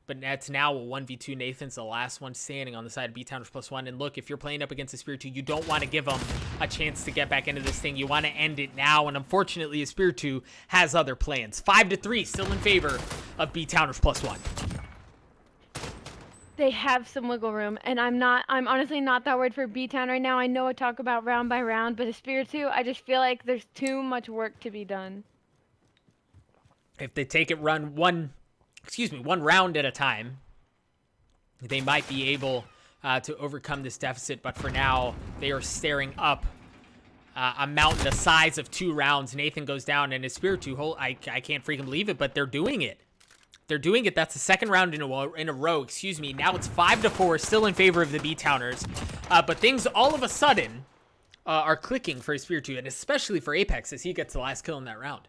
But that's now a 1v2. Nathan's the last one standing on the side of B-Towners +1. And look, if you're playing up against Espiritu, you don't want to give them a chance to get back into this thing. You want to end it now. And unfortunately, Espiritu has other plans. 5-3, still in favor of B-Towners +1. They have some wiggle room, and I'm honestly not that worried for B-Town right now. I know I talk about round by round, but Espiritu, I just feel like there's too much work to be done. If they take it one round at a time, they might be able to overcome this deficit. But for now, they are staring up a mountain the size of 2 rounds. Nathan goes down, and Espiritu, I can't freaking believe it, but they're doing it. They're doing it. That's the second round in a row. Now it's 5-4, still in favor of the B-Towners. But things all of a sudden are clicking for Espiritu, and especially for Apex as he gets the last kill in that round.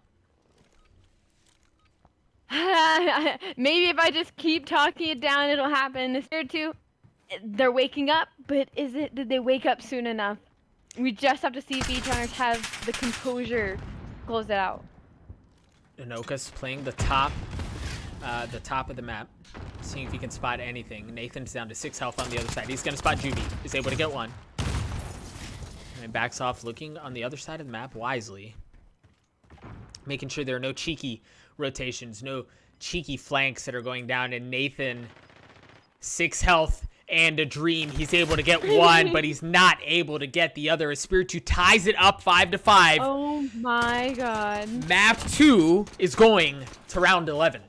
Maybe if I just keep talking it down, it'll happen. Espiritu, they're waking up, but did they wake up soon enough? We just have to see if B-Towners have the composure to close it out. Anoka's playing the top of the map, seeing if he can spot anything. Nathan's down to 6 health on the other side. He's gonna spot Juby. He's able to get one. And backs off, looking on the other side of the map wisely. Making sure there are no cheeky rotations, no cheeky flanks that are going down. And Nathan, 6 health and a dream. He's able to get one, but he's not able to get the other. Espiritu ties it up 5-5. Oh my god. Map 2 is going to round 11.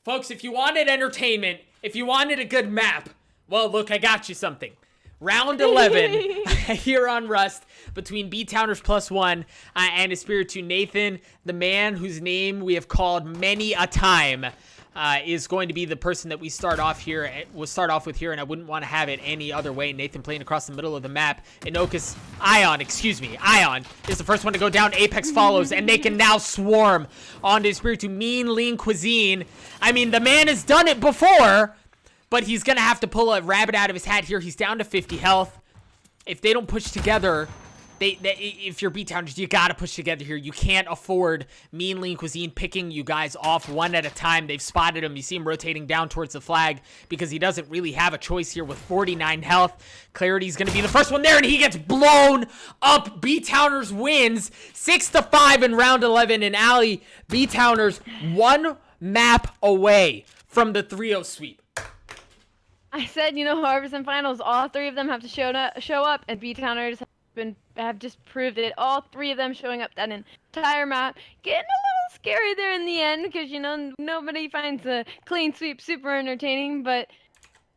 Folks, if you wanted entertainment, if you wanted a good map, well, look, I got you something. Round 11 here on Rust between B-Towners +1 and Espiritu. Nathan, the man whose name we have called many a time, is going to be the person that we start off with here, and I wouldn't want to have it any other way. Nathan playing across the middle of the map. Ion is the first one to go down. Apex follows, and they can now swarm onto Espiritu. Mean Lean Cuisine. I mean, the man has done it before. but he's going to have to pull a rabbit out of his hat here. He's down to 50 health. If they don't push together, if you're B-Towners, you got to push together here. You can't afford Mean Lean Cuisine picking you guys off one at a time. They've spotted him. You see him rotating down towards the flag because he doesn't really have a choice here with 49 health. Clarity's going to be the first one there, and he gets blown up. B-Towners wins 6-5 in round 11. And Allie, B-Towners one map away from the 3-0 sweep. I said, Harvest and Finals, all three of them have to show up, and B-Towners have just proved it. All three of them showing up that entire map, getting a little scary there in the end because nobody finds a clean sweep super entertaining. But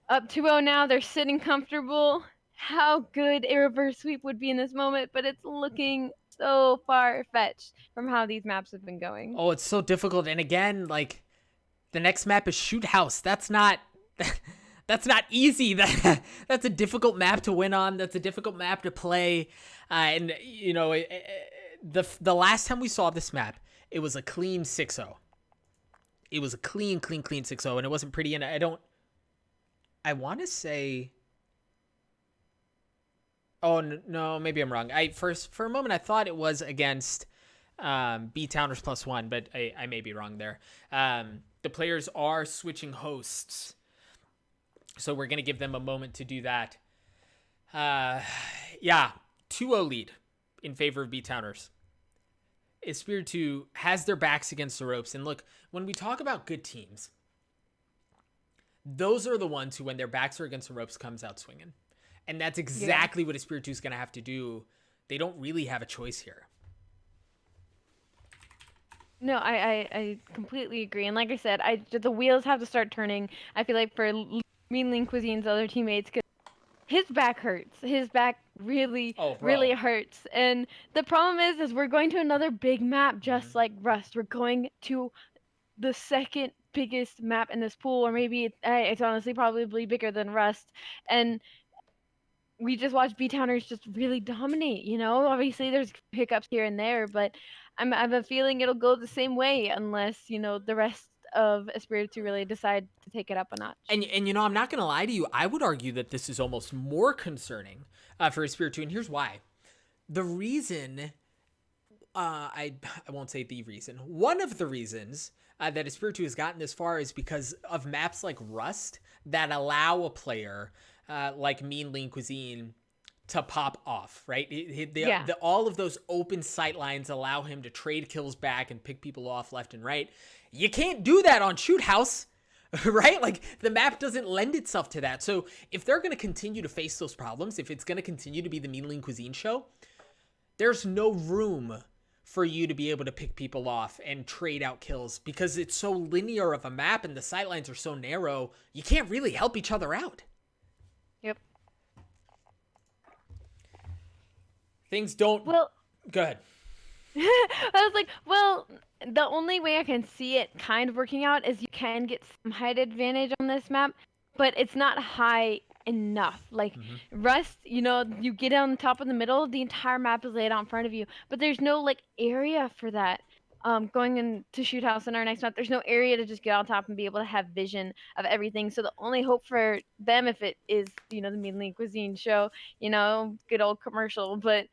up 2-0 now, they're sitting comfortable. How good a reverse sweep would be in this moment, but it's looking so far-fetched from how these maps have been going. Oh, it's so difficult. And again, like, the next map is Shoot House. That's not easy. That's a difficult map to win on. That's a difficult map to play. And the last time we saw this map, it was a clean 6-0. It was a clean 6-0, and it wasn't pretty. And I want to say, oh no, maybe I'm wrong. For a moment I thought it was against B-Towners +1, but I may be wrong there. The players are switching hosts, so we're going to give them a moment to do that. 2-0 lead in favor of B-Towners. Espiritu has their backs against the ropes. And look, when we talk about good teams, those are the ones who, when their backs are against the ropes, comes out swinging. And that's exactly what Espiritu is going to have to do. They don't really have a choice here. No, I completely agree. And like I said, the wheels have to start turning. I feel like for Mean Lean Cuisine's other teammates, because his back hurts. His back really hurts. And the problem is we're going to another big map just like Rust. We're going to the second biggest map in this pool, or maybe it's honestly probably bigger than Rust. And we just watched B-Towners just really dominate, Obviously there's hiccups here and there, but I have a feeling it'll go the same way unless, the rest of Espiritu really decide to take it up a notch. And I'm not going to lie to you. I would argue that this is almost more concerning for Espiritu, and here's why. The reason, I won't say the reason, one of the reasons that Espiritu has gotten this far is because of maps like Rust that allow a player like Mean Lean Cuisine to pop off, right? All of those open sight lines allow him to trade kills back and pick people off left and right. You can't do that on Shoot House, right? Like, the map doesn't lend itself to that. So if they're going to continue to face those problems, if it's going to continue to be the Mean Lean Cuisine show, there's no room for you to be able to pick people off and trade out kills because it's so linear of a map and the sight lines are so narrow, you can't really help each other out. Yep. Things don't... Well... Go ahead. I was like, well, the only way I can see it kind of working out is you can get some height advantage on this map, but it's not high enough. Like, Rust, you get on top of the middle, the entire map is laid out in front of you, but there's no, area for that. Going into Shoot House in our next map, there's no area to just get on top and be able to have vision of everything. So the only hope for them, if it is, the Mean Lean Cuisine show, good old commercial, but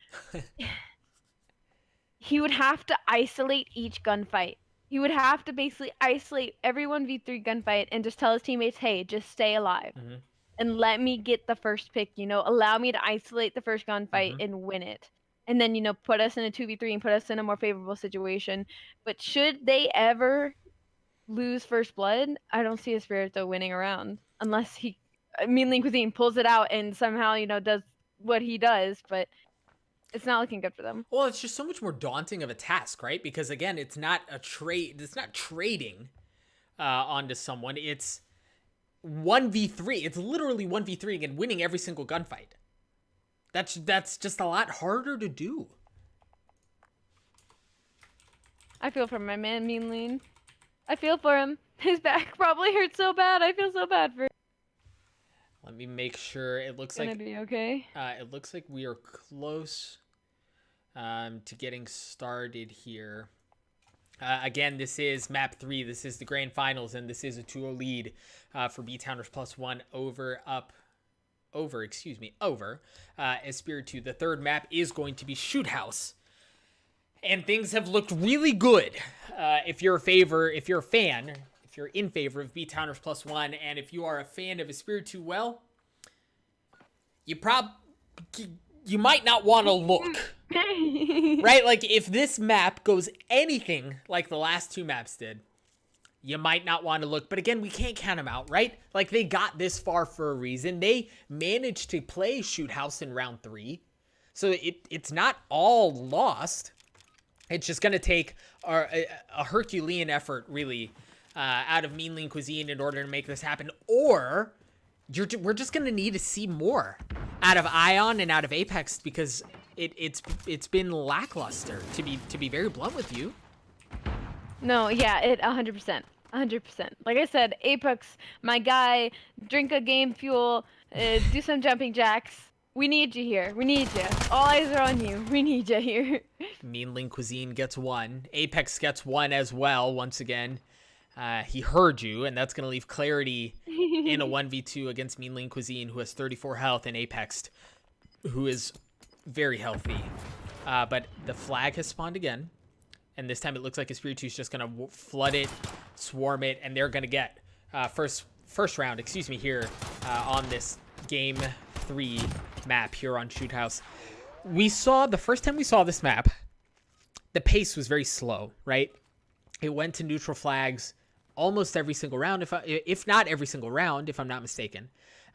he would have to isolate each gunfight. He would have to basically isolate every 1v3 gunfight and just tell his teammates, hey, just stay alive. And let me get the first pick, allow me to isolate the first gunfight and win it. And then, put us in a 2v3 and put us in a more favorable situation. But should they ever lose first blood, I don't see Espiritu winning around. Unless Mean Lean Cuisine pulls it out and somehow, does what he does. But it's not looking good for them. Well, it's just so much more daunting of a task, right? Because, again, it's not a trade. It's not trading onto someone. It's 1v3. It's literally 1v3 and winning every single gunfight. That's just a lot harder to do. I feel for my man, Mean Lean. I feel for him. His back probably hurts so bad. I feel so bad for him. Let me make sure. It looks like... It's gonna be okay. It looks like we are close to getting started here. Again, this is map 3. This is the grand finals, and this is a 2-0 lead for B-Towners +1 over Espiritu. The third map is going to be Shoot House. And things have looked really good. If you're in favor of B-Towners +1, and if you are a fan of Espiritu, well, you might not want to look. Right? Like, if this map goes anything like the last 2 maps did, you might not want to look. But again, we can't count them out, right? Like, they got this far for a reason. They managed to play Shoot House in round 3. So it's not all lost. It's just going to take a Herculean effort, really, out of Mean Lean Cuisine in order to make this happen. Or we're just going to need to see more out of Ion and out of Apex, because it's been lackluster, to be very blunt with you. No, yeah, 100%. 100%. Like I said, Apex, my guy, drink a game fuel, do some jumping jacks. We need you here. We need you. All eyes are on you. We need you here. Mean Lean Cuisine gets 1. Apex gets 1 as well, once again. He heard you, and that's going to leave Clarity in a 1v2 against Mean Lean Cuisine, who has 34 health, and Apex, who is very healthy. But the flag has spawned again, and this time it looks like Espiritu is just going to flood it, swarm it, and they're going to get first round, here on this game 3 map here on Shoot House. The first time we saw this map, the pace was very slow, right? It went to neutral flags almost every single round, if not every single round, if I'm not mistaken.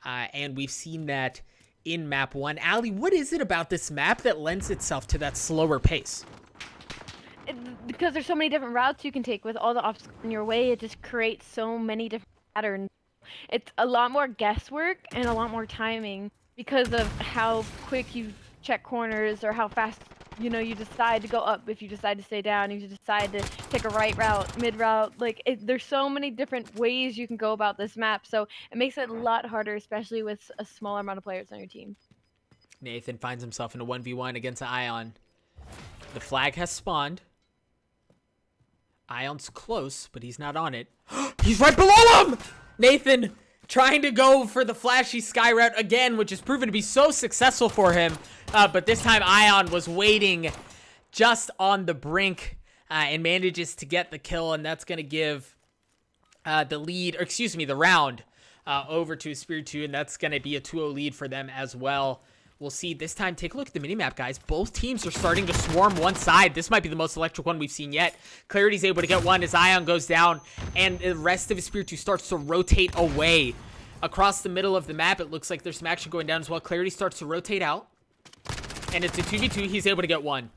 And we've seen that in map 1. Ali, what is it about this map that lends itself to that slower pace? Because there's so many different routes you can take with all the obstacles in your way. It just creates so many different patterns. It's a lot more guesswork and a lot more timing because of how quick you check corners or how fast you decide to go up, if you decide to stay down, if you decide to take a right route, mid route. Like, there's so many different ways you can go about this map, so it makes it a lot harder, especially with a smaller amount of players on your team. Nathan finds himself in a 1v1 against Ion. The flag has spawned. Ion's close, but he's not on it. He's right below him! Nathan trying to go for the flashy sky route again, which has proven to be so successful for him. But this time Ion was waiting just on the brink and manages to get the kill, and that's going to give the round over to Espiritu, and that's going to be a 2-0 lead for them as well. We'll see this time. Take a look at the minimap, guys. Both teams are starting to swarm one side. This might be the most electric one we've seen yet. Clarity's able to get 1 as Ion goes down, and the rest of Espiritu starts to rotate away. Across the middle of the map, it looks like there's some action going down as well. Clarity starts to rotate out, and it's a 2v2. He's able to get 1.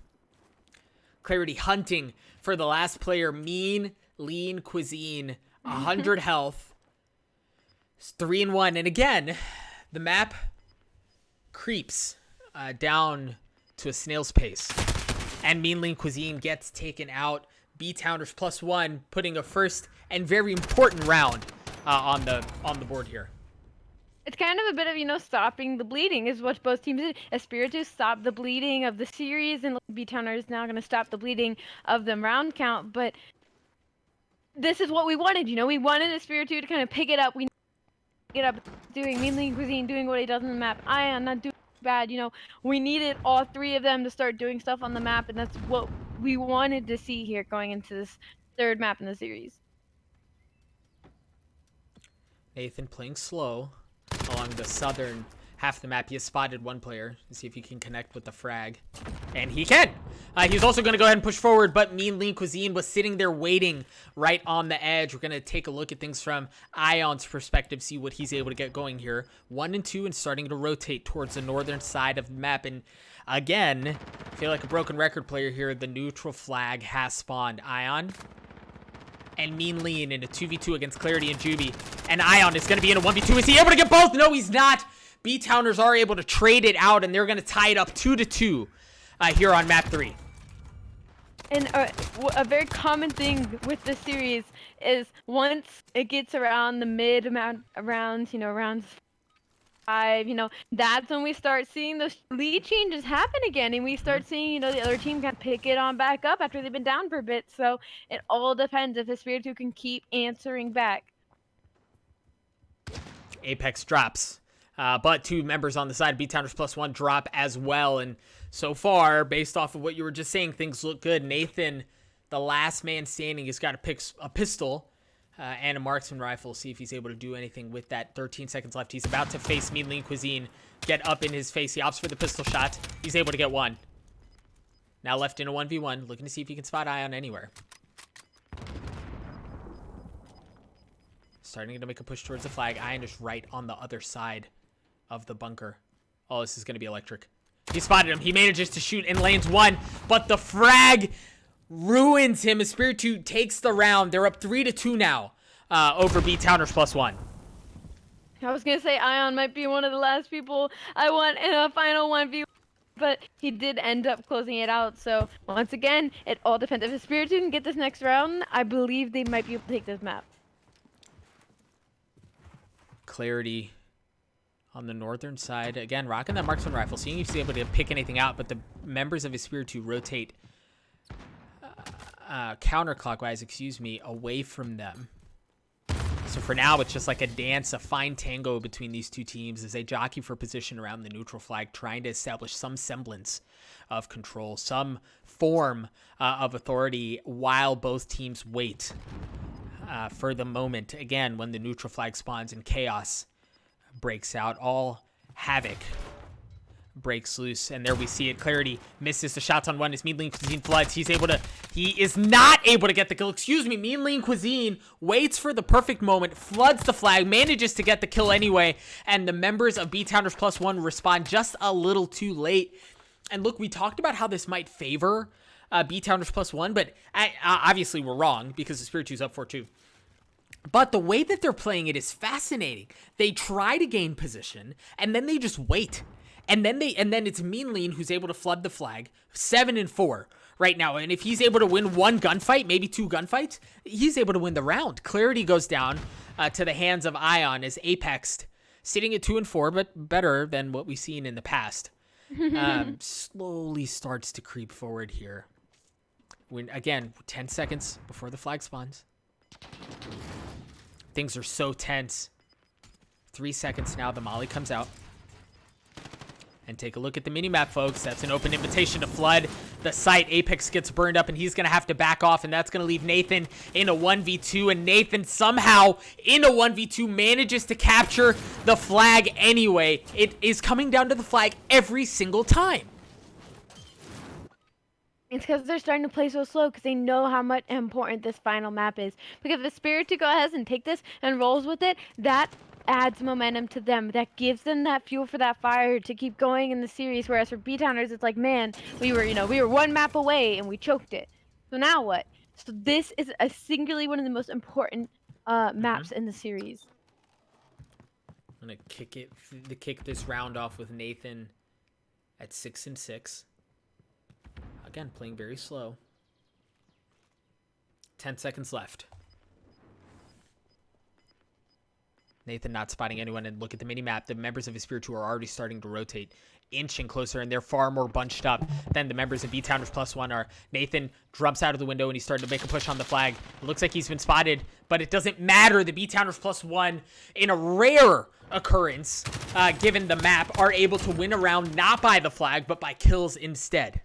Clarity hunting for the last player, Mean Lean Cuisine. 100 health. It's 3-1, and again, the map creeps down to a snail's pace, and Mean Lean Cuisine gets taken out. B-Towners +1, putting a first and very important round on the board here. It's kind of a bit of, stopping the bleeding is what both teams did. Espiritu stopped the bleeding of the series, and B-Towners is now going to stop the bleeding of the round count. But this is what we wanted, We wanted Espiritu to kind of pick it up. We pick it up, doing Mean Lean Cuisine, doing what he does on the map. Ion not doing bad, We needed all 3 of them to start doing stuff on the map, and that's what we wanted to see here going into this third map in the series. Nathan playing slow along the southern half of the map. He has spotted 1 player to see if he can connect with the frag, and he can. He's also going to go ahead and push forward, but Mean Lean Cuisine was sitting there waiting right on the edge. We're going to take a look at things from Ion's perspective, see what he's able to get going here. 1 and 2, and starting to rotate towards the northern side of the map. And again, I feel like a broken record player here. The neutral flag has spawned. Ion and Mean Lean in a 2v2 against Clarity and Juby. And Ion is going to be in a 1v2. Is he able to get both? No, he's not. B-Towners are able to trade it out, and they're going to tie it up 2-2 here on map 3. And a very common thing with this series is once it gets around the mid amount, around rounds 5, that's when we start seeing those lead changes happen again, and we start seeing, the other team kind of pick it on back up after they've been down for a bit. So it all depends if the Spiritu can keep answering back. Apex drops. But 2 members on the side of B-Towners +1 drop as well. And so far, based off of what you were just saying, things look good. Nathan, the last man standing, has got to pick a pistol and a marksman rifle, see if he's able to do anything with that. 13 seconds left. He's about to face Mean Lean Cuisine. Get up in his face. He opts for the pistol shot. He's able to get one. Now left in a 1v1, looking to see if he can spot Ion anywhere. Starting to make a push towards the flag. Ion is right on the other side of the bunker. Oh, this is going to be electric. He spotted him. He manages to shoot and lands one, but the frag ruins him as Spiritu takes the round. They're up 3-2 now over B-Towners +1. I was going to say Ion might be one of the last people I want in a final 1v1, but he did end up closing it out. So once again, it all depends. If the Spiritu can get this next round, I believe they might be able to take this map. Clarity on the northern side. Again, rocking that marksman rifle, seeing if he's able to pick anything out, but the members of his Spiritu rotate counterclockwise, away from them. So for now, it's just like a dance, a fine tango between these two teams as they jockey for position around the neutral flag, trying to establish some semblance of control, some form of authority while both teams wait for the moment, again, when the neutral flag spawns and chaos breaks out. All havoc breaks loose, and there we see it. Clarity misses the shots on one as Mean Lean Cuisine floods. He is not able to get the kill. Mean Lean Cuisine waits for the perfect moment, floods the flag, manages to get the kill anyway, and the members of B-Towners +1 respond just a little too late. And look, we talked about how this might favor B-Towners +1, but obviously we're wrong because the Spiritu's up 4-2. But the way that they're playing it is fascinating. They try to gain position, and then they just wait. And then it's Mean Lean who's able to flood the flag. 7-4 right now. And if he's able to win one gunfight, maybe 2 gunfights, he's able to win the round. Clarity goes down to the hands of Ion as Apexed, sitting at 2-4, but better than what we've seen in the past. Slowly starts to creep forward here. Again, 10 seconds before the flag spawns. Things are so tense. 3 seconds now. The molly comes out. And take a look at the minimap, folks. That's an open invitation to flood the site. Apex gets burned up, and he's going to have to back off, and that's going to leave Nathan in a 1v2. And Nathan somehow, in a 1v2, manages to capture the flag anyway. It is coming down to the flag every single time. It's because they're starting to play so slow because they know how much important this final map is. Because if the Spiritu go ahead and take this and rolls with it, that adds momentum to them. That gives them that fuel for that fire to keep going in the series. Whereas for B-Towners, it's like, man, we were one map away and we choked it. So now what? So this is singularly one of the most important maps in the series. I'm gonna kick this round off with Nathan at 6-6. Again, playing very slow. 10 seconds left. Nathan not spotting anyone, and look at the mini-map. The members of his Spiritu are already starting to rotate, inching closer, and they're far more bunched up than the members of B-Towners +1 are. Nathan jumps out of the window, and he's starting to make a push on the flag. It looks like he's been spotted, but it doesn't matter. The B-Towners +1, in a rare occurrence, given the map, are able to win a round not by the flag, but by kills instead.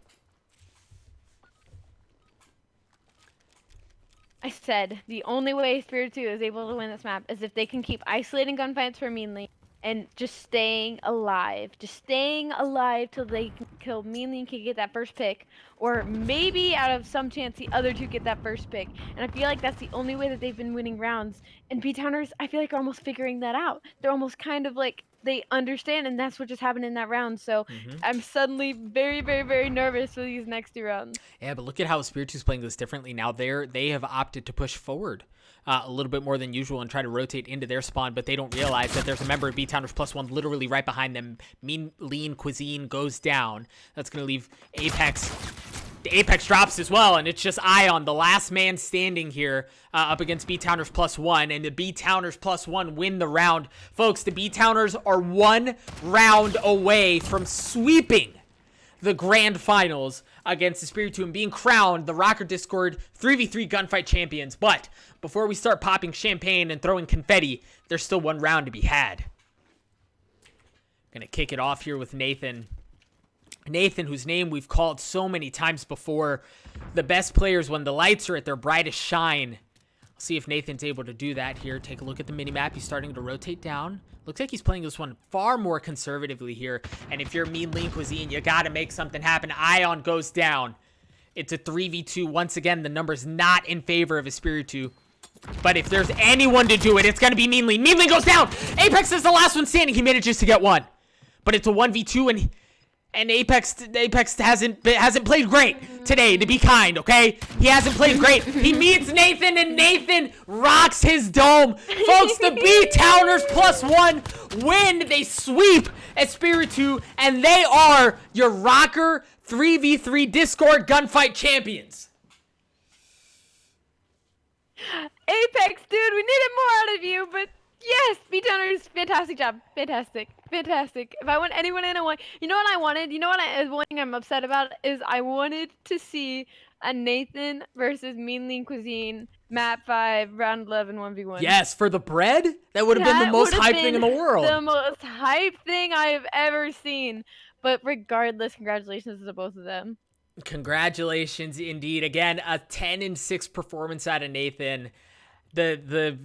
I said the only way Spiritu is able to win this map is if they can keep isolating gunfights for Mean Lean and just staying alive. Just staying alive till they can kill Mean Lean, can get that first pick. Or maybe out of some chance the other two get that first pick. And I feel like that's the only way that they've been winning rounds. And B-Towners, I feel like, are almost figuring that out. They're almost kind of like, they understand, and that's what just happened in that round. So I'm suddenly very, very, very nervous for these next 2 rounds. Yeah, but look at how Spiritu's playing this differently now. They have opted to push forward a little bit more than usual and try to rotate into their spawn, but they don't realize that there's a member of B-Towners +1 literally right behind them. Mean Lean Cuisine goes down. That's going to leave Apex The Apex drops as well, and it's just Ion, the last man standing here, up against B-Towners +1, and the B-Towners +1 win the round. Folks, the B-Towners are 1 round away from sweeping the grand finals against the Spiritu and being crowned the Røkkr Discord 3v3 gunfight champions. But before we start popping champagne and throwing confetti, there's still 1 round to be had. Gonna kick it off here with Nathan. Nathan, whose name we've called so many times before. The best players when the lights are at their brightest shine. I'll see if Nathan's able to do that here. Take a look at the minimap. He's starting to rotate down. Looks like he's playing this one far more conservatively here. And if you're Mean Lean Cuisine, you got to make something happen. Ion goes down. It's a 3v2. Once again, the number's not in favor of Espiritu. But if there's anyone to do it, it's going to be Mean Lean. Mean Lean goes down. Apex is the last one standing. He manages to get 1. But it's a 1v2, and Apex hasn't played great today, to be kind, okay? He hasn't played great. He meets Nathan, and Nathan rocks his dome. Folks, the B-Towners +1 win. They sweep Espiritu, and they are your Røkkr 3v3 Discord gunfight champions. Apex, dude, we needed more out of you, but yes, B-Towners, fantastic job. Fantastic. If I want anyone in, you know what I wanted? You know what one thing I'm upset about is I wanted to see a Nathan versus Mean Lean Cuisine map 5 round 11 1v1. Yes, for the bread? That would have been the most hype thing in the world. The most hype thing I've ever seen. But regardless, congratulations to both of them. Congratulations indeed. Again, a 10-6 performance out of Nathan. The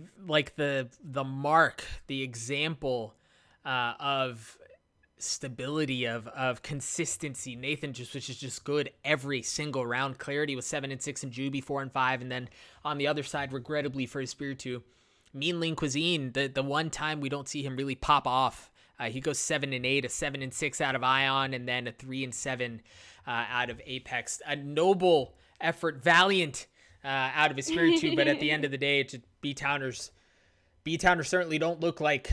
mark, the example of stability, of consistency. Nathan was just good every single round. Clarity was 7-6 and Juby 4-5, and then on the other side, regrettably for Espiritu, Mean Lean Cuisine, the one time we don't see him really pop off. He goes 7-8, a 7-6 out of Ion, and then a 3-7 out of Apex. A noble effort, valiant out of Espiritu, but at the end of the day, it's B-Towners. B-Towners certainly don't look like...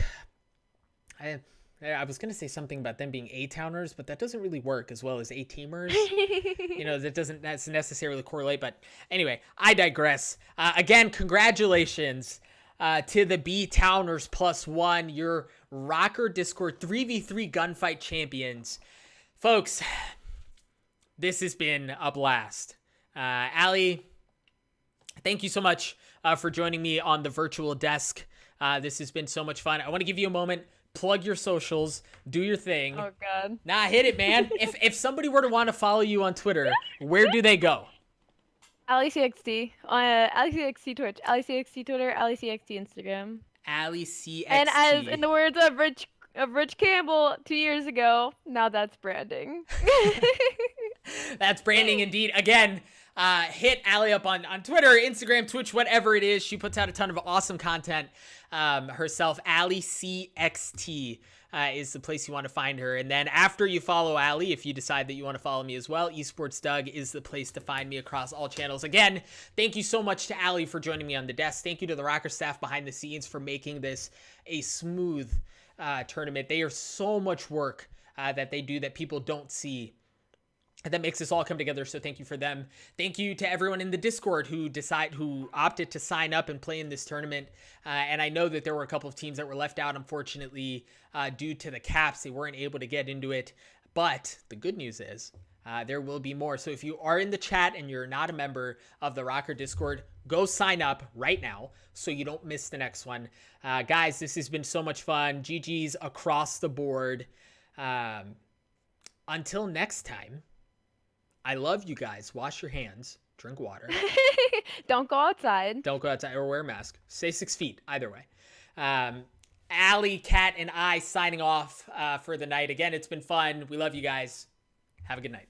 I was going to say something about them being A-Towners, but that doesn't really work as well as A-Teamers. That doesn't necessarily correlate, but anyway, I digress. Again, congratulations to the B-Towners +1, your Røkkr Discord 3v3 gunfight champions. Folks, this has been a blast. Ali, thank you so much for joining me on the virtual desk. This has been so much fun. I want to give you a moment. Plug your socials. Do your thing. Oh, God. Nah, hit it, man. If somebody were to want to follow you on Twitter, where do they go? AliCXT. AliCXT Twitch. AliCXT Twitter. AliCXT Instagram. AliCXT. And as in the words of Rich Campbell 2 years ago, now that's branding. That's branding indeed. Again, hit Ali up on Twitter, Instagram, Twitch, whatever it is. She puts out a ton of awesome content herself. AliCXT is the place you want to find her. And then after you follow Ali, if you decide that you want to follow me as well, Esports Doug is the place to find me across all channels. Again, thank you so much to Ali for joining me on the desk. Thank you to the Røkkr staff behind the scenes for making this a smooth tournament. They are so much work that they do that people don't see. That makes this all come together, so thank you for them. Thank you to everyone in the Discord who opted to sign up and play in this tournament. And I know that there were a couple of teams that were left out, unfortunately, due to the caps. They weren't able to get into it. But the good news is there will be more. So if you are in the chat and you're not a member of the Røkkr Discord, go sign up right now so you don't miss the next one. Guys, this has been so much fun. GG's across the board. Until next time. I love you guys. Wash your hands. Drink water. Don't go outside. Don't go outside or wear a mask. Stay 6 feet. Either way. Ali, Kat, and I signing off for the night. Again, it's been fun. We love you guys. Have a good night.